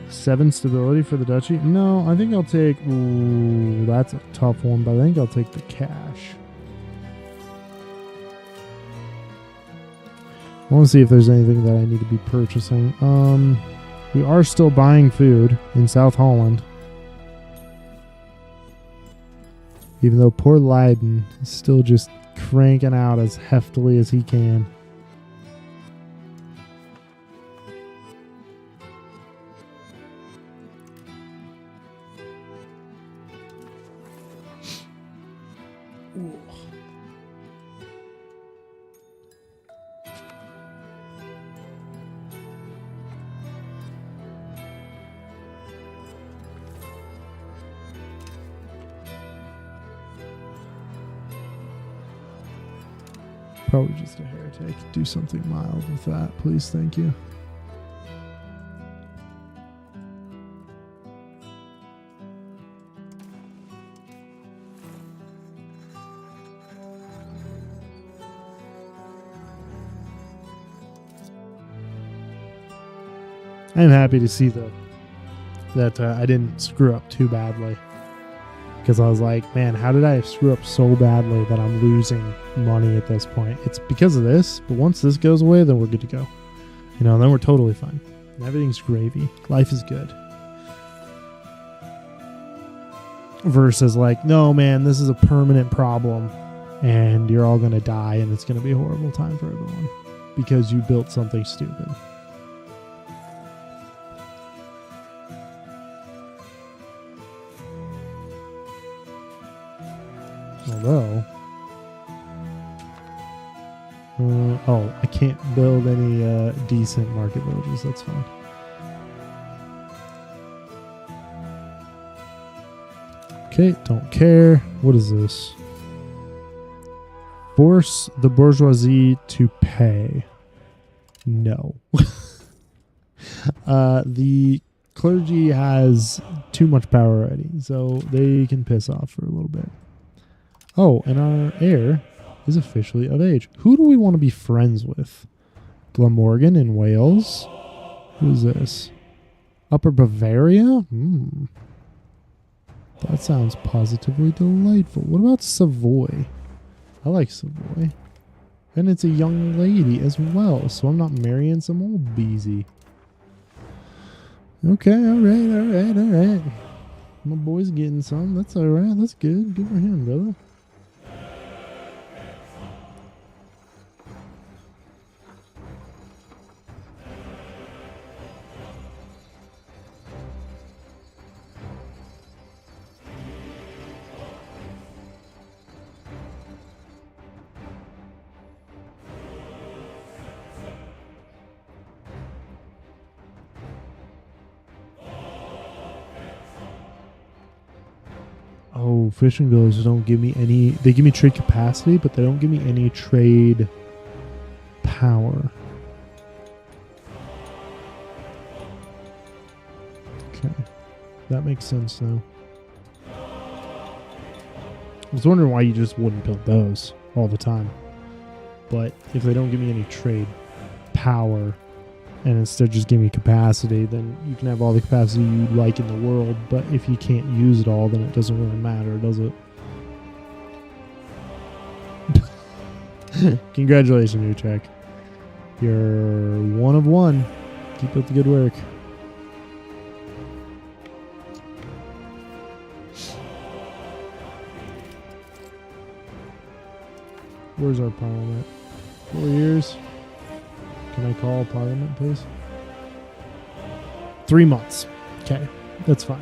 Seven stability for the duchy? No, I think I'll take... Ooh, that's a tough one, but I think I'll take the cash. I want to see if there's anything that I need to be purchasing. We are still buying food in South Holland. Even though poor Leiden is still just cranking out as heftily as he can. Probably just a hair take. Do something mild with that, please. Thank you. I'm happy to see that I didn't screw up too badly. Because I was like, man, how did I screw up so badly that I'm losing money at this point? It's because of this, but once this goes away, then we're good to go. You know, then we're totally fine. And everything's gravy. Life is good. Versus like, no, man, this is a permanent problem, and you're all going to die, and it's going to be a horrible time for everyone because you built something stupid. Although, oh, I can't build any decent market villages. That's fine. Okay, don't care. What is this? Force the bourgeoisie to pay. No. The clergy has too much power already, so they can piss off for a little bit. Oh, and our heir is officially of age. Who do we want to be friends with? Glamorgan in Wales. Who's this? Upper Bavaria? That sounds positively delightful. What about Savoy? I like Savoy. And it's a young lady as well, so I'm not marrying some old beezy. Okay, alright. My boy's getting some. That's alright. That's good. Good for him, brother. Oh, fishing villages don't give me any... They give me trade capacity, but they don't give me any trade power. Okay. That makes sense now. I was wondering why you just wouldn't build those all the time. But if they don't give me any trade power and instead just give me capacity, then you can have all the capacity you like in the world, but if you can't use it all, then it doesn't really matter, does it? Congratulations, Utrecht. You're one of one. Keep up the good work. Where's our parliament? 4 years. Can I call Parliament, please? 3 months. Okay, that's fine.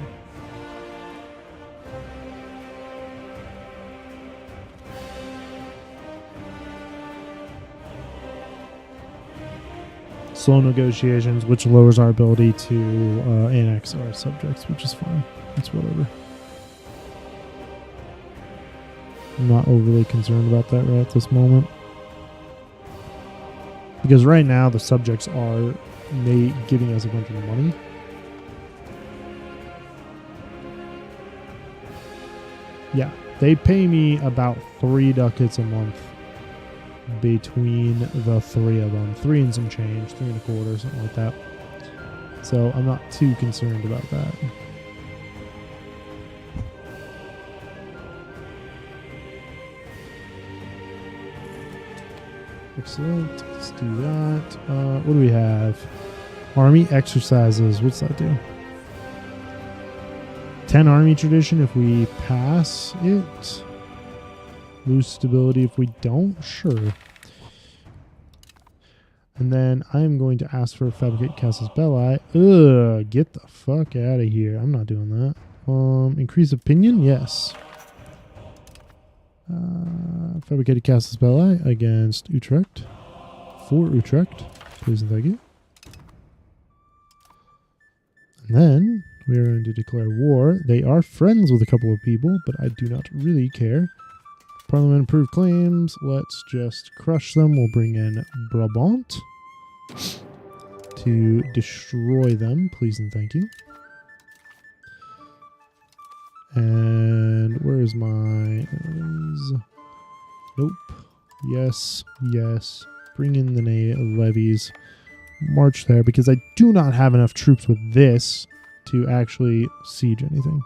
Slow negotiations, which lowers our ability to annex our subjects, which is fine. It's whatever. I'm not overly concerned about that right at this moment. Because right now the subjects are giving us a bunch of money. Yeah, they pay me about 3 ducats a month between the 3 of them. 3 and some change, 3 and a quarter, something like that. So I'm not too concerned about that. Excellent. Let's do that. What do we have? Army exercises. What's that do? 10 army tradition if we pass it. Lose stability if we don't. Sure. And then I'm going to ask for fabricate casus belli. Ugh, get the fuck out of here. I'm not doing that. Increase opinion? Yes. Fabricated casus belli against Utrecht. For Utrecht. Please and thank you. And then we are going to declare war. They are friends with a couple of people, but I do not really care. Parliament approved claims. Let's just crush them. We'll bring in Brabant to destroy them. Please and thank you. And where is my... Nope. Yes. Yes. Bring in the levies. March there, because I do not have enough troops with this to actually siege anything.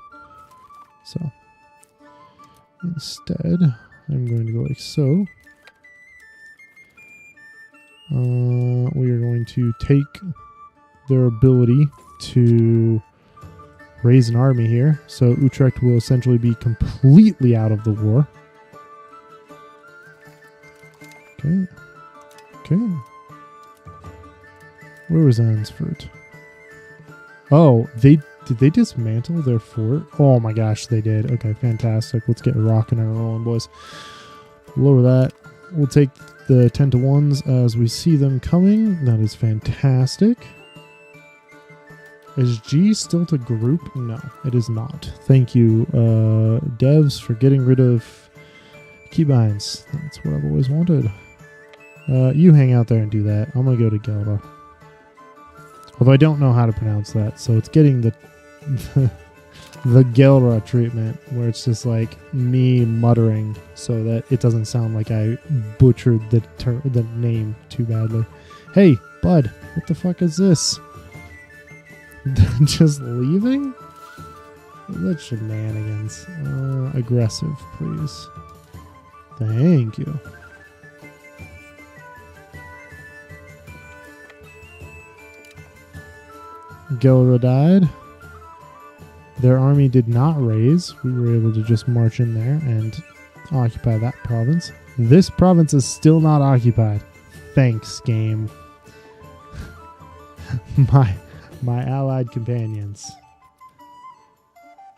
So, instead, I'm going to go like so. We are going to take their ability to raise an army here. So Utrecht will essentially be completely out of the war. Okay. Okay. Where was Ansford? Oh, did they dismantle their fort? Oh my gosh, they did. Okay, fantastic. Let's get rocking and rolling, boys. Lower that. We'll take the 10 to 1s as we see them coming. That is fantastic. Is G still to group? No, it is not. Thank you, devs, for getting rid of keybinds. That's what I've always wanted. You hang out there and do that. I'm going to go to Gelra. Although I don't know how to pronounce that, so it's getting the the Gelra treatment, where it's just like me muttering so that it doesn't sound like I butchered the name too badly. Hey, bud, what the fuck is this? Just leaving? That's shenanigans. Aggressive, please. Thank you. Gelra died. Their army did not raise. We were able to just march in there and occupy that province. This province is still not occupied. Thanks, game. My allied companions.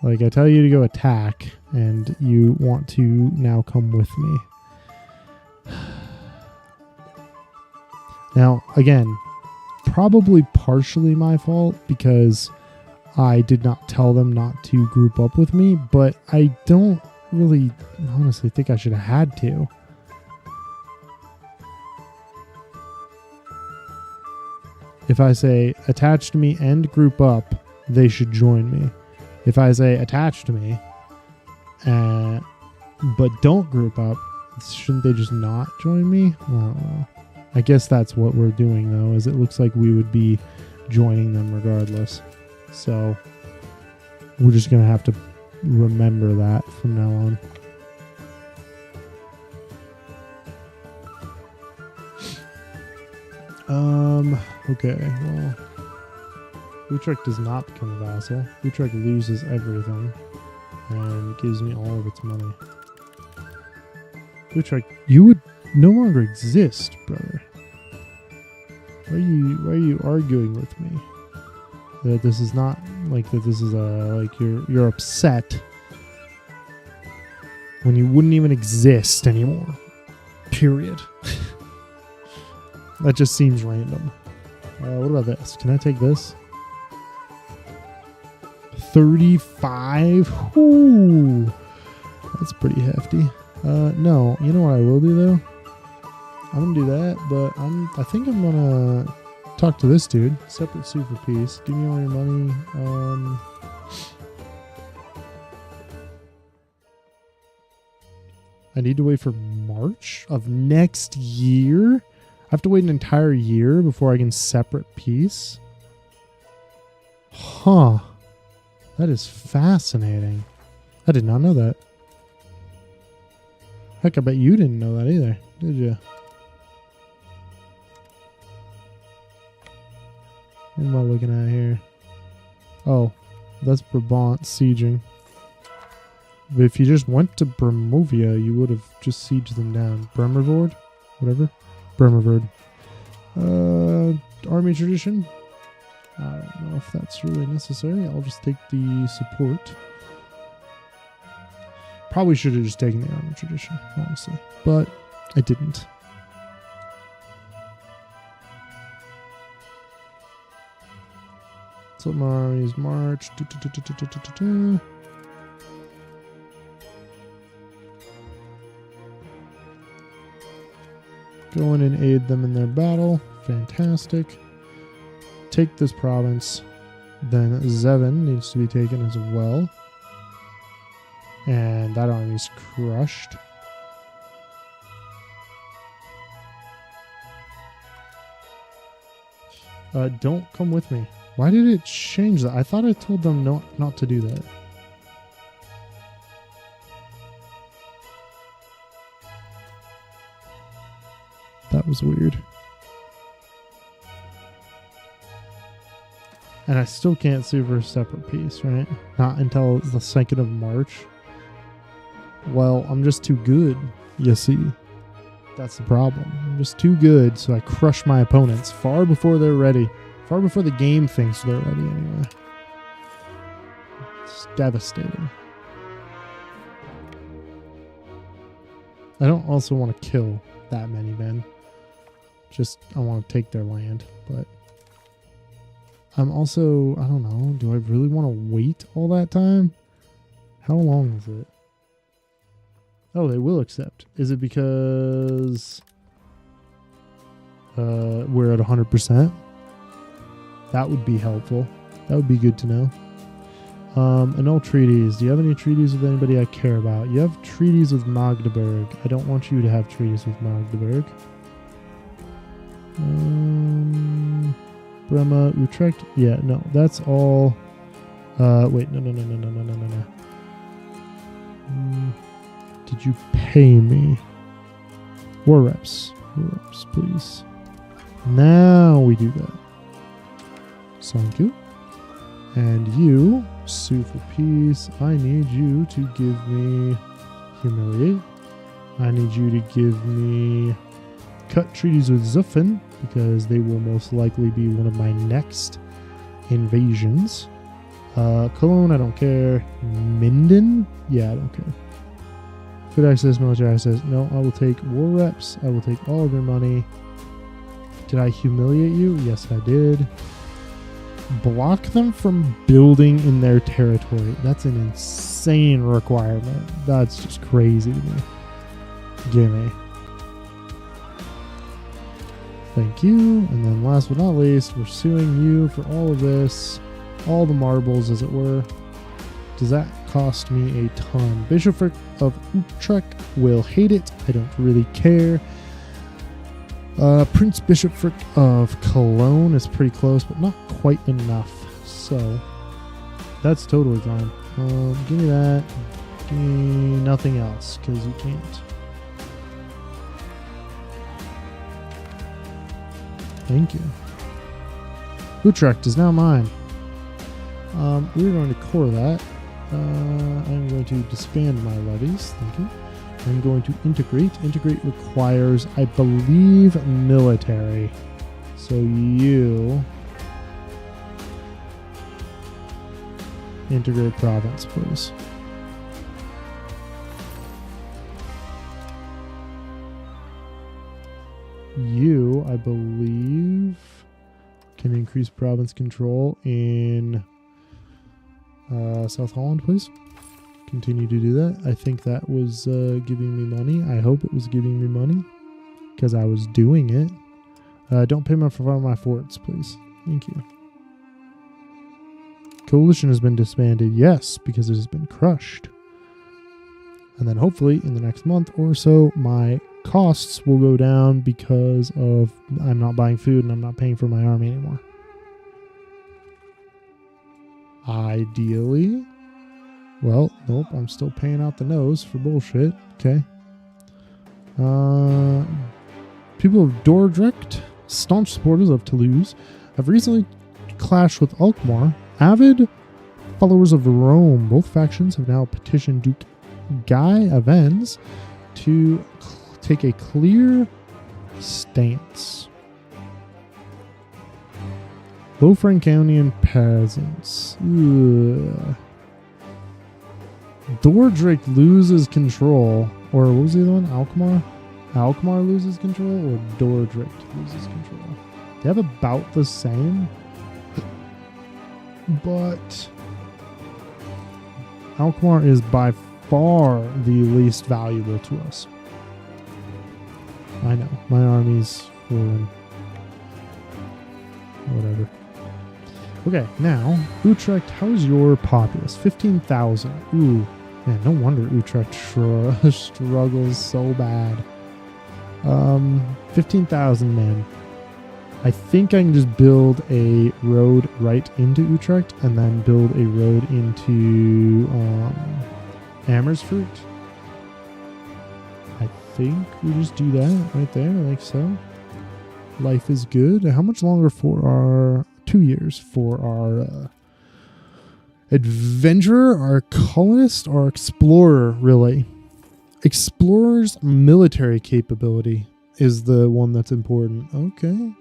Like, I tell you to go attack, and you want to now come with me. Now, again, probably partially my fault because I did not tell them not to group up with me, but I don't really honestly think I should have had to. If I say attach to me and group up, they should join me. If I say attach to me, but don't group up, shouldn't they just not join me? I don't know. I guess that's what we're doing though, is it looks like we would be joining them regardless. So we're just going to have to remember that from now on. Okay, well, Utrecht does not become a vassal. Utrecht loses everything and gives me all of its money. Utrecht, you would no longer exist, brother. Why are you arguing with me? That this is not like that. This is like you're upset when you wouldn't even exist anymore. Period. That just seems random. What about this? Can I take this? 35? Ooh, that's pretty hefty. No, you know what I will do though? I'm gonna do that, but I think I'm gonna talk to this dude. Separate suit for peace. Give me all your money. I need to wait for March of next year. I have to wait an entire year before I can separate peace. Huh. That is fascinating. I did not know that. Heck, I bet you didn't know that either, did you? What am I looking at here? Oh, that's Brabant sieging. But if you just went to Bremovia, you would have just sieged them down. Bremervoord? Whatever. Bremervoord. Army tradition? I don't know if that's really necessary. I'll just take the support. Probably should have just taken the army tradition, honestly. But I didn't. So my armies march. Go in and aid them in their battle. Fantastic. Take this province. Then Zevin needs to be taken as well. And that army's crushed. Don't come with me. Why did it change that? I thought I told them not to do that. That was weird. And I still can't sue for a separate peace, right? Not until the 2nd of March. Well, I'm just too good, you see. That's the problem. I'm just too good, so I crush my opponents far before they're ready. Far before the game thinks they're ready anyway. It's devastating. I don't also want to kill that many men. Just, I want to take their land, but I'm also, I don't know, do I really want to wait all that time? How long is it? Oh, they will accept. Is it because we're at 100%? That would be helpful. That would be good to know. Annul treaties. Do you have any treaties with anybody I care about? You have treaties with Magdeburg. I don't want you to have treaties with Magdeburg. Bremen, Utrecht. Yeah, no, that's all. Wait, no. Did you pay me? War reps, please. Now we do that. Thank you. And you, sue for peace. I need you to give me humiliate. I need you to give me cut treaties with Zuffen, because they will most likely be one of my next invasions. Cologne, I don't care. Minden? Yeah, I don't care. Food access, military access. No, I will take war reps. I will take all of your money. Did I humiliate you? Yes, I did. Block them from building in their territory. That's an insane requirement. That's just crazy to me. Gimme. Thank you. And then last but not least, we're suing you for all of this. All the marbles, as it were. Does that cost me a ton? Bishopric of Utrecht will hate it. I don't really care. Prince Bishopric of Cologne is pretty close, but not quite enough. So that's totally fine. Give me that. Give me nothing else, because you can't. Thank you. Utrecht is now mine. We're going to core that. I'm going to disband my levies. Thank you. I'm going to integrate. Integrate requires, I believe, military. So you integrate province, please. You, I believe, can increase province control in South Holland, please. Continue to do that. I think that was giving me money. I hope it was giving me money, because I was doing it. Don't pay me for one of my forts, please. Thank you. Coalition has been disbanded. Yes, because it has been crushed. And then hopefully in the next month or so, my costs will go down because of I'm not buying food and I'm not paying for my army anymore. Ideally. Well, nope, I'm still paying out the nose for bullshit. Okay. People of Dordrecht, staunch supporters of Toulouse, have recently clashed with Alkmaar. Avid followers of Rome. Both factions have now petitioned Duke Guy Avens to take a clear stance. Low Franconian peasants. Ugh. Dordrecht loses control. Or what was the other one? Alkmaar? Alkmaar loses control, or Dordrecht loses control? They have about the same. But Alkmaar is by far the least valuable to us. I know. My army's ruined. Whatever. Okay, now, Utrecht, how's your populace? 15,000. Ooh, man, no wonder Utrecht struggles so bad. 15,000 men. I think I can just build a road right into Utrecht and then build a road into Amersfoort. I think we just do that right there, like so. Life is good. How much longer for our 2 years for our adventurer, our colonist, our explorer, really? Explorer's military capability is the one that's important. Okay.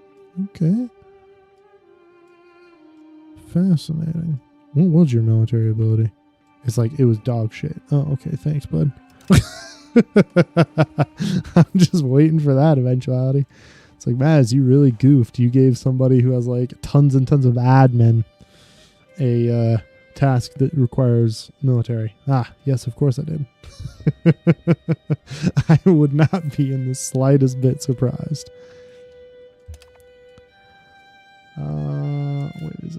Fascinating. What was your military ability? It's like, it was dog shit. Oh, okay. Thanks, bud. I'm just waiting for that eventuality. It's like, Maz, you really goofed. You gave somebody who has like tons and tons of admin a task that requires military. Ah, yes, of course I did. I would not be in the slightest bit surprised. Where is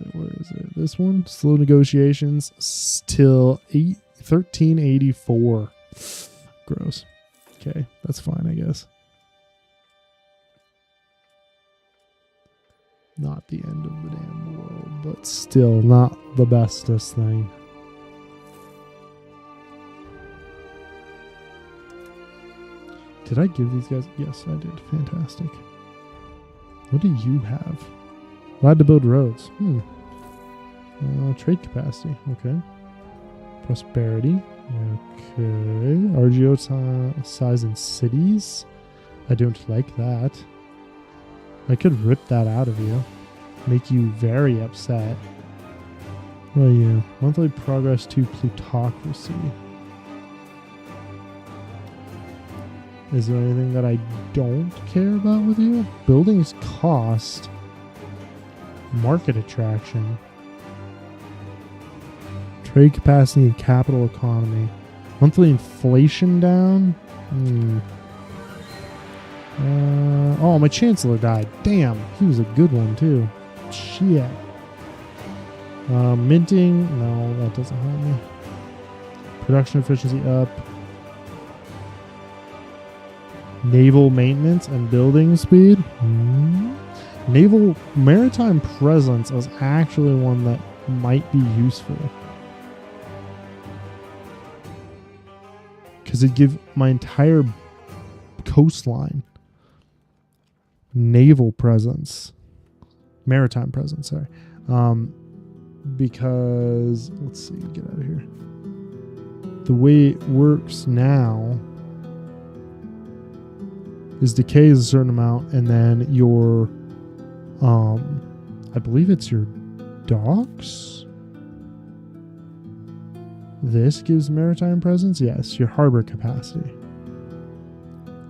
it? This one? Slow negotiations till 1384. Gross. Okay, that's fine, I guess. Not the end of the damn world, but still not the bestest thing. Did I give these guys? Yes, I did. Fantastic. What do you have? Allowed to build roads. Trade capacity. Okay. Prosperity. Okay. RGO size in cities. I don't like that. I could rip that out of you. Make you very upset. What are you? Monthly progress to plutocracy. Is there anything that I don't care about with you? Buildings cost. Market attraction. Trade capacity and capital economy. Monthly inflation down? Oh, my chancellor died. Damn, he was a good one too. Shit. Minting? No, that doesn't help me. Production efficiency up. Naval maintenance and building speed? Naval maritime presence is actually one that might be useful. Because it'd give my entire coastline naval presence. Maritime presence, sorry. Because, let's see, get out of here. The way it works now is decays a certain amount, and then your, I believe it's your docks. This gives maritime presence. Yes, your harbor capacity,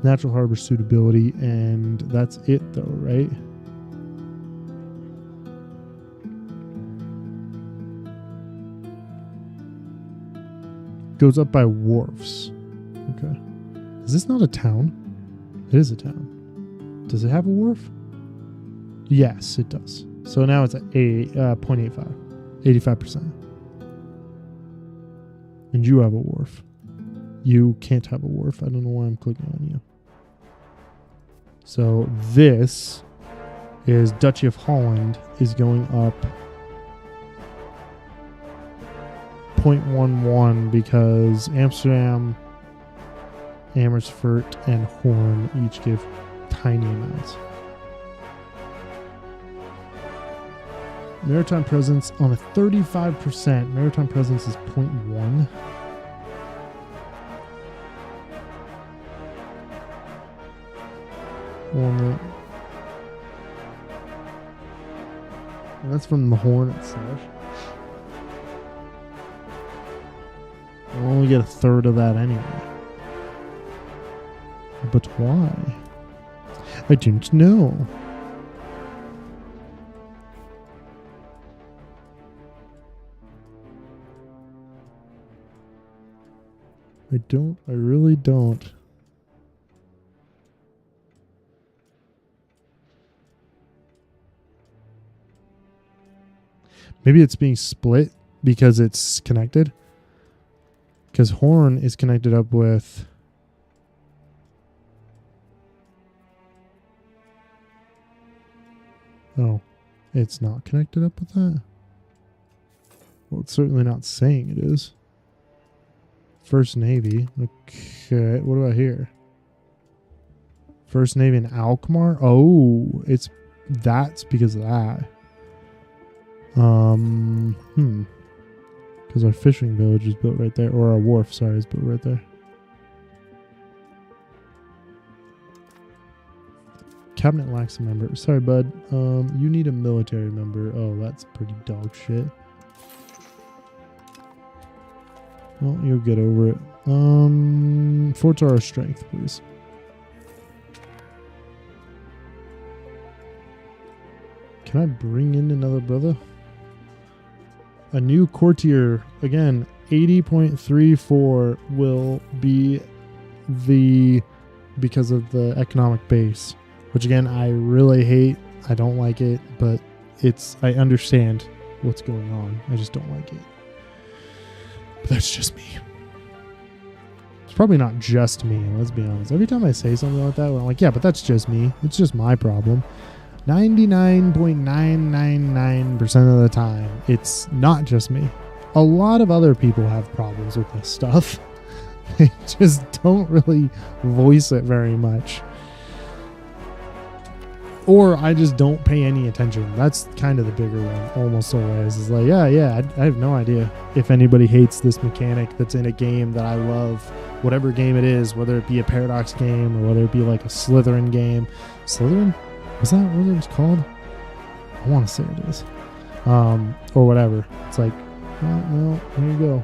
natural harbor suitability, and that's it, though, right? Goes up by wharfs. Okay, is this not a town? It is a town. Does it have a wharf? Yes, it does. So now it's at 0.85. 85%. And you have a wharf. You can't have a wharf. I don't know why I'm clicking on you. So this is Duchy of Holland is going up 0.11 because Amsterdam, Amersfoort, and Hoorn each give tiny amounts. Maritime presence on a 35%. Maritime presence is 0.1. And that's from the Horn itself. We'll only get a third of that anyway. But why? I don't know. I really don't. Maybe it's being split because it's connected. Because Horn is connected up with... Oh, it's not connected up with that? Well, it's certainly not saying it is. First Navy. Okay, what about here? First Navy in Alkmaar? Oh, that's because of that. Because our fishing village is built right there, or our wharf, sorry, is built right there. Cabinet lacks a member. Sorry, bud. You need a military member. Oh, that's pretty dog shit. Well, you'll get over it. Forts are our strength, please. Can I bring in another brother? A new courtier, again, 80.34 will be because of the economic base, which again, I really hate. I don't like it, but I understand what's going on. I just don't like it. But that's just me. It's probably not just me, let's be honest. Every time I say something like that, I'm like, yeah, but that's just me. It's just my problem. 99.999% of the time, it's not just me. A lot of other people have problems with this stuff. They just don't really voice it very much. Or I just don't pay any attention. That's kind of the bigger one, almost always. It's like, I have no idea if anybody hates this mechanic that's in a game that I love. Whatever game it is, whether it be a Paradox game or whether it be like a Slytherin game. Slytherin? Was that what it was called? I want to say it is. Or whatever. It's like, well, here you go.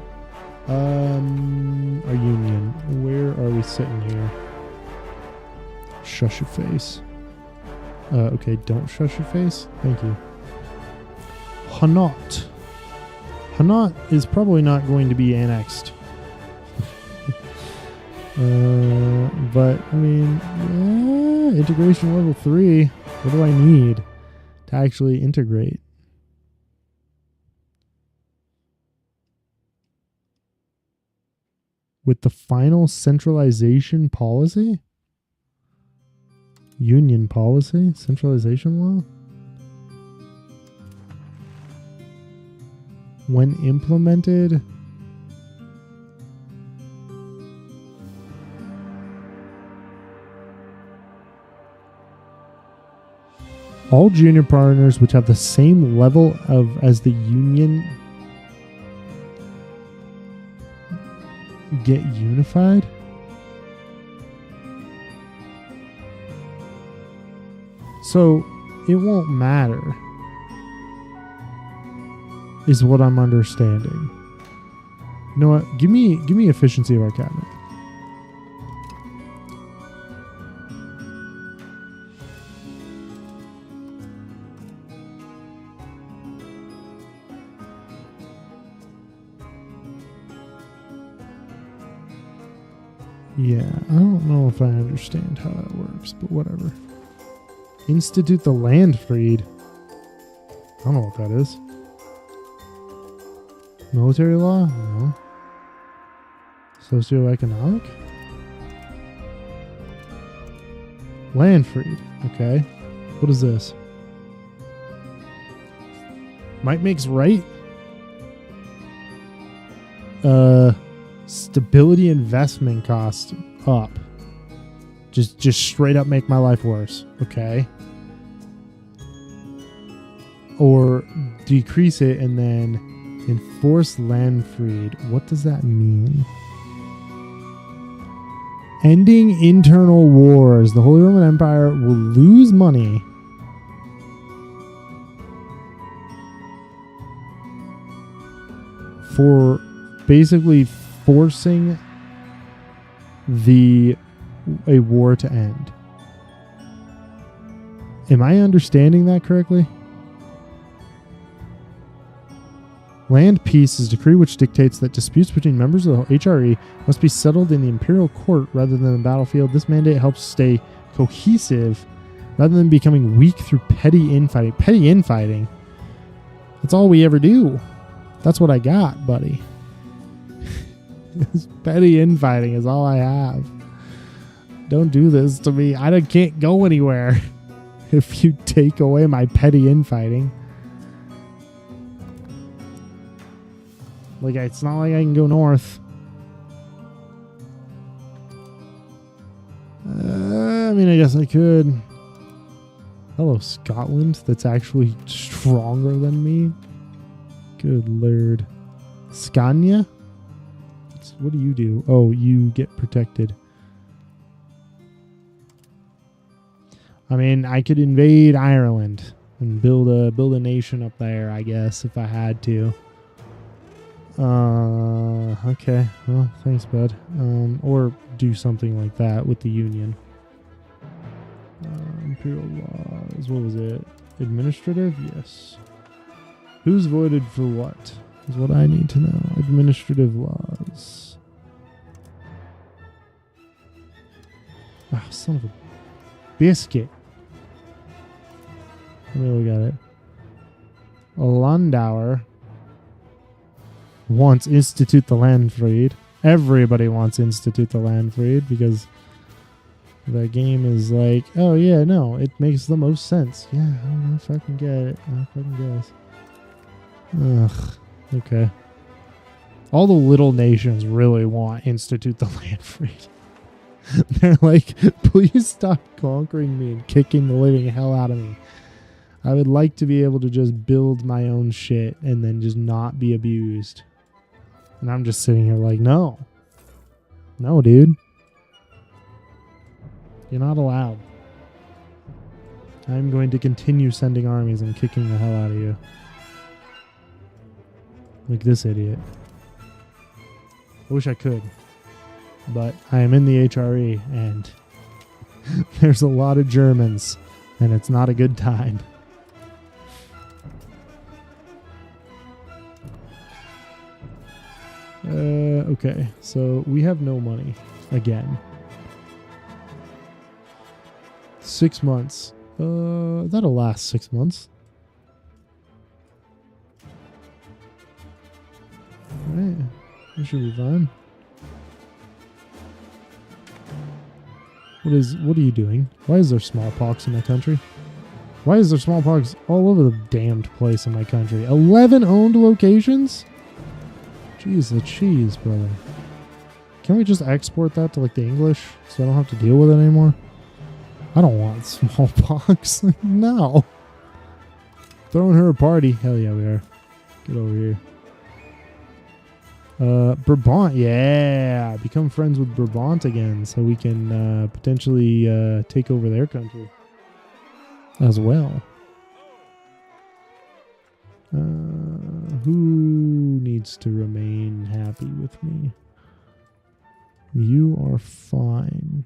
Our union. Where are we sitting here? Shush your face. Okay, don't shush your face. Thank you. Hanot. Hanot is probably not going to be annexed. But, I mean, yeah, integration level 3. What do I need to actually integrate? With the final centralization policy? Union policy? Centralization law? When implemented... all junior partners which have the same level as the union get unified? So it won't matter, is what I'm understanding. You know what? Give me efficiency of our cabinet. Yeah, I don't know if I understand how that works, but whatever. Institute the land freed. I don't know what that is. Military law? No. Socioeconomic? Land freed. Okay. What is this? Might makes right? Stability investment cost up. Just straight up make my life worse. Okay. Or decrease it and then enforce land freed. What does that mean? Ending internal wars. The Holy Roman Empire will lose money for basically forcing a war to end. Am I understanding that correctly? Land peace is a decree which dictates that disputes between members of the HRE must be settled in the imperial court rather than the battlefield. This mandate helps stay cohesive rather than becoming weak through petty infighting. Petty infighting? That's all we ever do. That's what I got, buddy. Petty infighting is all I have. Don't do this to me. I can't go anywhere if you take away my petty infighting. Like, it's not like I can go north. I mean, I guess I could. Hello, Scotland. That's actually stronger than me. Good lord. Scania? What do you do? Oh, you get protected. I mean, I could invade Ireland and build a nation up there, I guess, if I had to. Okay. Well, thanks, bud. Or do something like that with the Union. Imperial laws. What was it? Administrative? Yes. Who's voted for what? Is what I need to know. Administrative laws. Ah, son of a biscuit. Let me look at it. A Landauer wants institute the land freed. Everybody wants institute the land freed because The game is like, oh yeah, no, it makes the most sense. Yeah, I don't fucking get it. I fucking guess. Ugh. Okay. All the little nations really want institute the land free. They're like, please stop conquering me and kicking the living hell out of me. I would like to be able to just build my own shit and then just not be abused. And I'm just sitting here like, no. No, dude. You're not allowed. I'm going to continue sending armies and kicking the hell out of you. Like this idiot. I wish I could. But I am in the HRE and there's a lot of Germans and it's not a good time. Okay, so we have no money again. 6 months. That'll last 6 months. Alright, that should be fine. What are you doing? Why is there smallpox in my country? Why is there smallpox all over the damned place in my country? 11 owned locations? Jeez, the cheese, brother. Can we just export that to like the English so I don't have to deal with it anymore? I don't want smallpox. No. Throwing her a party. Hell yeah, we are. Get over here. Brabant. Yeah. Become friends with Brabant again so we can potentially take over their country as well. Who needs to remain happy with me? You are fine.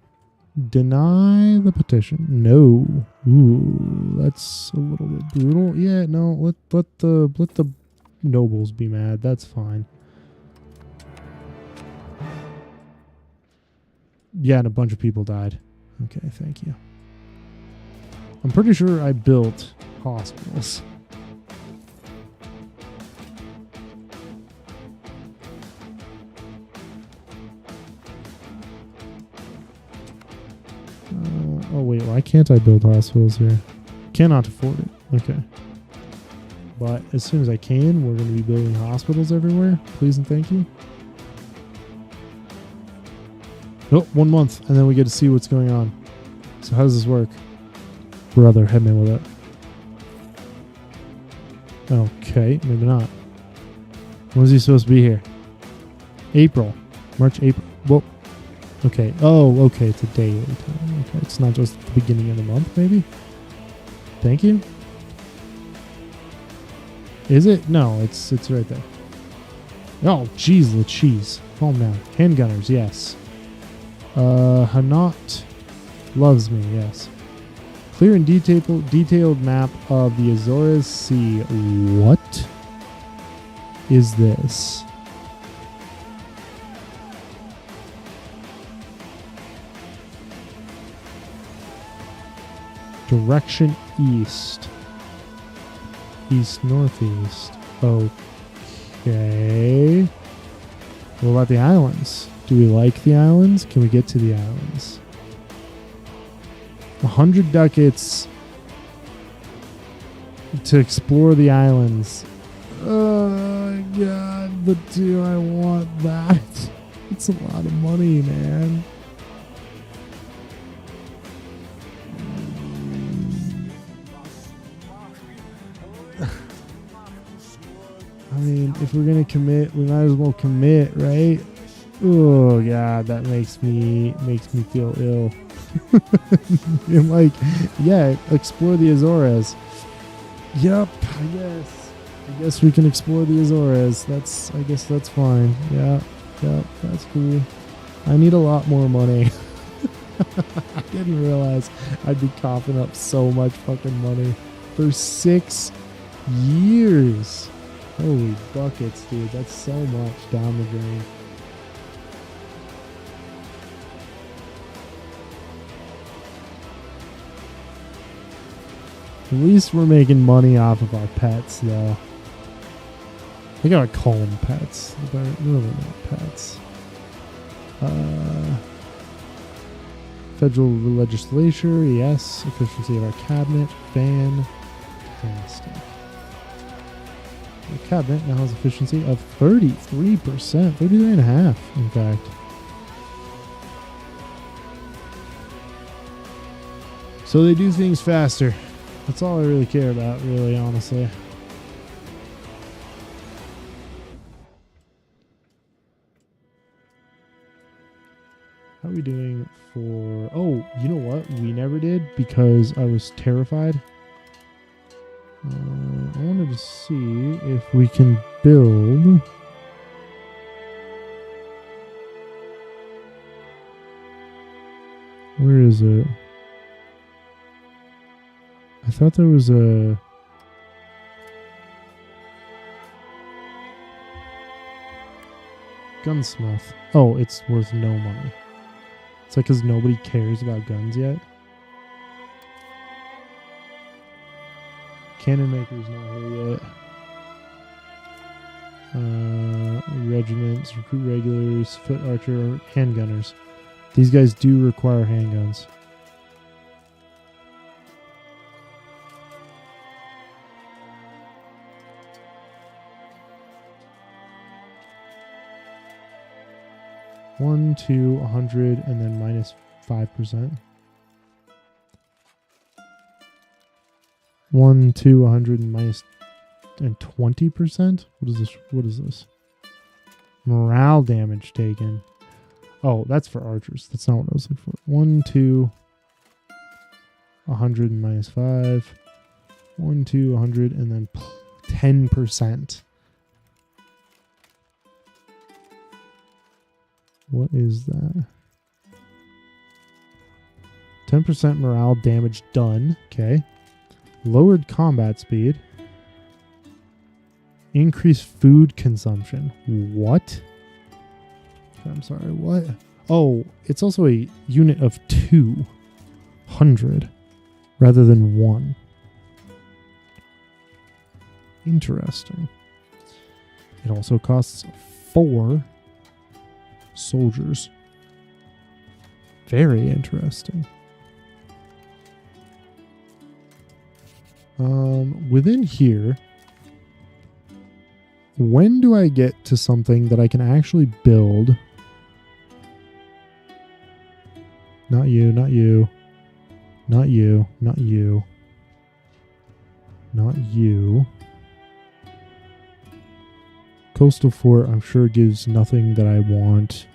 Deny the petition. No. Ooh, that's a little bit brutal. Yeah, no, let the nobles be mad. That's fine. Yeah, and a bunch of people died. Okay, thank you. I'm pretty sure I built hospitals. Oh wait, why can't I build hospitals here? Cannot afford it. Okay. But as soon as I can, we're going to be building hospitals everywhere. Please and thank you. Nope, 1 month, and then we get to see what's going on. So how does this work? Brother, hit me with it. Okay, maybe not. When is he supposed to be here? April. March, April. Whoa. Okay. Oh, okay. It's a daily time. Okay. It's not just the beginning of the month, maybe? Thank you. Is it? No, it's right there. Oh, jeez, the cheese. Calm down. Handgunners, yes. Hanat loves me, yes. Clear and detailed map of the Azores Sea. What is this? Direction east. East northeast. Okay. What about the islands? Do we like the islands? Can we get to the islands? 100 ducats to explore the islands. Oh god, but do I want that? It's a lot of money, man. I mean, if we're gonna commit, we might as well commit, right? Oh god, that makes me feel ill. I'm like, yeah, explore the Azores. Yep, I guess we can explore the Azores. I guess that's fine. Yeah, that's cool. I need a lot more money. I didn't realize I'd be coughing up so much fucking money for 6 years. Holy buckets, dude. That's so much down the drain. At least we're making money off of our pets, though. I gotta call them pets. They're really not pets. Federal legislature, yes. Efficiency of our cabinet, fantastic. The cabinet now has efficiency of 33%, 33.5% in fact. So they do things faster. That's all I really care about, really, honestly. How are we doing for... Oh, you know what? We never did because I was terrified. I wanted to see if we can build... Where is it? I thought there was a... Gunsmith. Oh, it's worth no money. It's like because nobody cares about guns yet. Cannon maker's not here yet. Regiments, recruit regulars, foot archer, handgunners. These guys do require handguns. One, two, 100, and then minus 5%. 1, 2, 100, and minus and 20%. What is this? What is this? Morale damage taken. Oh, that's for archers. That's not what I was looking for. 1, 2, 100 and minus 5. 1, 2, 100, and then 10%. What is that? 10% morale damage done. Okay. Lowered combat speed. Increased food consumption. What? I'm sorry, what? Oh, it's also a unit of 200 rather than 1. Interesting. It also costs 4 soldiers. Very interesting. Within here, when do I get to something that I can actually build? Not you, not you. Not you, not you. Not you. Coastal fort, I'm sure gives nothing that I want.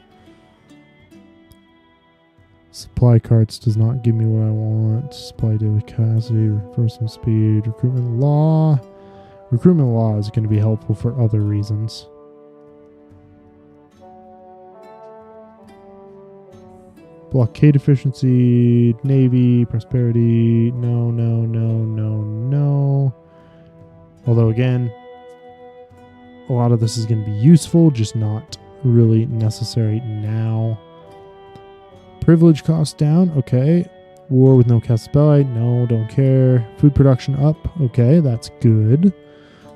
Supply carts does not give me what I want. Supply daily capacity, reinforcement speed, recruitment law. Recruitment law is going to be helpful for other reasons. Blockade efficiency, navy, prosperity. No, no, no, no, no. Although again, a lot of this is going to be useful, just not really necessary now. Privilege cost down, okay. War with no Caspelite, no, don't care. Food production up, okay, that's good.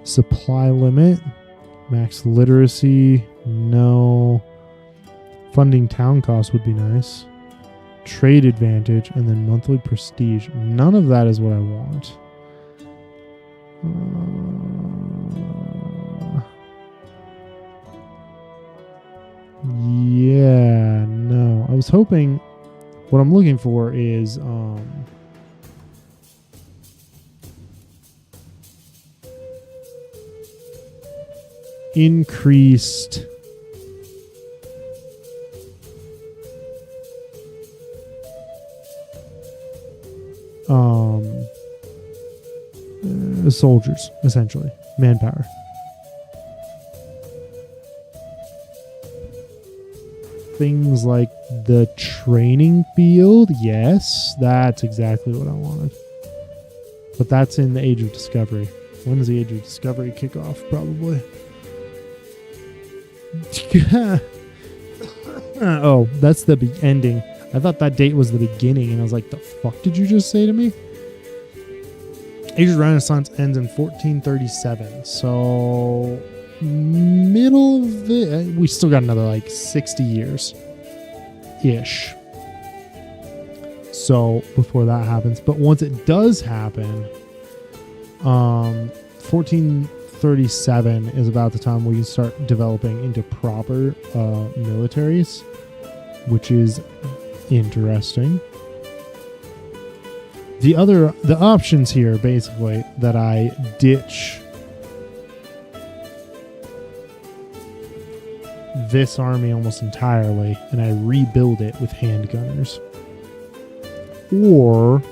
Supply limit, max literacy, no. Funding town costs would be nice. Trade advantage, and then monthly prestige. None of that is what I want. Yeah, no. I was hoping what I'm looking for is increased soldiers, essentially. Manpower. Things like the training field, yes, that's exactly what I wanted. But that's in the Age of Discovery. When does the Age of Discovery kick off? Probably. Oh, that's the ending. I thought that date was the beginning, and I was like, the fuck did you just say to me? Age of Renaissance ends in 1437, so middle of we still got another like 60 years ish. So before that happens, but once it does happen, 1437 is about the time we can start developing into proper militaries, which is interesting. The options here basically that I ditch this army almost entirely and I rebuild it with handgunners. Or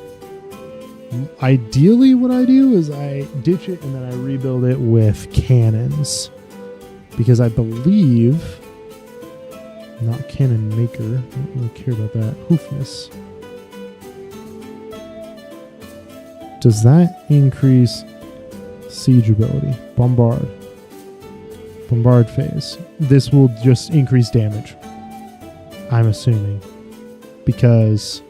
ideally what I do is I ditch it and then I rebuild it with cannons. Because I believe, not cannon maker, I don't really care about that. Hoofness. Does that increase siege ability? Bombard. Bombard phase. This will just increase damage. I'm assuming. Because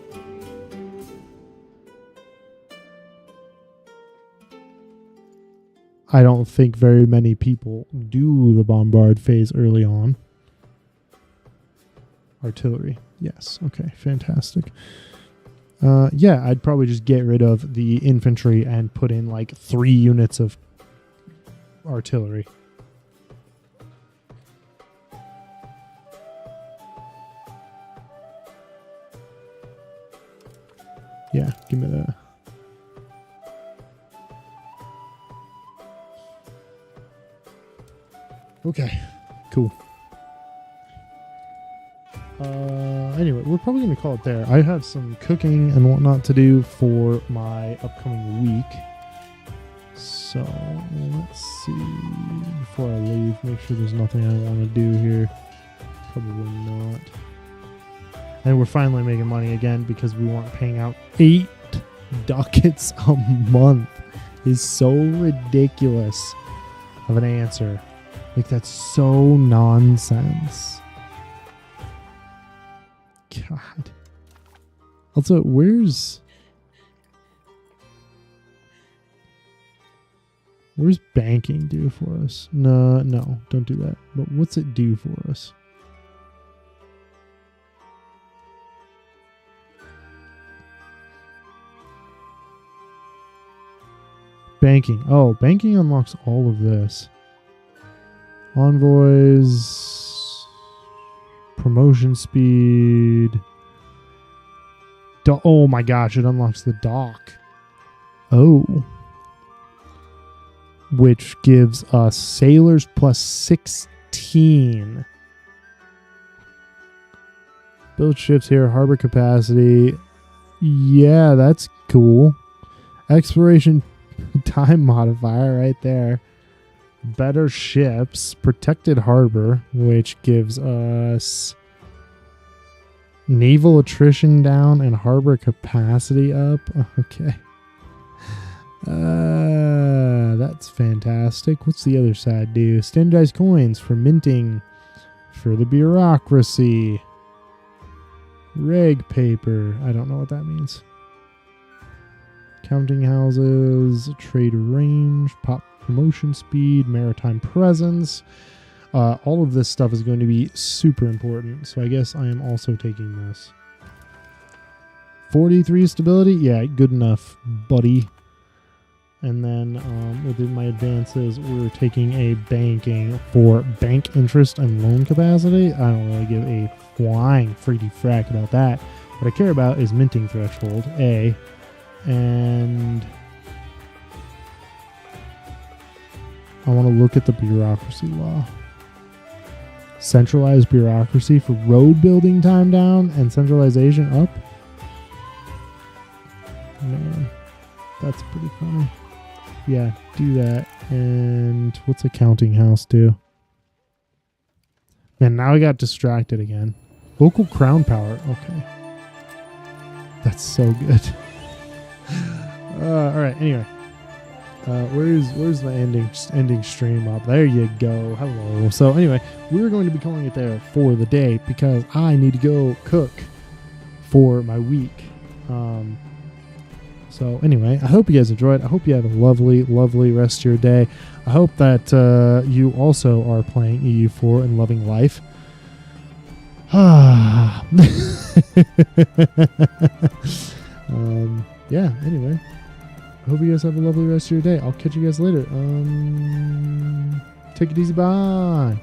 I don't think very many people do the bombard phase early on. Artillery. Yes. Okay. Fantastic. Yeah, I'd probably just get rid of the infantry and put in like 3 units of artillery. Yeah, give me that. Okay, cool. Anyway, we're probably going to call it there. I have some cooking and whatnot to do for my upcoming week. So, let's see. Before I leave, make sure there's nothing I want to do here. Probably not. And we're finally making money again because we weren't paying out 8 ducats a month. Is so ridiculous of an answer. Like, that's so nonsense. God. Also, where's banking do for us? No, don't do that. But what's it do for us? Banking. Oh, banking unlocks all of this. Envoys, promotion speed. Oh my gosh, it unlocks the dock. Oh. Which gives us sailors plus 16. Build ships here, harbor capacity. Yeah, that's cool. Exploration time modifier right there. Better ships, protected harbor, which gives us naval attrition down and harbor capacity up. Okay. That's fantastic. What's the other side do? Standardized coins for minting for the bureaucracy. Reg paper. I don't know what that means. Counting houses, trade range, pop promotion speed, maritime presence. All of this stuff is going to be super important. So I guess I am also taking this. 43 stability? Yeah, good enough, buddy. And then within my advances, we're taking a banking for bank interest and loan capacity. I don't really give a flying freaky frack about that. What I care about is minting threshold, A. And I want to look at the bureaucracy law. Centralized bureaucracy for road building time down and centralization up. Man, that's pretty funny. Yeah, do that. And what's a counting house do? Man, now I got distracted again. Local crown power. Okay. That's so good. All right, anyway. Where's the ending stream up? There you go. Hello. So anyway, we're going to be calling it there for the day because I need to go cook for my week. So anyway, I hope you guys enjoyed. I hope you have a lovely, lovely rest of your day. I hope that you also are playing EU4 and loving life. Yeah, anyway. I hope you guys have a lovely rest of your day. I'll catch you guys later. Take it easy. Bye.